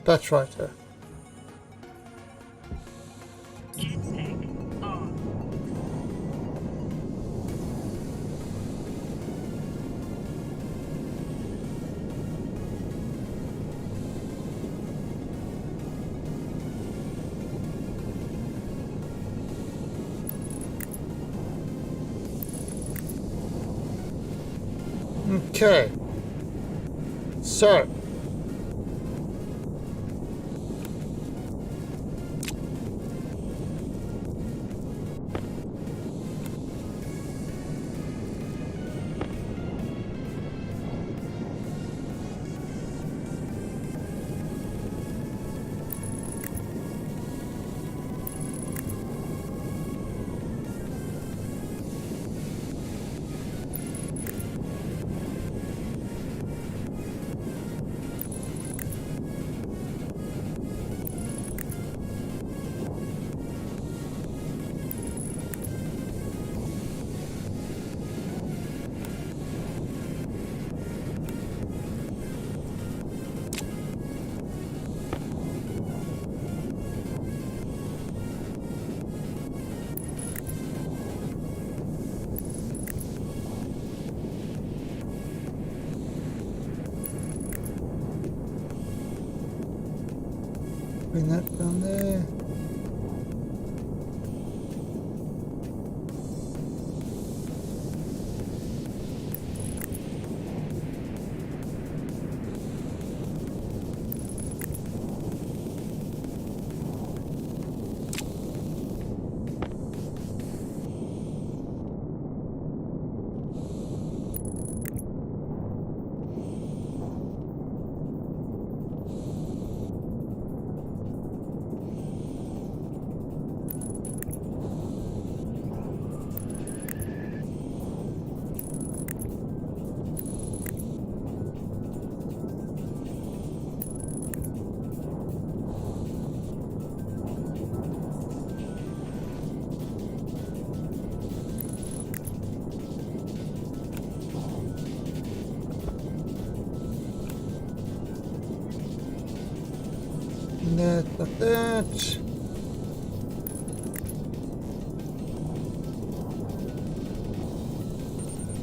That's right. JPEG on. Okay. So. Bring that down there. That, like that.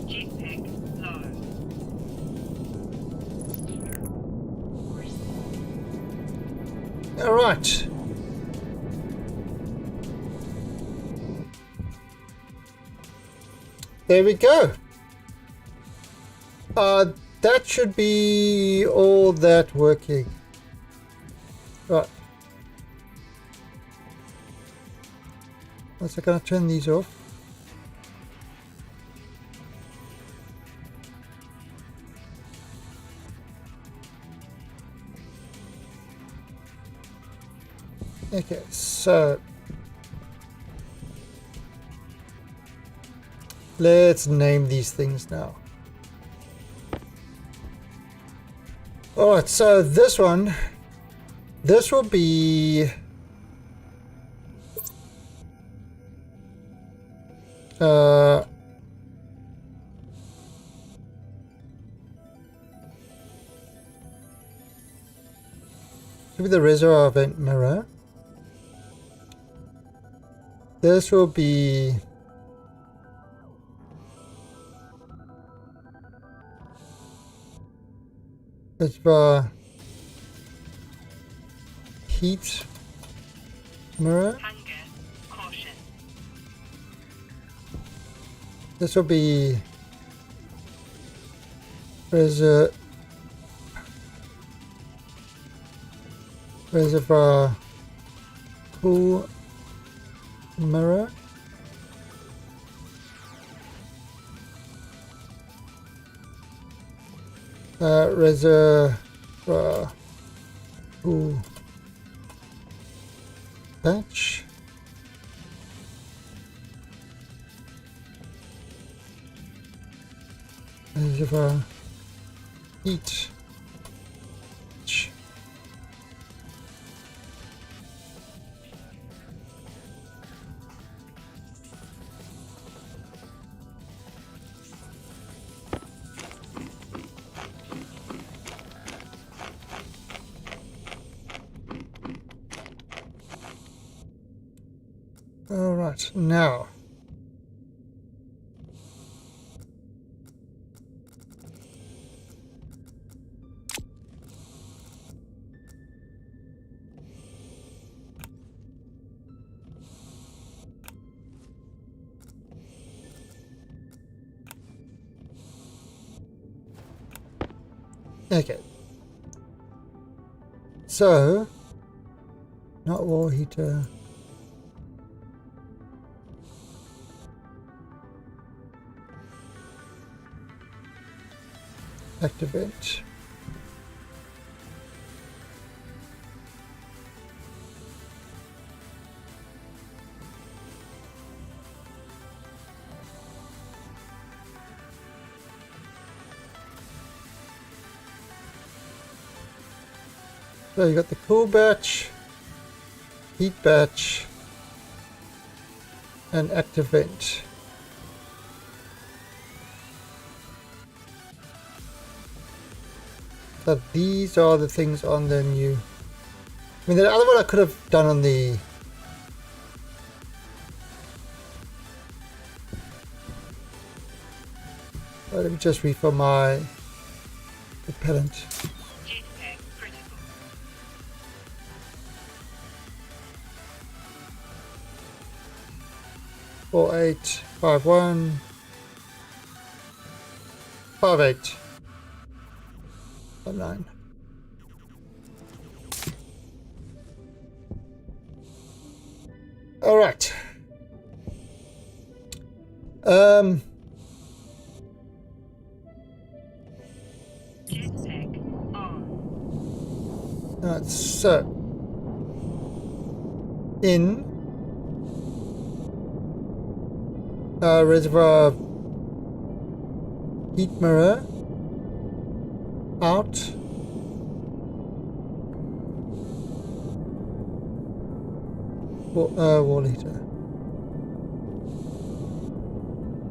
Jetpack low. All right. There we go. That should be all that working. Right. So I'm going to turn these off. Okay, so let's name these things now. Alright, so this one, this will be should be the reservoir event mirror. This will be reservoir heat mirror. Hunger. Caution. This will be reservoir cool mirror. Reservoir cool patch. Reservoir heat. All right, now okay. So, not wall heater. Activate. So you got the cool batch, heat batch, and activate. So these are the things on the new. I mean, the other one I could have done on the. Let me just refill my propellant. Jetpack critical. 4851 58 9. All right. Jetpack on. So in reservoir heat mirror, out wall heater,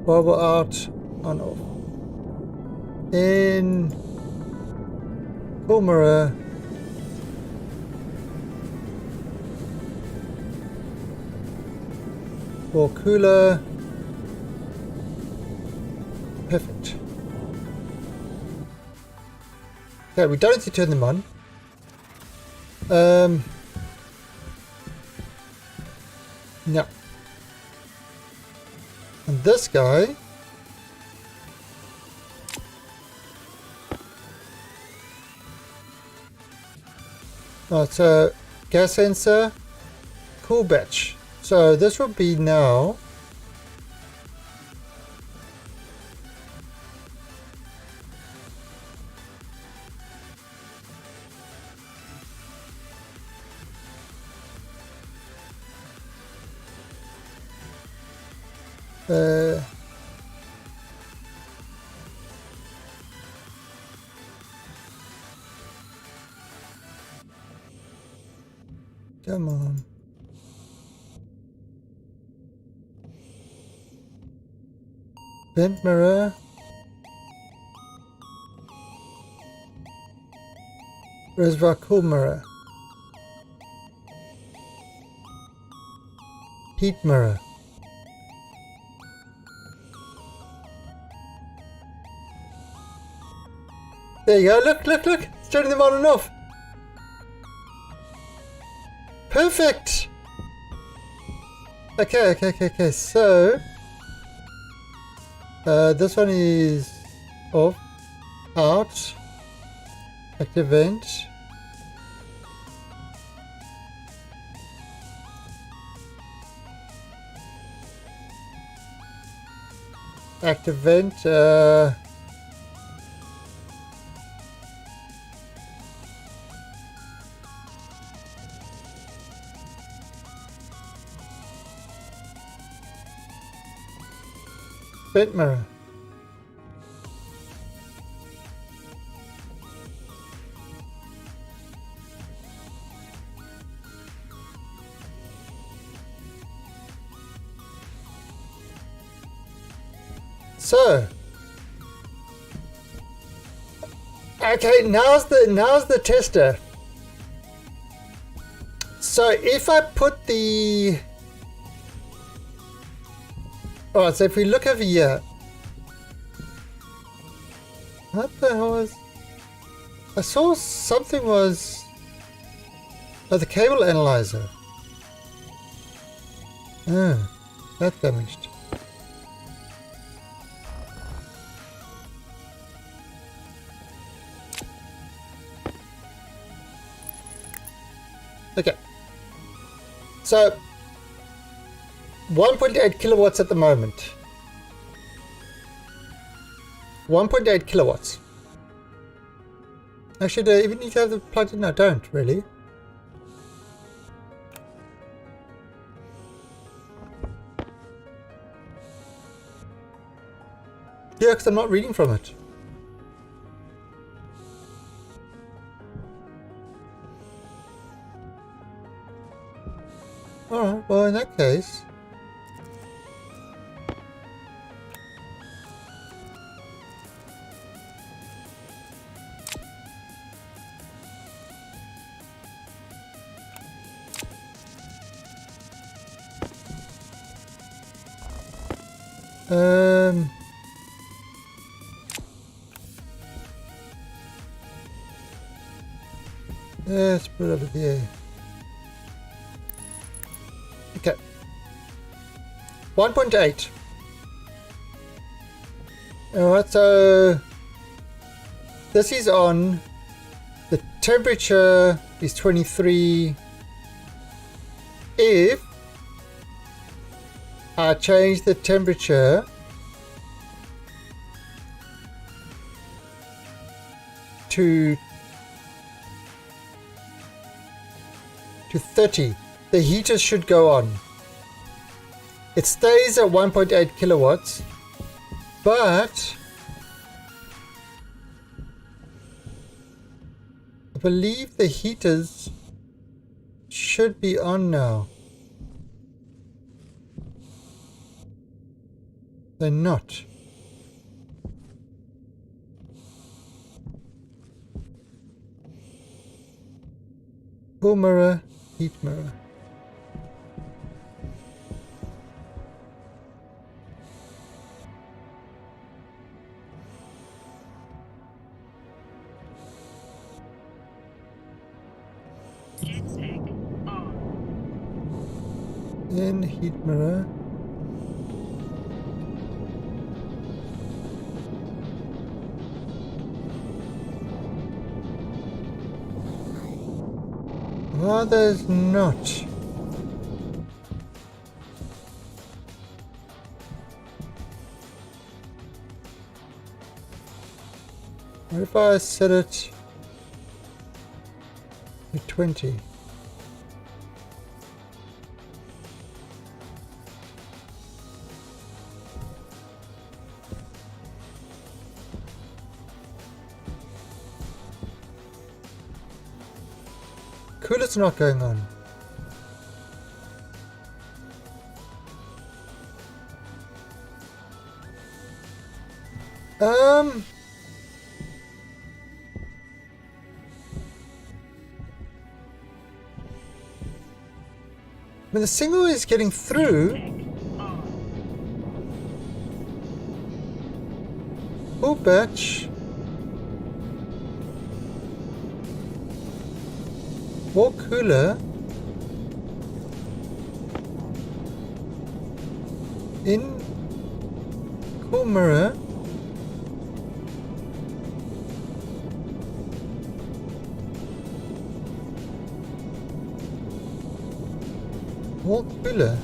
bubble out on off, in cool mirror or cooler. Perfect. Okay, we don't need to turn them on. No. And this guy. Oh, so gas sensor, cool batch. So this will be now. Come on. Vent mirror. Reservoir cool mirror. Heat mirror. There you go. Look, look, look. It's turning them on and off. Perfect. Okay. So, this one is off, out, active vent. Active vent. Vent mirror. So, okay, now's the tester. So if I put the alright, so if we look over here, what the hell is, I saw something was, oh, the cable analyzer. Oh, that's damaged. Okay, so 1.8 kilowatts at the moment. 1.8 kilowatts. Actually, do I even need to have the plugged in? No, I don't really. Yeah, because I'm not reading from it. Alright, well in that case... let's put it over there. Okay. 1.8. Alright, so this is on. The temperature is 23. If I change the temperature to 30, the heater should go on. It stays at 1.8 kilowatts, but I believe the heaters should be on now. They're not. Cool mirror, heat mirror. In heat mirror. Well, there's not. What if I set it to 20? Cooler's not going on. When the signal is getting through, full batch, more cooler, in cool mirror, more cooler.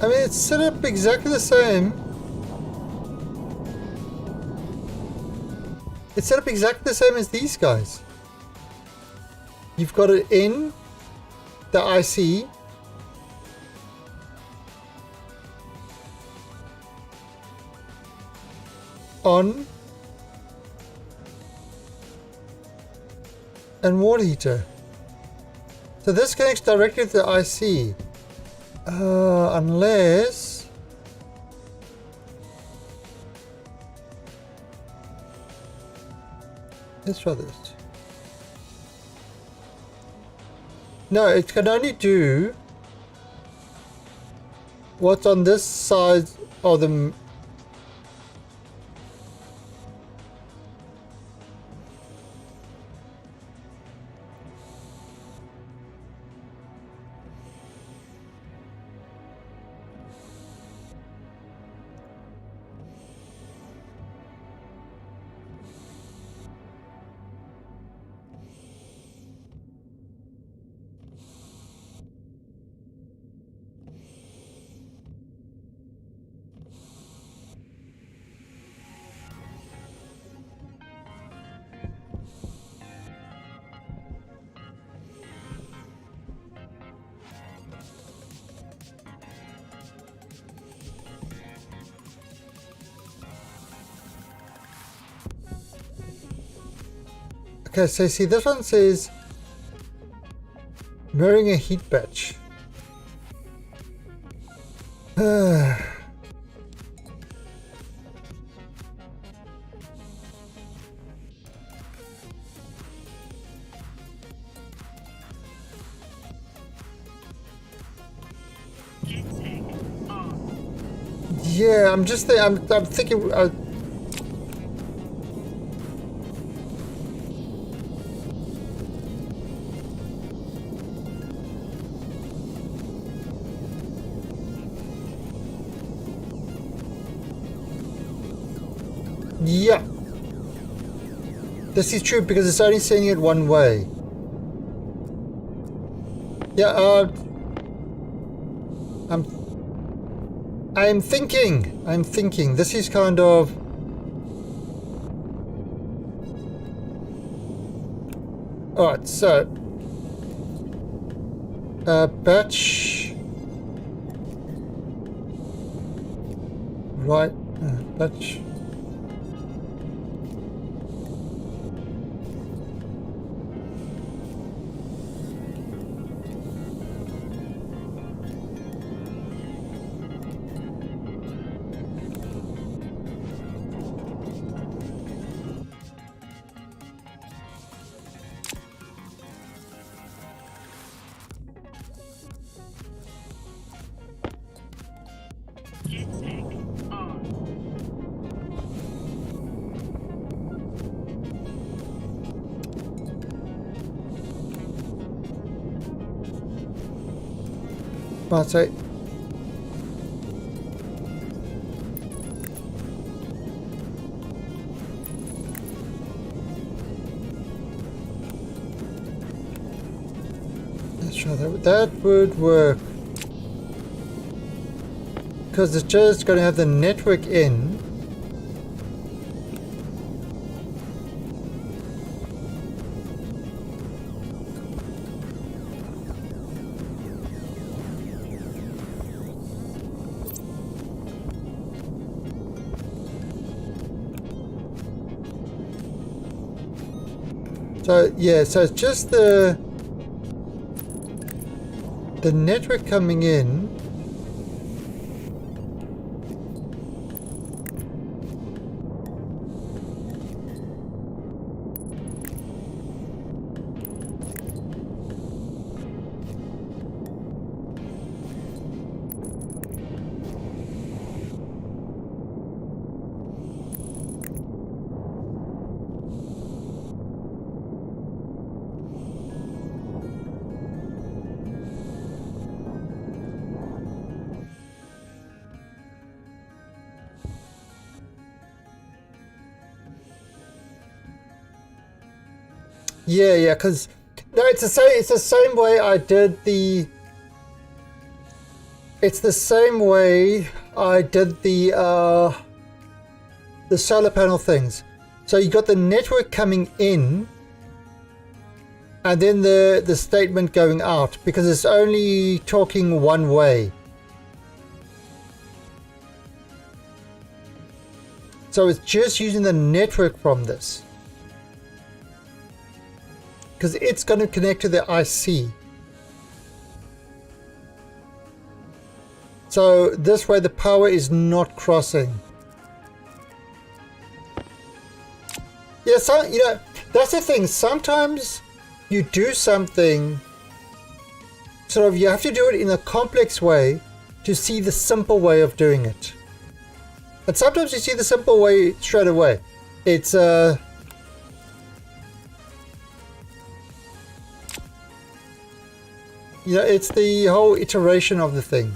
I mean, it's set up exactly the same. It's set up exactly the same as these guys. You've got it in the IC. On. And water heater. So this connects directly to the IC. Unless... Let's try this. No, it can only do what's on this side of the... Okay, so see, this one says mirroring a heat batch. Yeah, I'm just I'm thinking. Yeah, this is true because it's only sending it one way. Yeah, I'm thinking this is kind of alright, so batch right batch Right, so let's try that would work. Because it's just going to have the network in. So yeah, so it's just the network coming in. Yeah, because no, it's the same. It's the same way I did the. It's the same way I did the solar panel things. So you got the network coming in, and then the statement going out, because it's only talking one way. So it's just using the network from this. Because it's going to connect to the IC. So this way the power is not crossing. Yeah, so, you know, that's the thing. Sometimes you do something, sort of, you have to do it in a complex way to see the simple way of doing it. And sometimes you see the simple way straight away. It's you know, it's the whole iteration of the thing.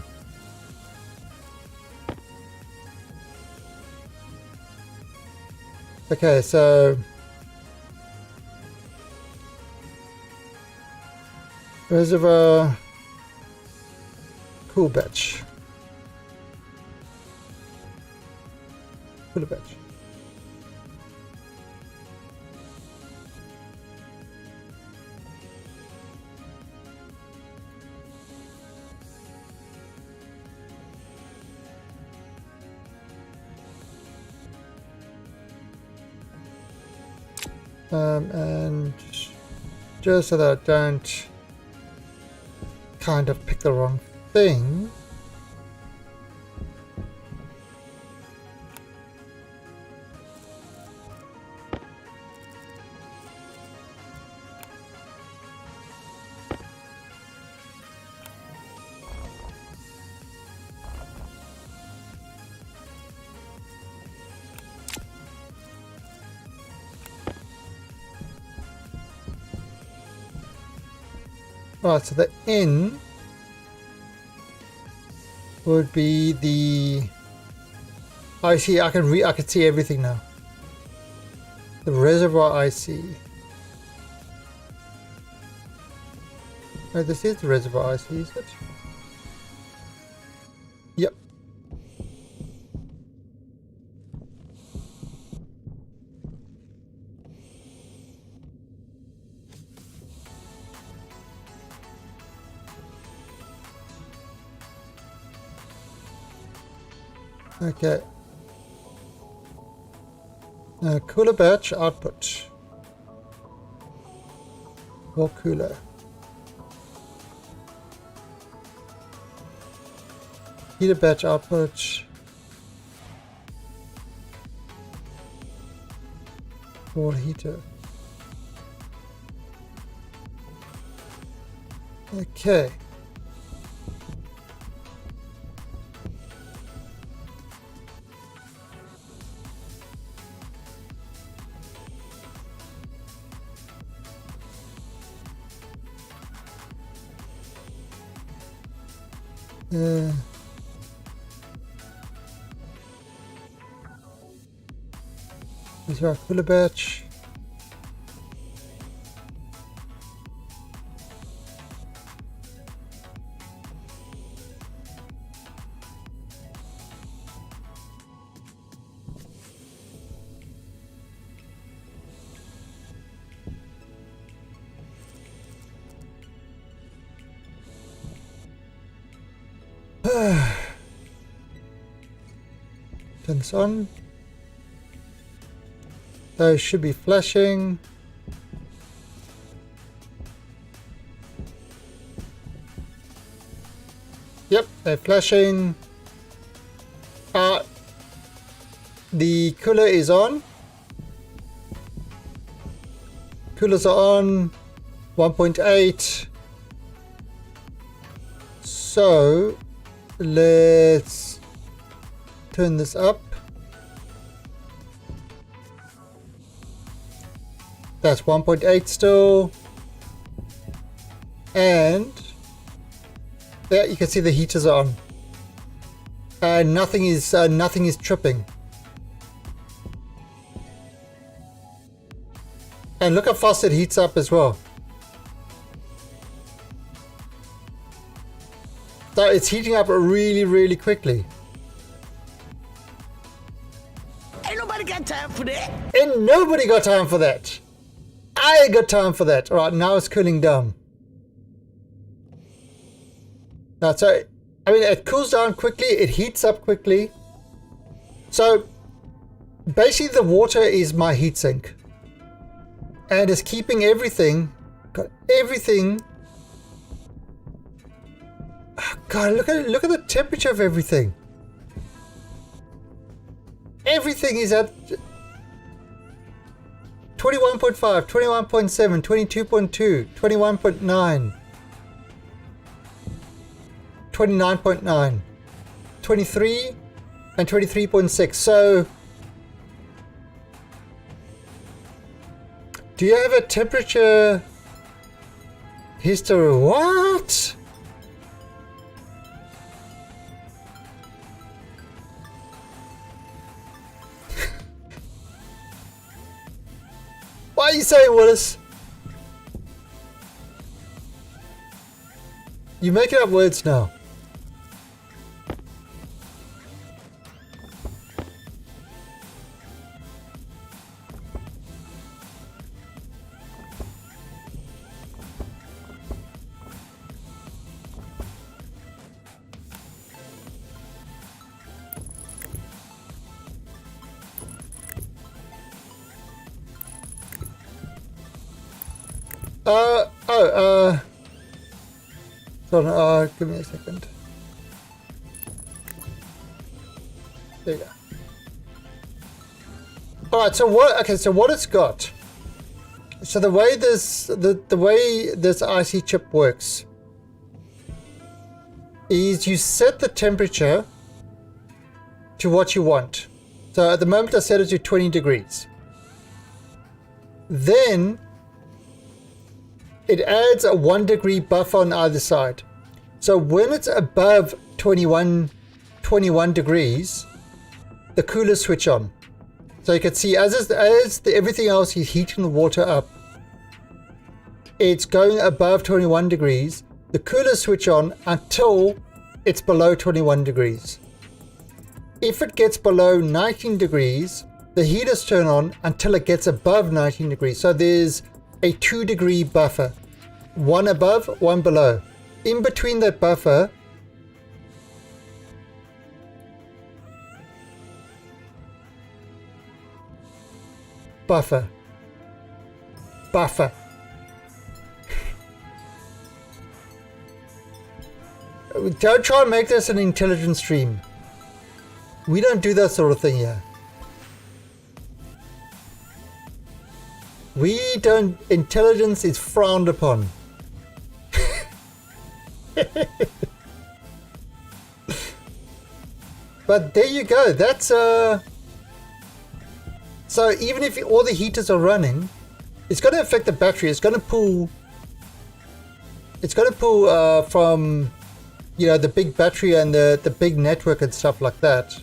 Okay, so reservoir, cool batch. Cool batch. And just so that I don't kind of pick the wrong thing, right, so the in would be the I see. I can see everything now. The reservoir IC. Oh, this is the reservoir IC, is it? Yep. Okay. Cooler batch output. Or cooler. Heater batch output. Or heater. Okay. Is our cooler batch? Turn this on. Those should be flashing. Yep, they're flashing. The cooler is on. Coolers are on. 1.8. So let's turn this up. That's 1.8 still. And there you can see the heaters are on. Nothing is tripping. And look how fast it heats up as well. So it's heating up really quickly. Ain't nobody got time for that. And nobody got time for that. I ain't got time for that. Alright, now it's cooling down. Now, so, I mean, it cools down quickly, it heats up quickly. So, basically the water is my heatsink. And it's keeping everything, got everything. Oh God, look at the temperature of everything. Everything is at 21.5, 21.7, 22.2, 21.9, 29.9, 23, and 23.6. So, do you have a temperature history? What? Why are you saying, Willis? You're making up words now. Give me a second. There you go. Alright, so what it's got. So the way this IC chip works is you set the temperature to what you want. So at the moment I set it to 20 degrees. Then it adds a 1 degree buffer on either side. So when it's above 21 degrees, the coolers switch on. So you can see as everything else is heating the water up, it's going above 21 degrees. The coolers switch on until it's below 21 degrees. If it gets below 19 degrees, the heaters turn on until it gets above 19 degrees. So there's a 2 degree buffer, one above, one below. In between that buffer, Don't try and make this an intelligent stream. We don't do that sort of thing here. We don't. Intelligence is frowned upon. But there you go. That's so even if all the heaters are running, it's going to affect the battery. It's going to pull from you know, the big battery and the big network and stuff like that.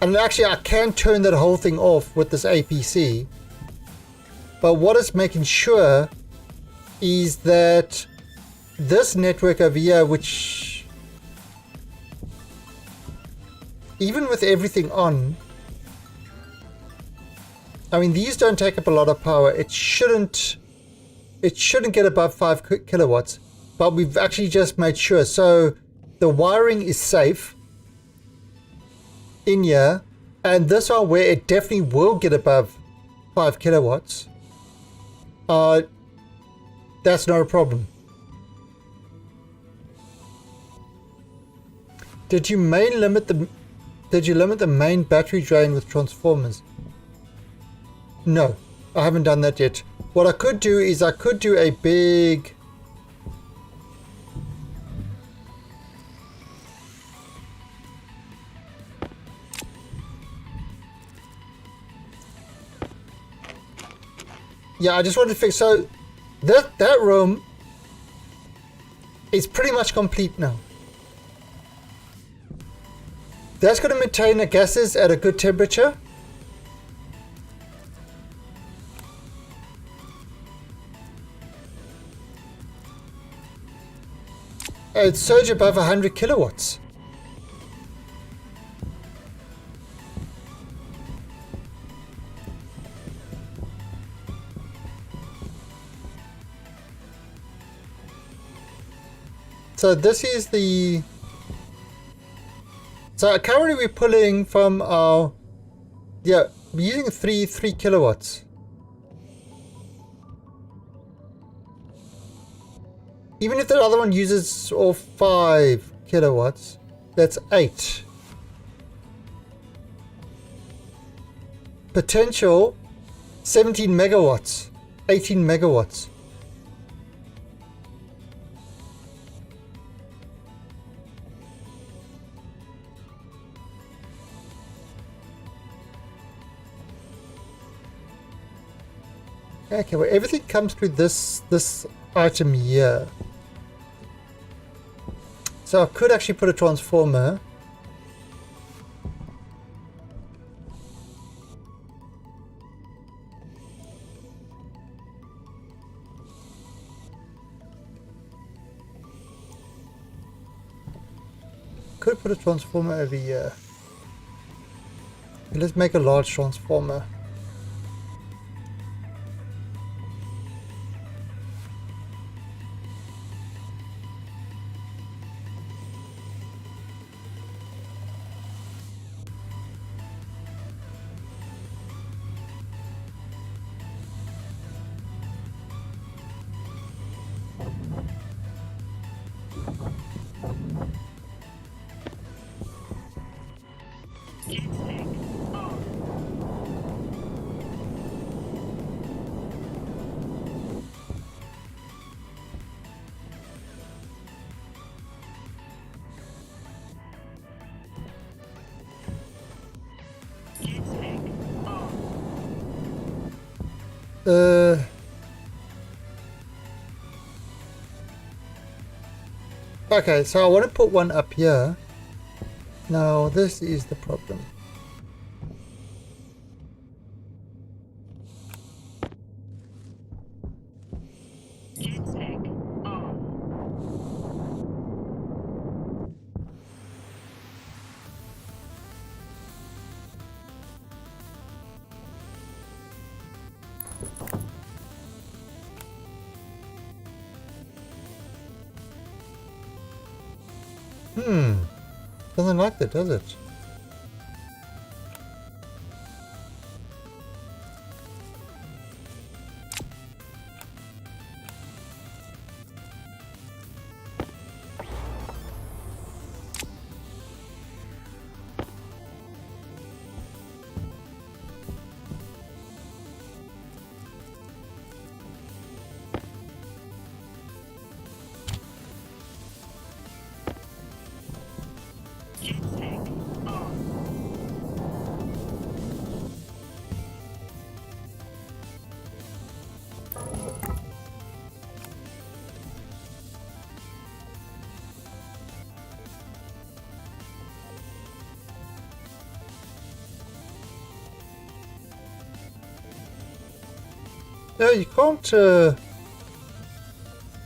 And actually I can turn that whole thing off with this APC. But what it's making sure is that this network over here, which even with everything on, I mean, these don't take up a lot of power. It shouldn't get above 5 kilowatts, but we've actually just made sure. So the wiring is safe in here, and this one where it definitely will get above 5 kilowatts. That's not a problem. Did you limit the main battery drain with transformers? No, I haven't done that yet. What I could do is I could do a big I just wanted to fix, so that room is pretty much complete now. That's going to maintain the gases at a good temperature. It's surge above 100 kilowatts. So this is the... So currently we're pulling from our... Yeah, we're using 3 kilowatts. Even if the other one uses all 5 kilowatts, that's 8. Potential 17 megawatts, 18 megawatts. Okay, well, everything comes through this item here. So I could actually put a transformer. Could put a transformer over here. Okay, let's make a large transformer. Jetpack on. Jetpack on. Okay, so I want to put one up here. Now this is the problem. Jetpack on. Doesn't like that, does it? Jetpack No, you can't. I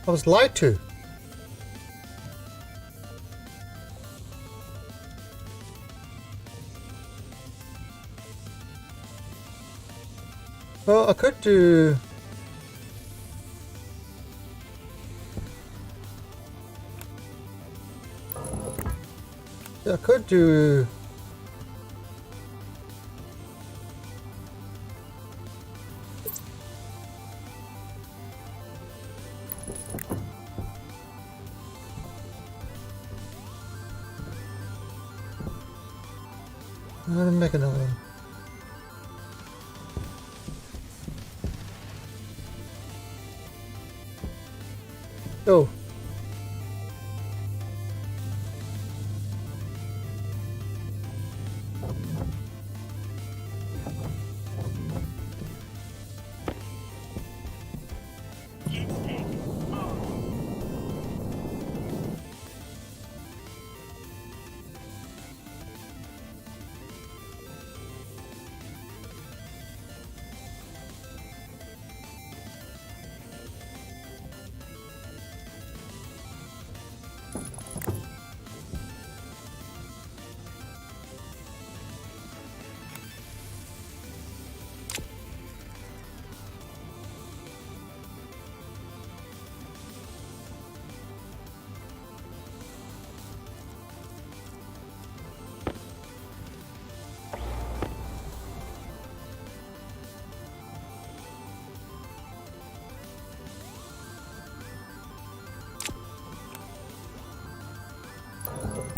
was lied to. Well, I could do. Yeah, I could do. I'm gonna make another one. Oh. Jetpack on.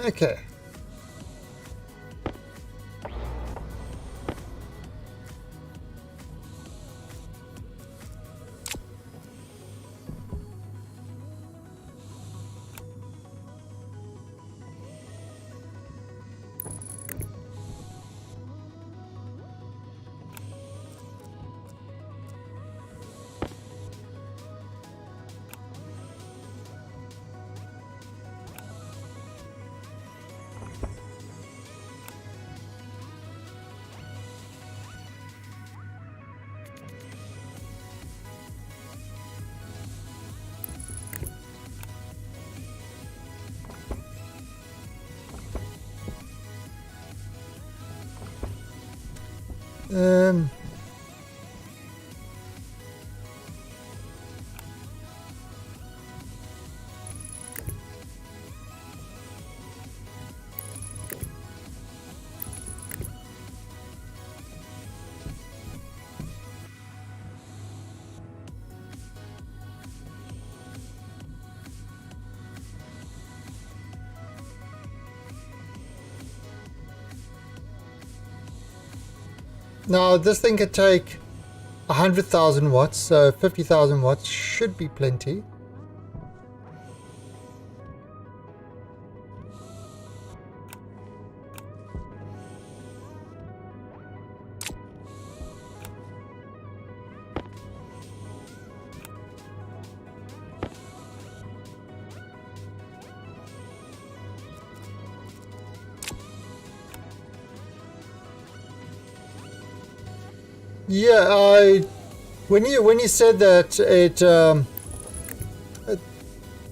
Okay. Um. Now this thing could take 100,000 watts, so 50,000 watts should be plenty. Yeah, when you said that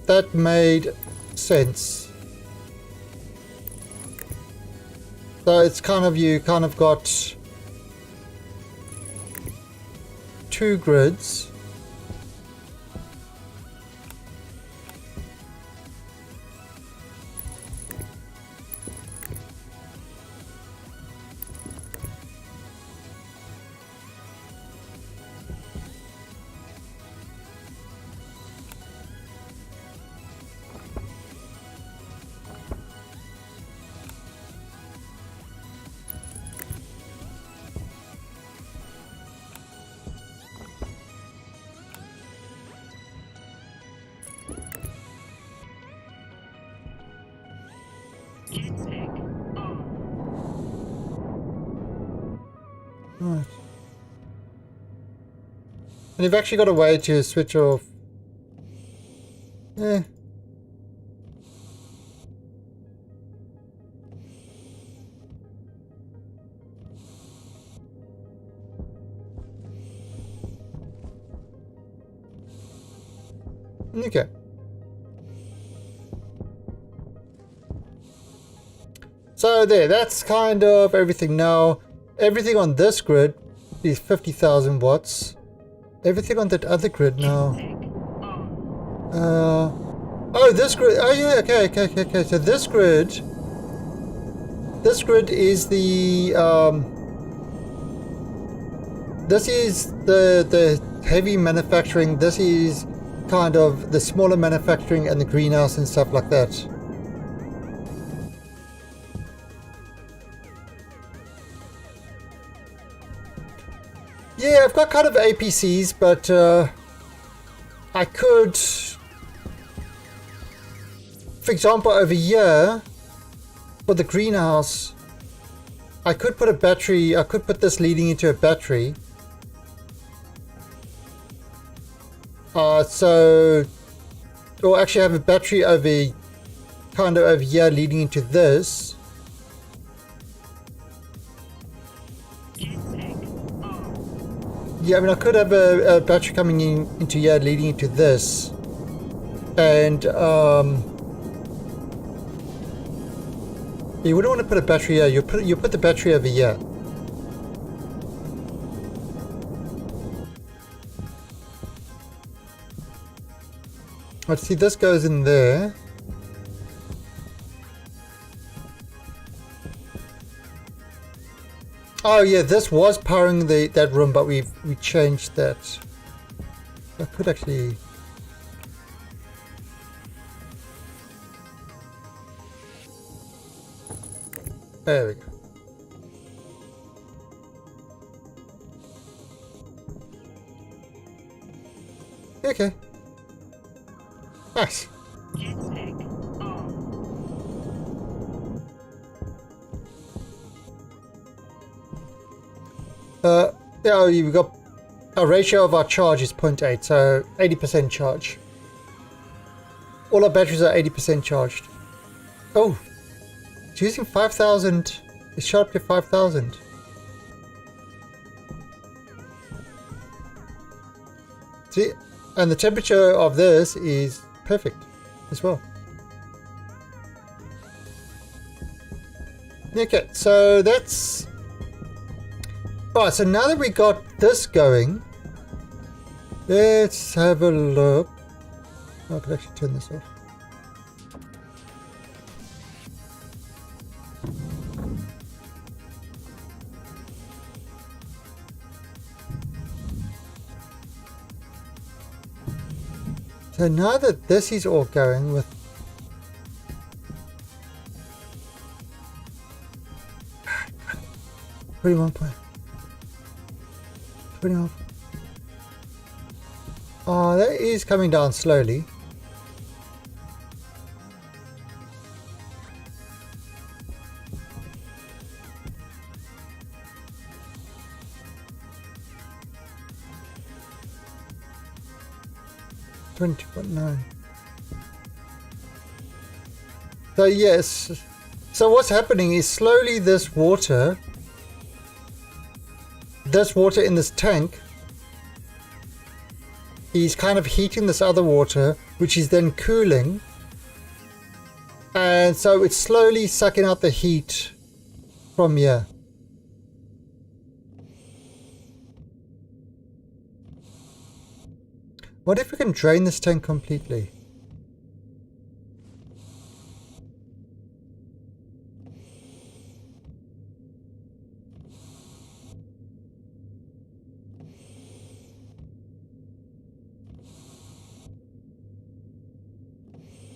that made sense. So it's kind of, you kind of got two grids. Right. And you've actually got a way to switch off. Eh. Okay. So there, that's kind of everything now. Everything on this grid is 50,000 watts. Everything on that other grid now. Oh, this grid. Oh yeah, okay. So this grid is the this is the heavy manufacturing. This is kind of the smaller manufacturing and the greenhouse and stuff like that. Yeah, I've got kind of APCs, but I could, for example, over here for the greenhouse, I could put a battery. I could put this leading into a battery. So, or actually have a battery over, kind of over here leading into this. Yeah, I mean, I could have a battery coming into here leading into this. And, you wouldn't want to put a battery here. You put the battery over here. Let's see, this goes in there. Oh yeah, this was powering that room, but we changed that. I could actually. There we go. Okay. Nice. Yeah, you've got a ratio of our charge is 0.8, so 80% charge. All our batteries are 80% charged. Oh, it's using 5,000. It's shot up to 5,000. See, and the temperature of this is perfect as well. Okay, so that's... Alright, so now that we got this going, let's have a look. Oh, I could actually turn this off. So now that this is all going with 21 point. 20 Oh, that is coming down slowly. $20.9. So yes. So what's happening is slowly this water in this tank is kind of heating this other water, which is then cooling, and so it's slowly sucking out the heat from here. What if we can drain this tank completely?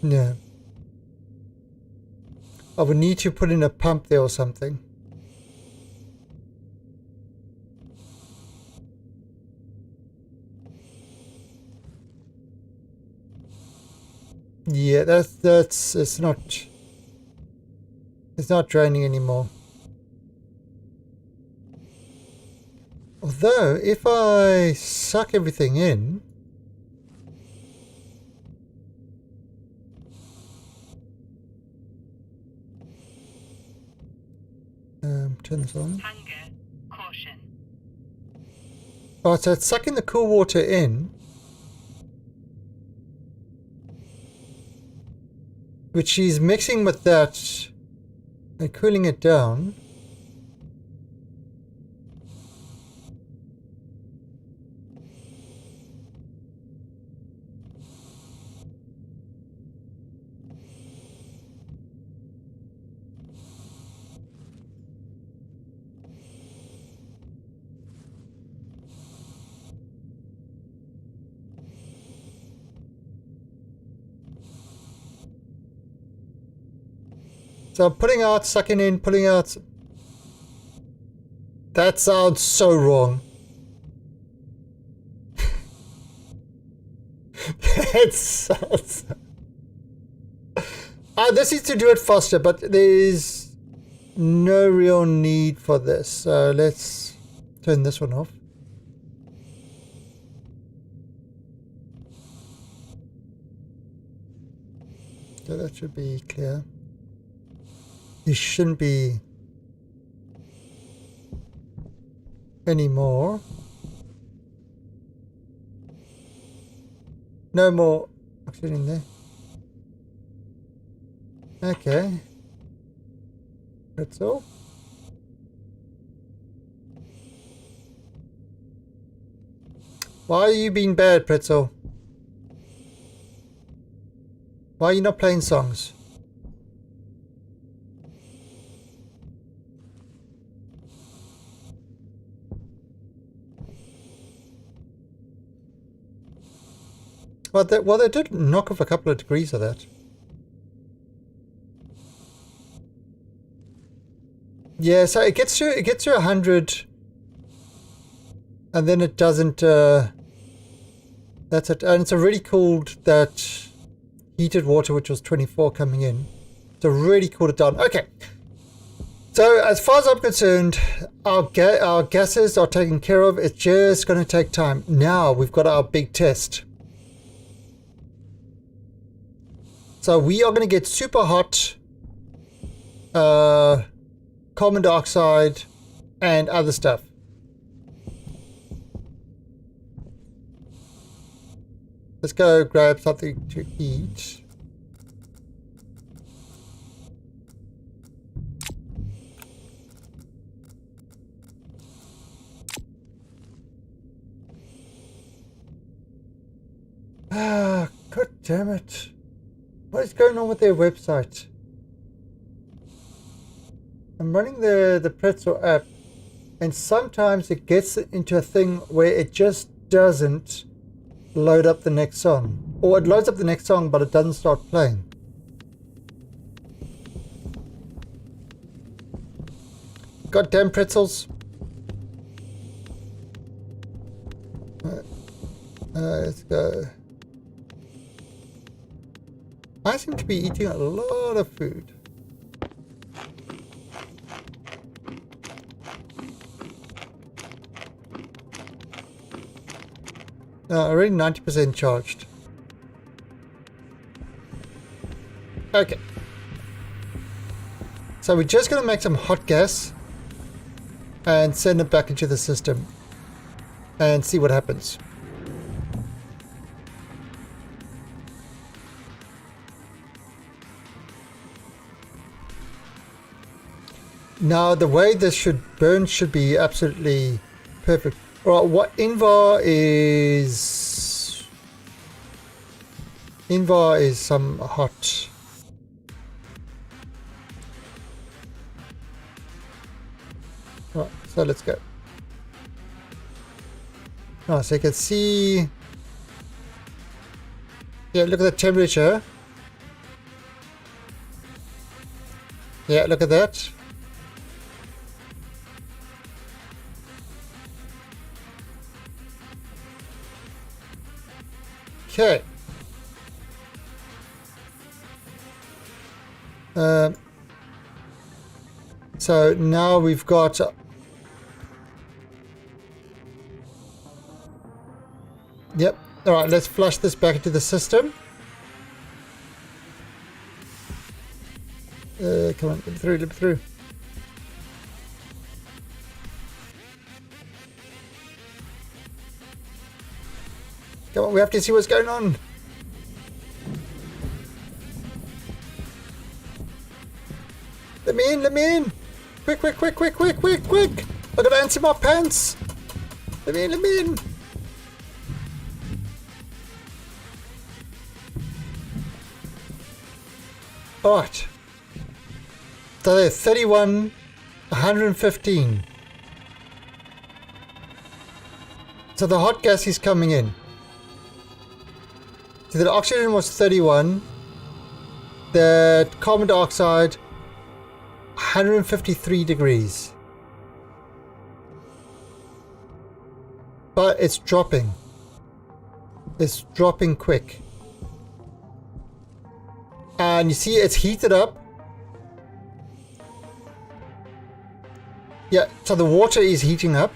No. I would need to put in a pump there or something. Yeah, that's it's not draining anymore. Although, if I suck everything in, turn this on. Hunger. Caution. Alright, so it's sucking the cool water in, which she's mixing with that and cooling it down. So putting out, sucking in, pulling out. That sounds so wrong. It sounds... this is to do it faster, but there's no real need for this. So let's turn this one off. So that should be clear. There shouldn't be any more. No more oxygen in there. Okay. That's all. Why are you being bad, Pretzel? Why are you not playing songs? Well, they did knock off a couple of degrees of that. Yeah, so it gets to 100, and then it doesn't. That's it, and it's already cooled that heated water, which was 24 coming in. So really cooled it down. Okay. So as far as I'm concerned, our gases are taken care of. It's just going to take time. Now we've got our big test. So we are going to get super hot carbon dioxide and other stuff. Let's go grab something to eat. Ah, god damn it. What is going on with their website? I'm running the Pretzel app, and sometimes it gets into a thing where it just doesn't load up the next song. Or it loads up the next song, but it doesn't start playing. Goddamn pretzels. Let's go. I seem to be eating a lot of food. Already 90% charged. Okay. So we're just going to make some hot gas and send it back into the system and see what happens. Now the way this should burn should be absolutely perfect. Right, what Invar is some hot. Right, so let's go. Oh, so you can see. Yeah, look at the temperature. Yeah, look at that. Okay. So now we've got Yep. Alright, let's flush this back into the system. Come on, let me through, let me through. Come on, we have to see what's going on. Let me in, let me in. Quick, quick, quick, quick, quick, quick, quick. I gotta answer my pants. Let me in, let me in. Alright. So there's 31, 115. So the hot gas is coming in. So the oxygen was 31. The carbon dioxide, 153 degrees. But it's dropping. It's dropping quick. And you see it's heated up. Yeah, so the water is heating up.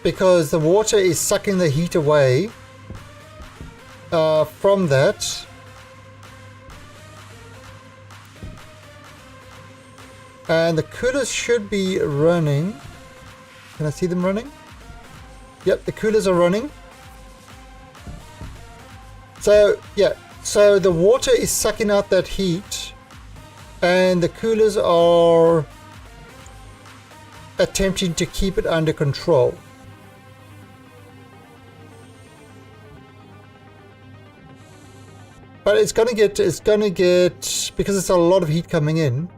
Because the water is sucking the heat away from that. And the coolers should be running. Can I see them running? Yep, the coolers are running. So, yeah, so the water is sucking out that heat, and the coolers are attempting to keep it under control. But it's gonna get, because it's a lot of heat coming in.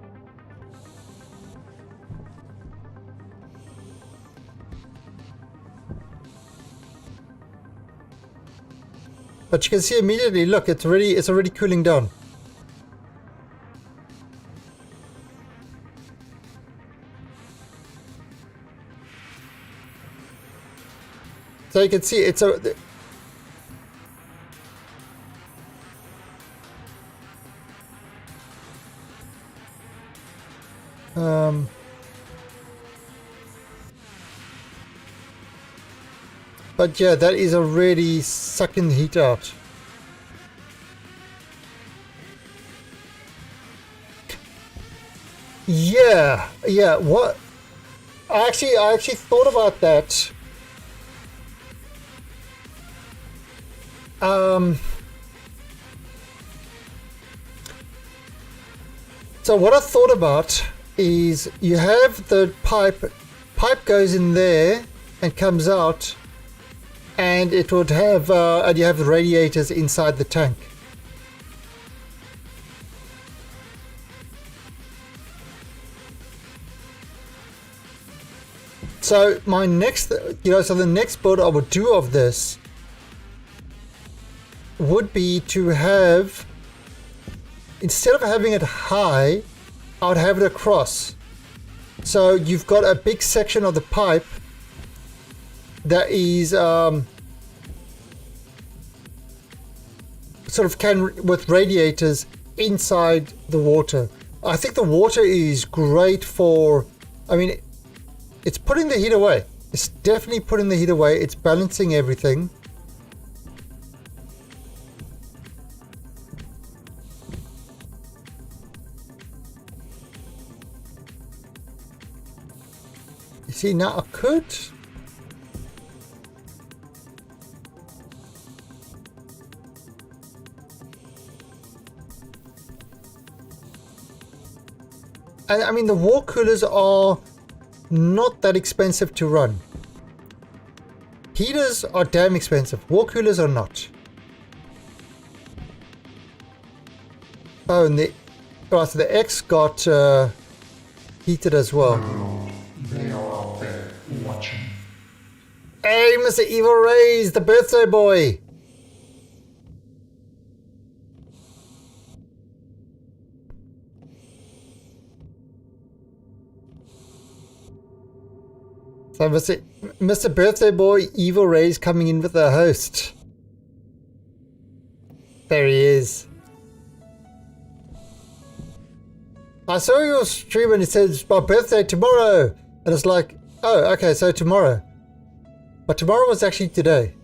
But you can see immediately, look, it's already cooling down. So you can see it's a... But yeah, that is already sucking the heat out. Yeah, what? I actually thought about that. So what I thought about is you have the pipe goes in there and comes out, and it would have and you have the radiators inside the tank. So my next, so the next build I would do of this would be to have, instead of having it high, I would have it across. So you've got a big section of the pipe that is sort of with radiators inside the water. I think the water is great for, I mean, it's putting the heat away. It's definitely putting the heat away. It's balancing everything. You see, now I could... I mean, the wall coolers are not that expensive to run. Heaters are damn expensive. Wall coolers are not. Oh, and so the X got heated as well. They are out there watching. Hey, Mr. Evil Rays, the birthday boy. So Mr. Birthday Boy, Evil Ray's coming in with a host. There he is. I saw your stream and it says my birthday tomorrow. And it's like, oh, okay, so tomorrow. But tomorrow was actually today.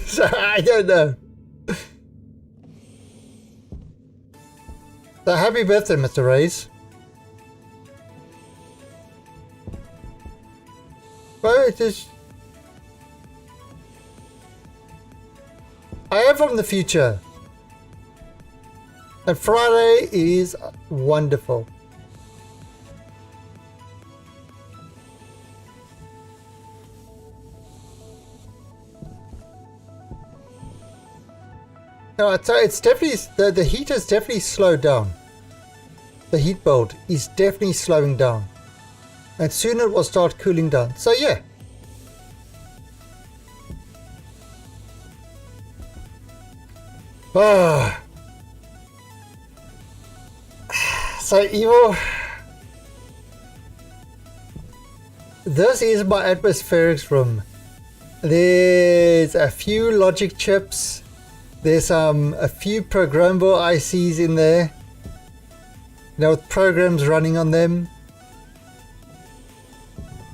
So I don't know. So happy birthday, Mr. Reyes. Well, it is... I am from the future. And Friday is wonderful. Alright, so it's definitely, the heat has definitely slowed down. The heat build is definitely slowing down. And soon it will start cooling down. So yeah. Ah. So Evo. This is my atmospherics room. There's a few logic chips. There's a few programmable ICs in there. You know, with programs running on them.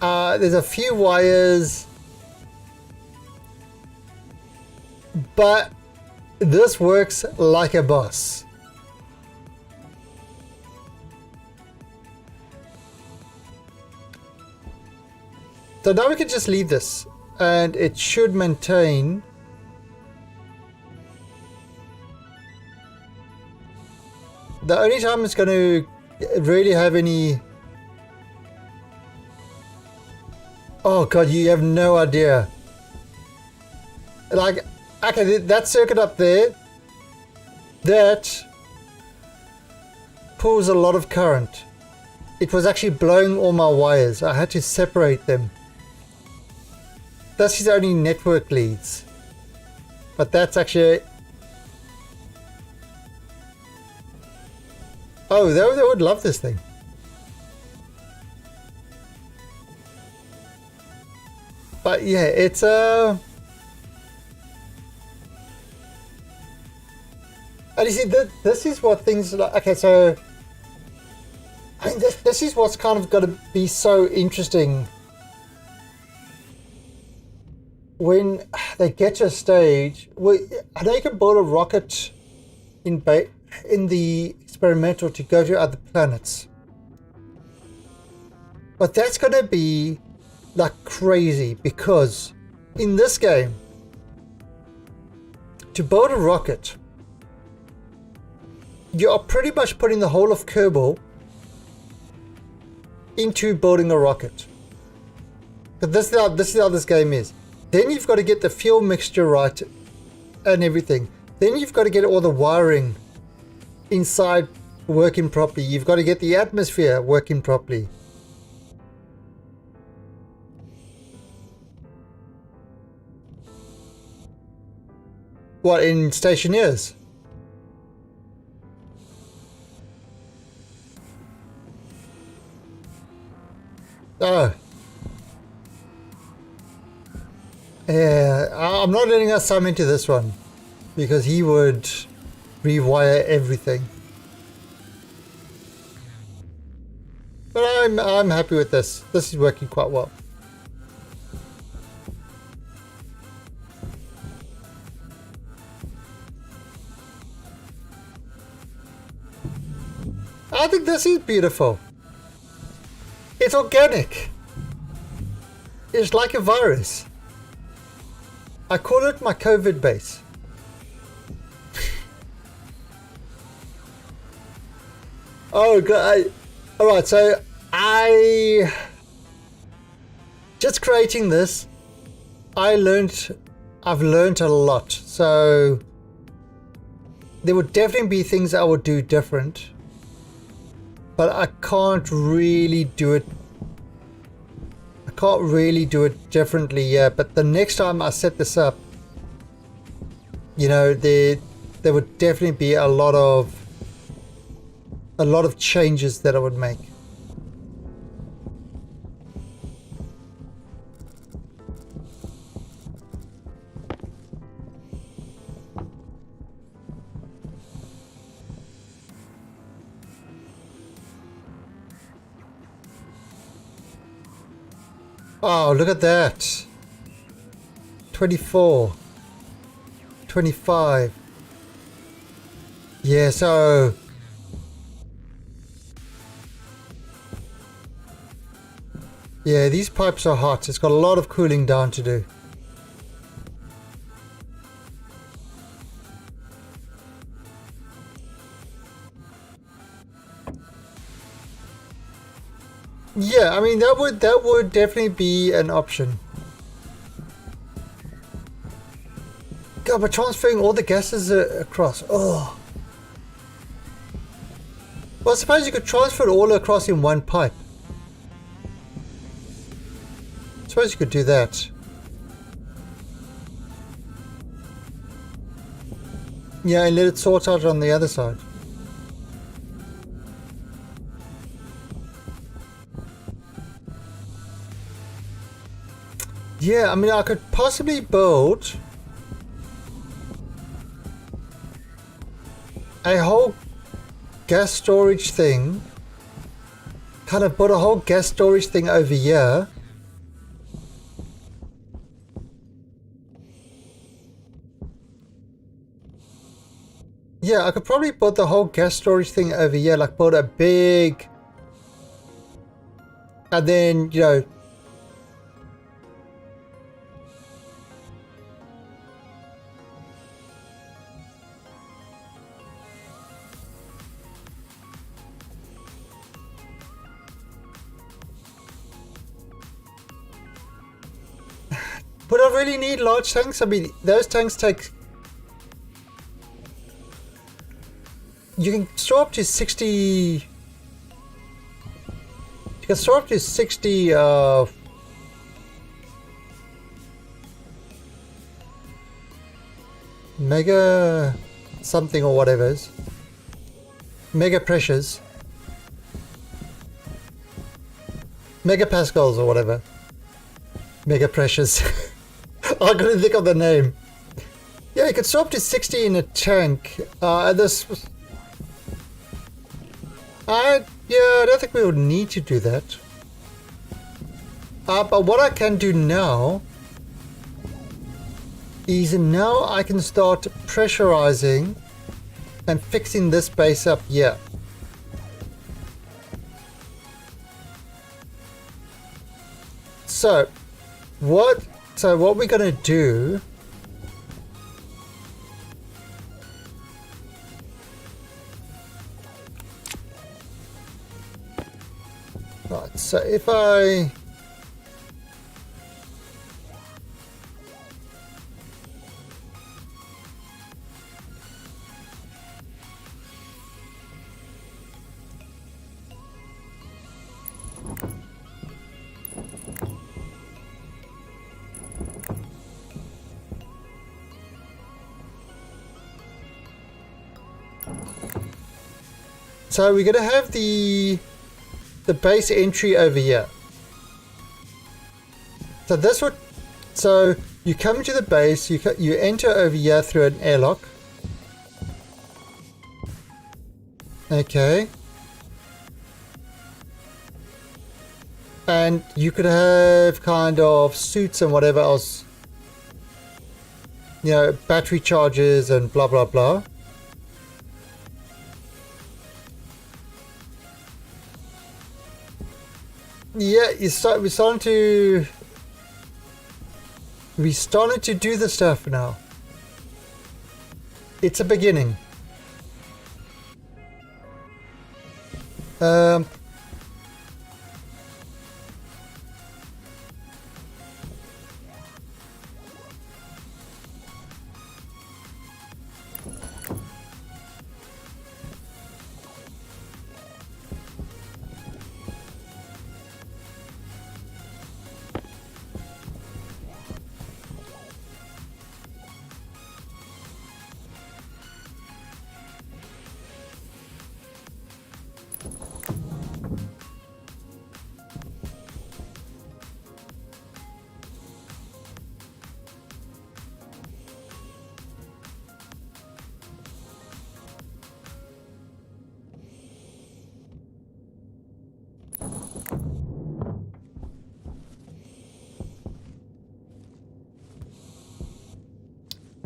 There's a few wires. But this works like a boss. So now we can just leave this and it should maintain. The only time it's going to really have any... Oh god, you have no idea. Like, okay, that circuit up there, that pulls a lot of current. It was actually blowing all my wires. I had to separate them. That's his only network leads. But that's actually... Oh, they would love this thing. But yeah, it's and you see, this is what things like. Okay, so I mean, this is what's kind of got to be so interesting when they get to a stage where I know you can build a rocket in the experimental to go to other planets, but that's going to be like crazy, because in this game, to build a rocket, you are pretty much putting the whole of Kerbal into building a rocket. But this is how this game is. Then you've got to get the fuel mixture right and everything. Then you've got to get all the wiring inside working properly. You've got to get the atmosphere working properly. What, in stationeers? Oh. Yeah, I'm not letting us Sam into this one, because he would rewire everything. But I'm happy with this. This is working quite well. I think this is beautiful. It's organic. It's like a virus. I call it my COVID base. Oh god. Alright, so just creating this, I've learned a lot. So there would definitely be things I would do different, but I can't really do it. I can't really do it differently yet. But the next time I set this up, you know, there would definitely be a lot of changes that I would make. Oh, look at that. 24. 25. Yeah, so... yeah, these pipes are hot. It's got a lot of cooling down to do. Yeah, I mean that would definitely be an option. God, but transferring all the gases across. Oh. Well, I suppose you could transfer it all across in one pipe. I suppose you could do that. Yeah, and let it sort out on the other side. Yeah, I mean, I could possibly build a whole gas storage thing. Kind of put a whole gas storage thing over here. Yeah, I could probably put the whole gas storage thing over here, like put a big... and then, you know... Would I really need large tanks? I mean, those tanks take... you can store up to 60... you can store up to 60... mega... something or whatever it is. Mega pressures. Megapascals or whatever. Mega pressures. I couldn't think of the name. Yeah, you could store up to 60 in a tank. This... I don't think we would need to do that. But what I can do now is now I can start pressurizing and fixing this base up here. So what we're gonna do right, so if I so we're gonna have the base entry over here. So this would, so you come into the base, you enter over here through an airlock. Okay. And you could have kind of suits and whatever else, you know, battery charges and blah blah blah. Yeah, we're starting to do the stuff now. It's a beginning.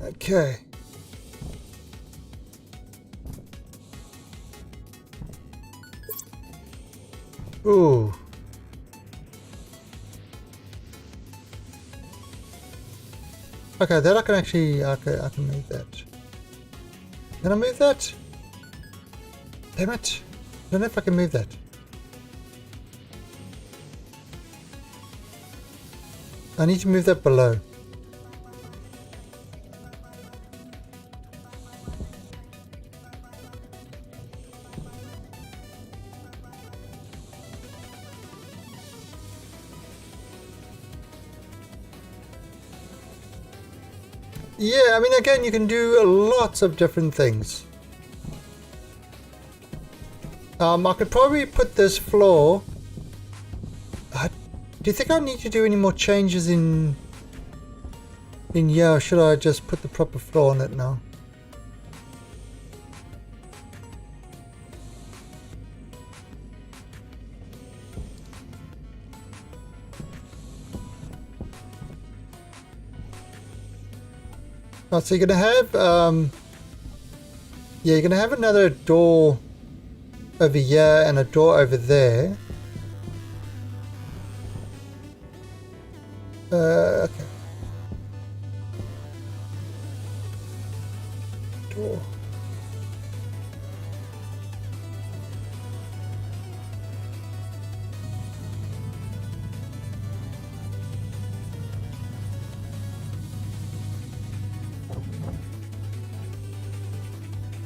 Okay. Ooh. Okay, that I can actually, I can move that. Can I move that? Damn it. I don't know if I can move that. I need to move that below. Yeah, I mean, again, you can do lots of different things. I could probably put this floor. Do you think I need to do any more changes in here, or should I just put the proper floor on it now? Oh, so you're gonna have yeah, you're gonna have another door over here and a door over there. Okay. Door.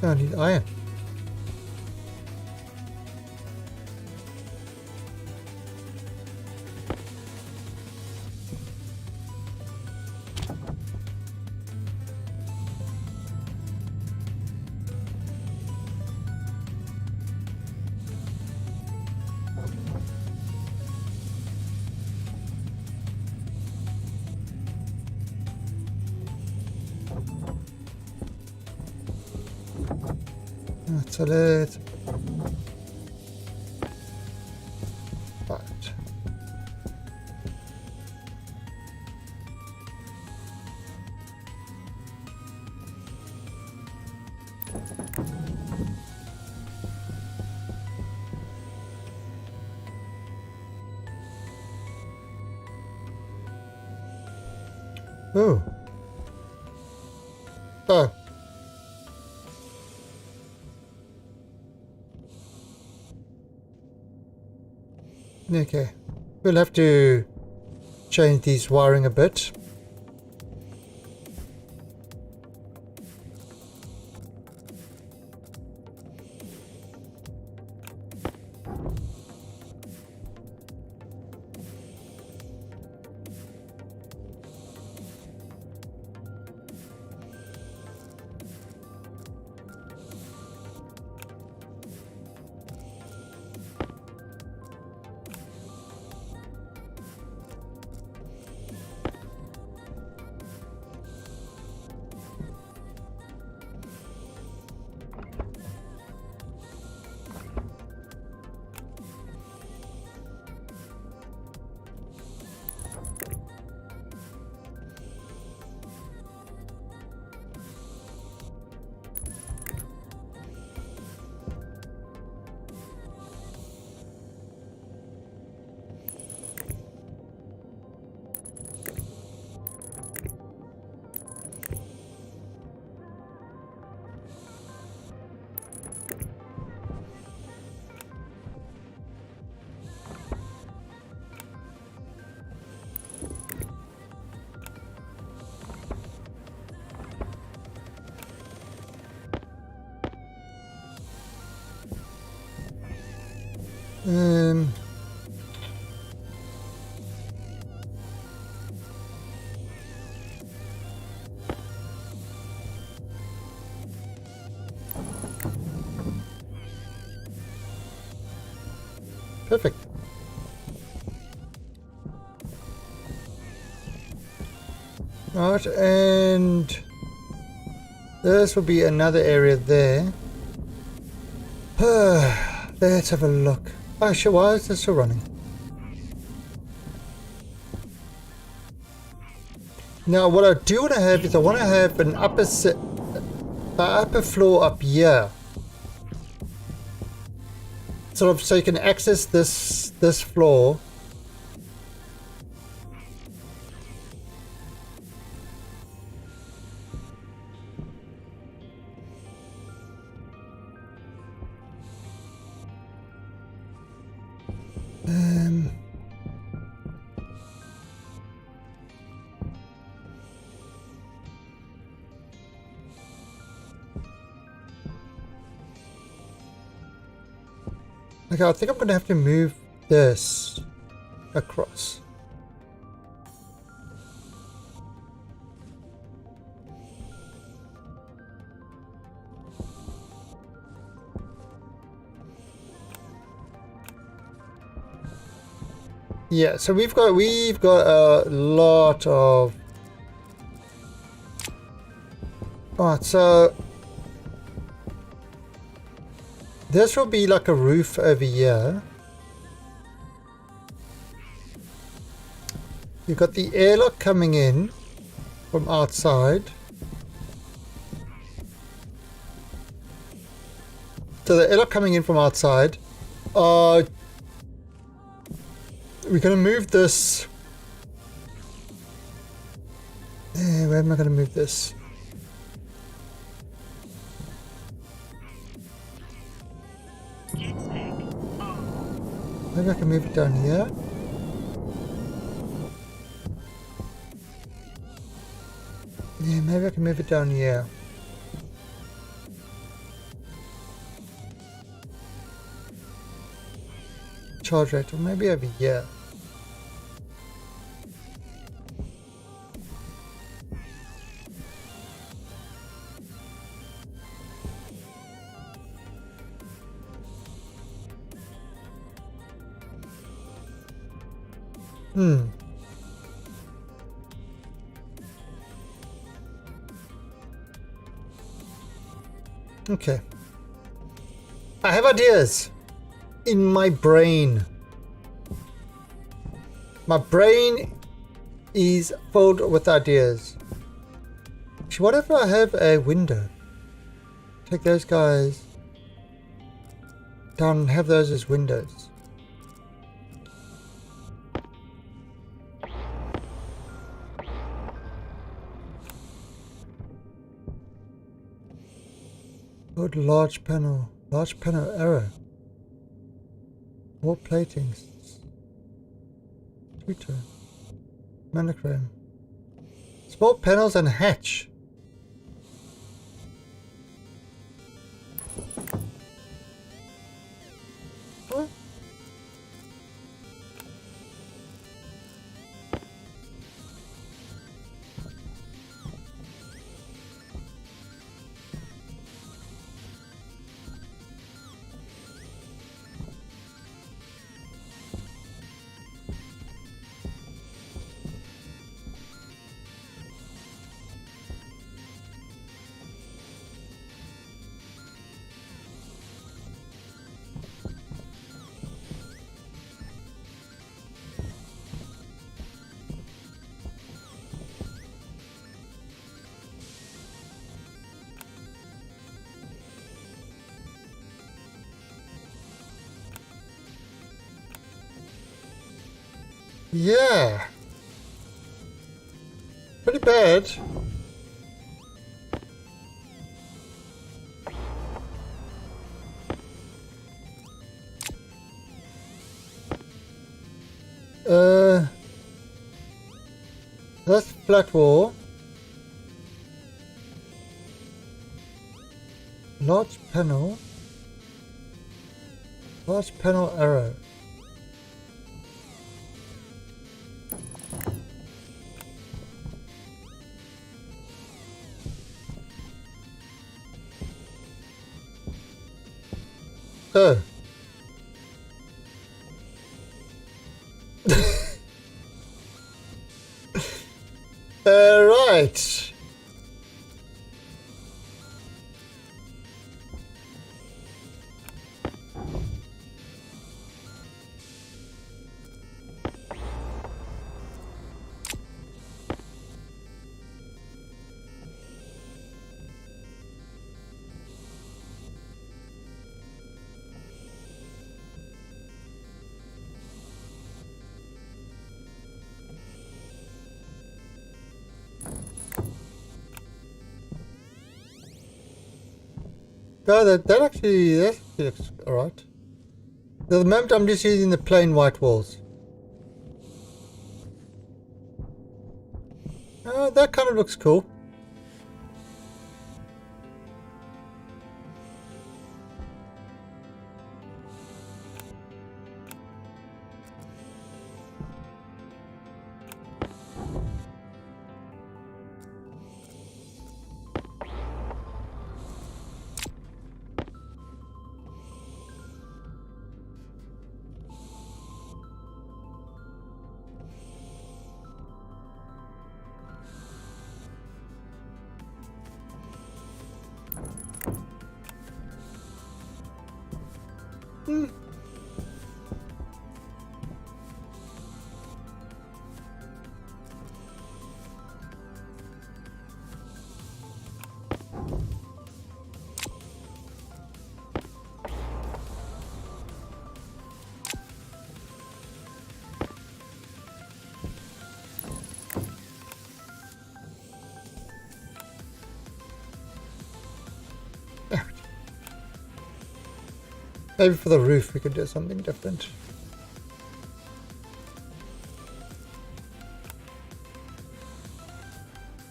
I need iron. So let's right. Oh. Oh. Okay, we'll have to change these wiring a bit. Um, perfect. Right, and this will be another area there. Let's have a look. Oh, sure, why is this still running? Now, what I do want to have is I want to have an upper floor up here, sort of, so you can access this floor. Okay, I think I'm going to have to move this across. Yeah, so we've got a lot of. Alright, so this will be like a roof over here. You've got the airlock coming in from outside. So the airlock coming in from outside. We're going to move this. Where am I going to move this? Maybe I can move it down here. Yeah, maybe I can move it down here. Charge rate, or maybe over here. Okay. I have ideas in my brain. My brain is filled with ideas. Actually, what if I have a window? Take those guys down and have those as windows. Good large panel arrow. More platings. Tutor. Monogram. Small panels and hatch. What? Yeah. Pretty bad. That's flat wall. Large panel arrow. Oh. Right. No, that actually looks alright. At the moment I'm just using the plain white walls. That kind of looks cool. Maybe for the roof we could do something different.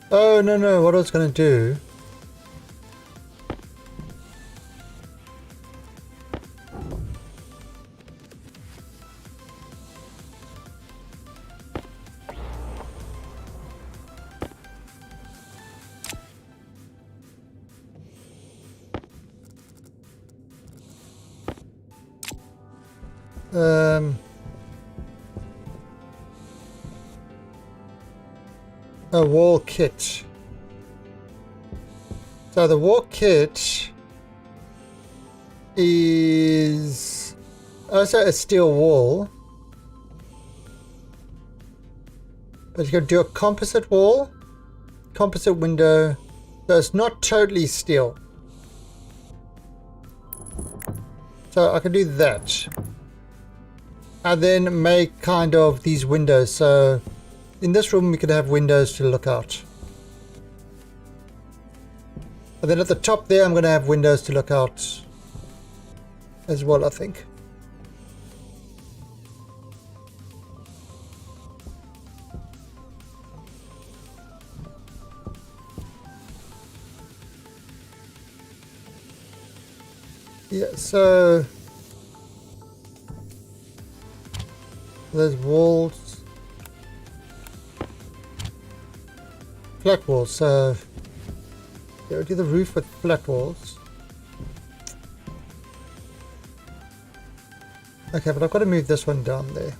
Oh, no, what I was going to do... a wall kit. So the wall kit is also a steel wall, but you can do a composite wall, composite window, so it's not totally steel. So I can do that. And then make kind of these windows. So in this room we could have windows to look out. And then at the top there I'm going to have windows to look out as well, I think. Yeah, so there's walls, flat walls, so yeah, we'll do the roof with flat walls. Okay, but I've got to move this one down there.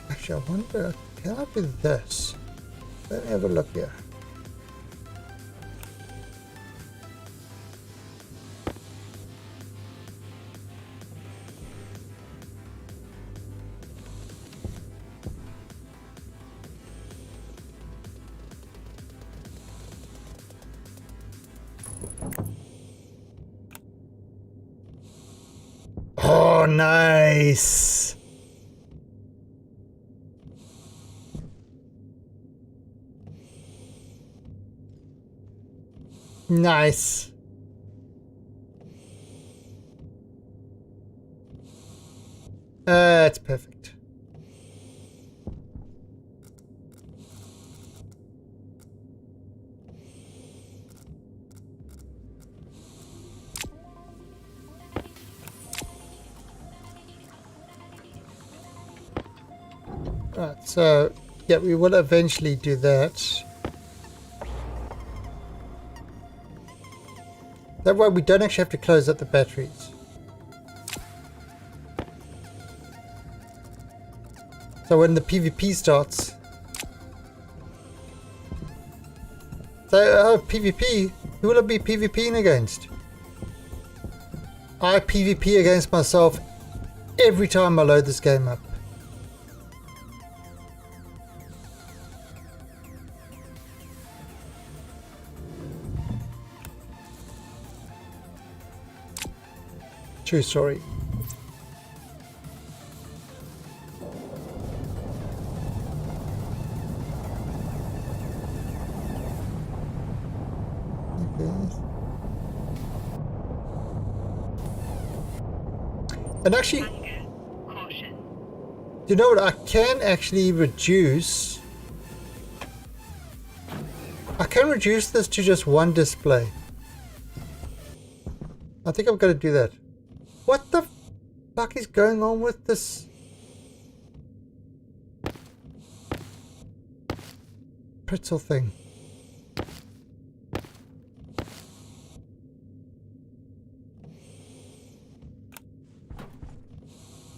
Actually, I wonder, can I do this? Let me have a look here. Oh, nice. Nice. That's perfect. Right, so yeah, we will eventually do that. That way we don't actually have to close up the batteries. So when the PvP starts... So, PvP? Who will I be PvPing against? I PvP against myself every time I load this game up. True story. And actually, Hunger. Caution. you know what? I can actually reduce. I can reduce this to just one display. I think I'm going to do that. What the fuck is going on with this pretzel thing?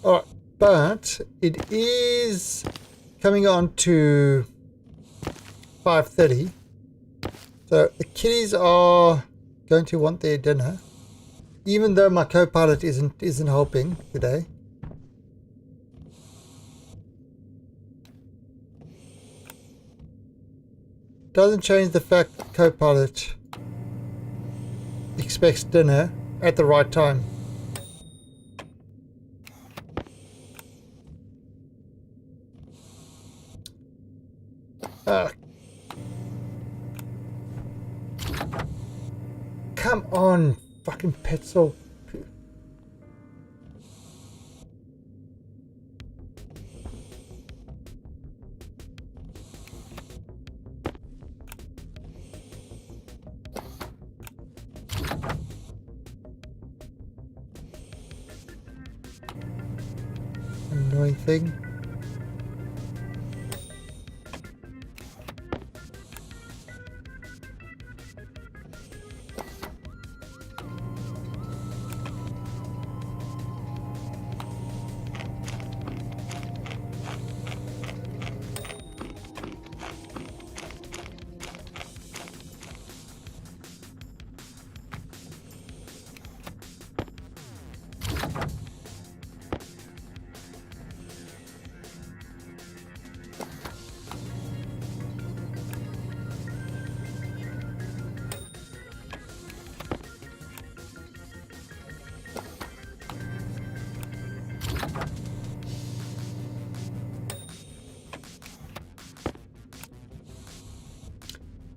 Alright, but it is coming on to 5:30. So the kiddies are going to want their dinner. Even though my co-pilot isn't helping today. Doesn't change the fact that co-pilot expects dinner at the right time. Come on, fucking pencil. Annoying thing.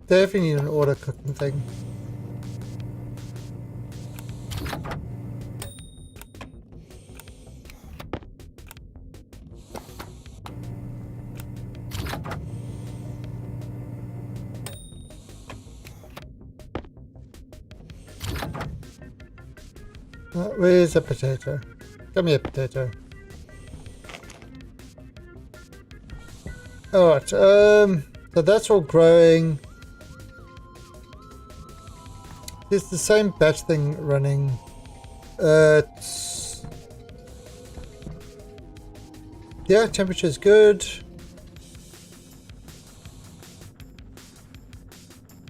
Definitely need an auto cooking thing. Where's a potato? Give me a potato. Alright, so that's all growing. It's the same batch thing running. Yeah, temperature's good.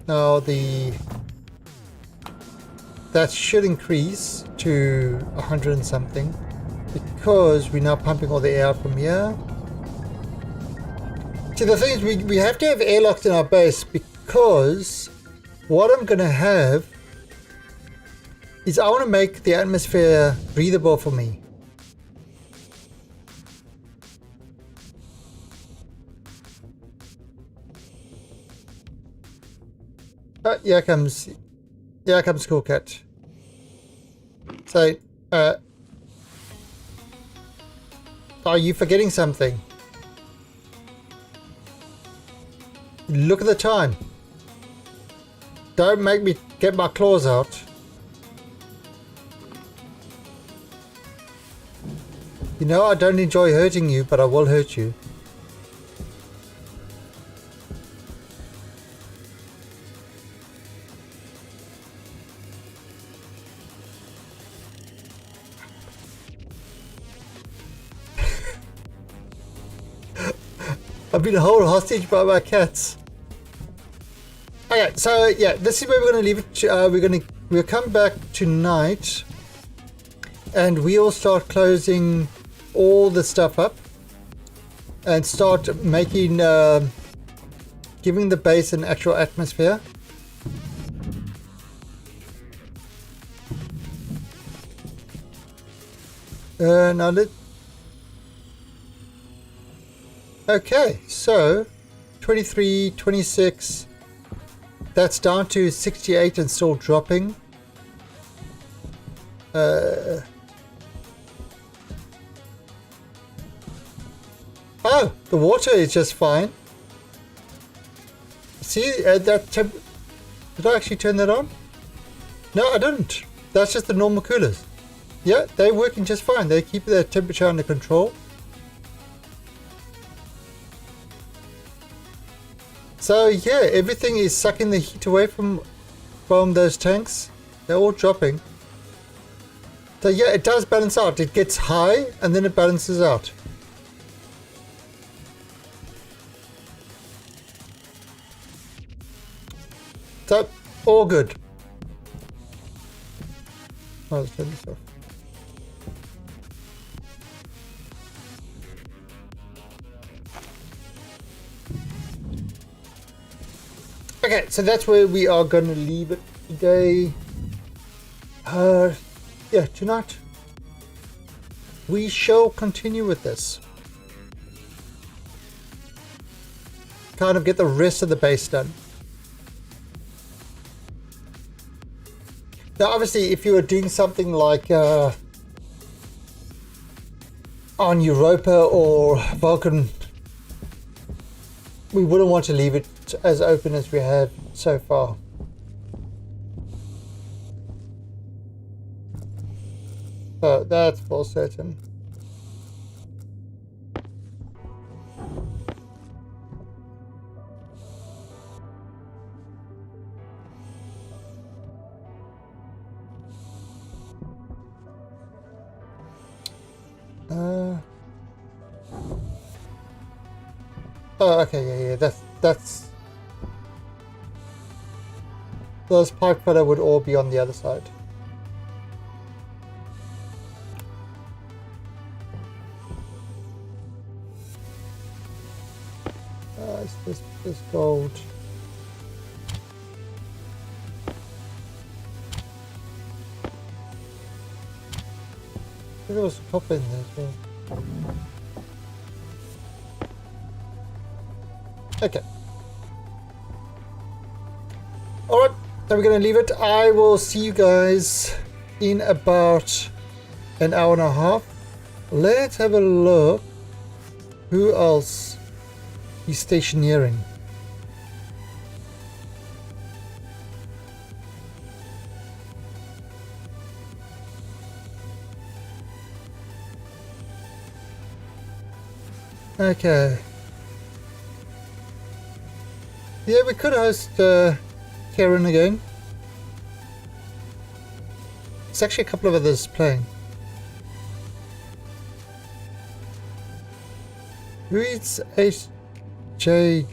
Now that should increase to 100 and something because we're now pumping all the air out from here. See, the thing is we have to have airlocks in our base because what I'm going to have is I want to make the atmosphere breathable for me. Here comes Cool Cat. So, are you forgetting something? Look at the time. Don't make me get my claws out. You know I don't enjoy hurting you, but I will hurt you. I've been held hostage by my cats. Okay, so yeah, this is where we're going to leave it. We'll come back tonight, and we'll start closing all the stuff up, and start making, giving the base an actual atmosphere. Now let. Okay, so 23, 26, that's down to 68 and still dropping. Oh, the water is just fine. See, that temp... Did I actually turn that on? No, I didn't. That's just the normal coolers. Yeah, they're working just fine. They keep their temperature under control. So yeah, everything is sucking the heat away from those tanks. They're all dropping. So yeah, it does balance out. It gets high and then it balances out. So, all good. Oh, let's turn this off. Okay, so that's where we are going to leave it today. Yeah, tonight we shall continue with this. Kind of get the rest of the base done. Now, obviously, if you were doing something like on Europa or Vulcan, we wouldn't want to leave it as open as we have so far. So that's for certain. Oh, okay, yeah, that's those pipe filler would all be on the other side. It's this gold. I think there was a copper in there as well. Okay. Alright, so we're going to leave it. I will see you guys in about an hour and a half. Let's have a look. Who else is stationeering? Okay. Yeah, we could host Karen again. There's actually a couple of others playing. Who is H.J.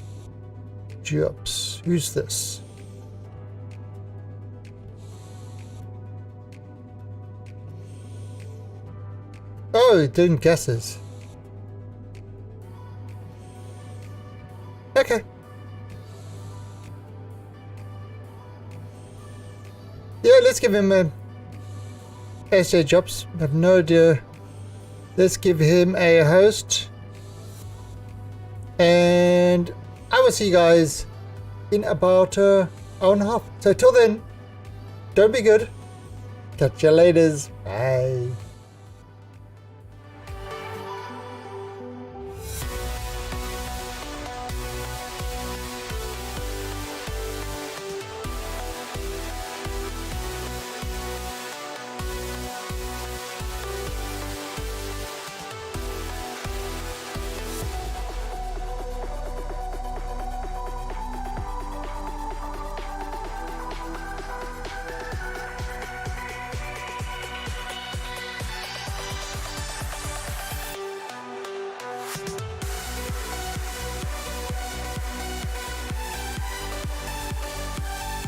Jobs? Who's this? Oh, doing guesses. Okay. Yeah, let's give him a SJ Jobs. I have no idea. Let's give him a host. And I will see you guys in about an hour and a half. So till then, don't be good. Catch you later. Bye.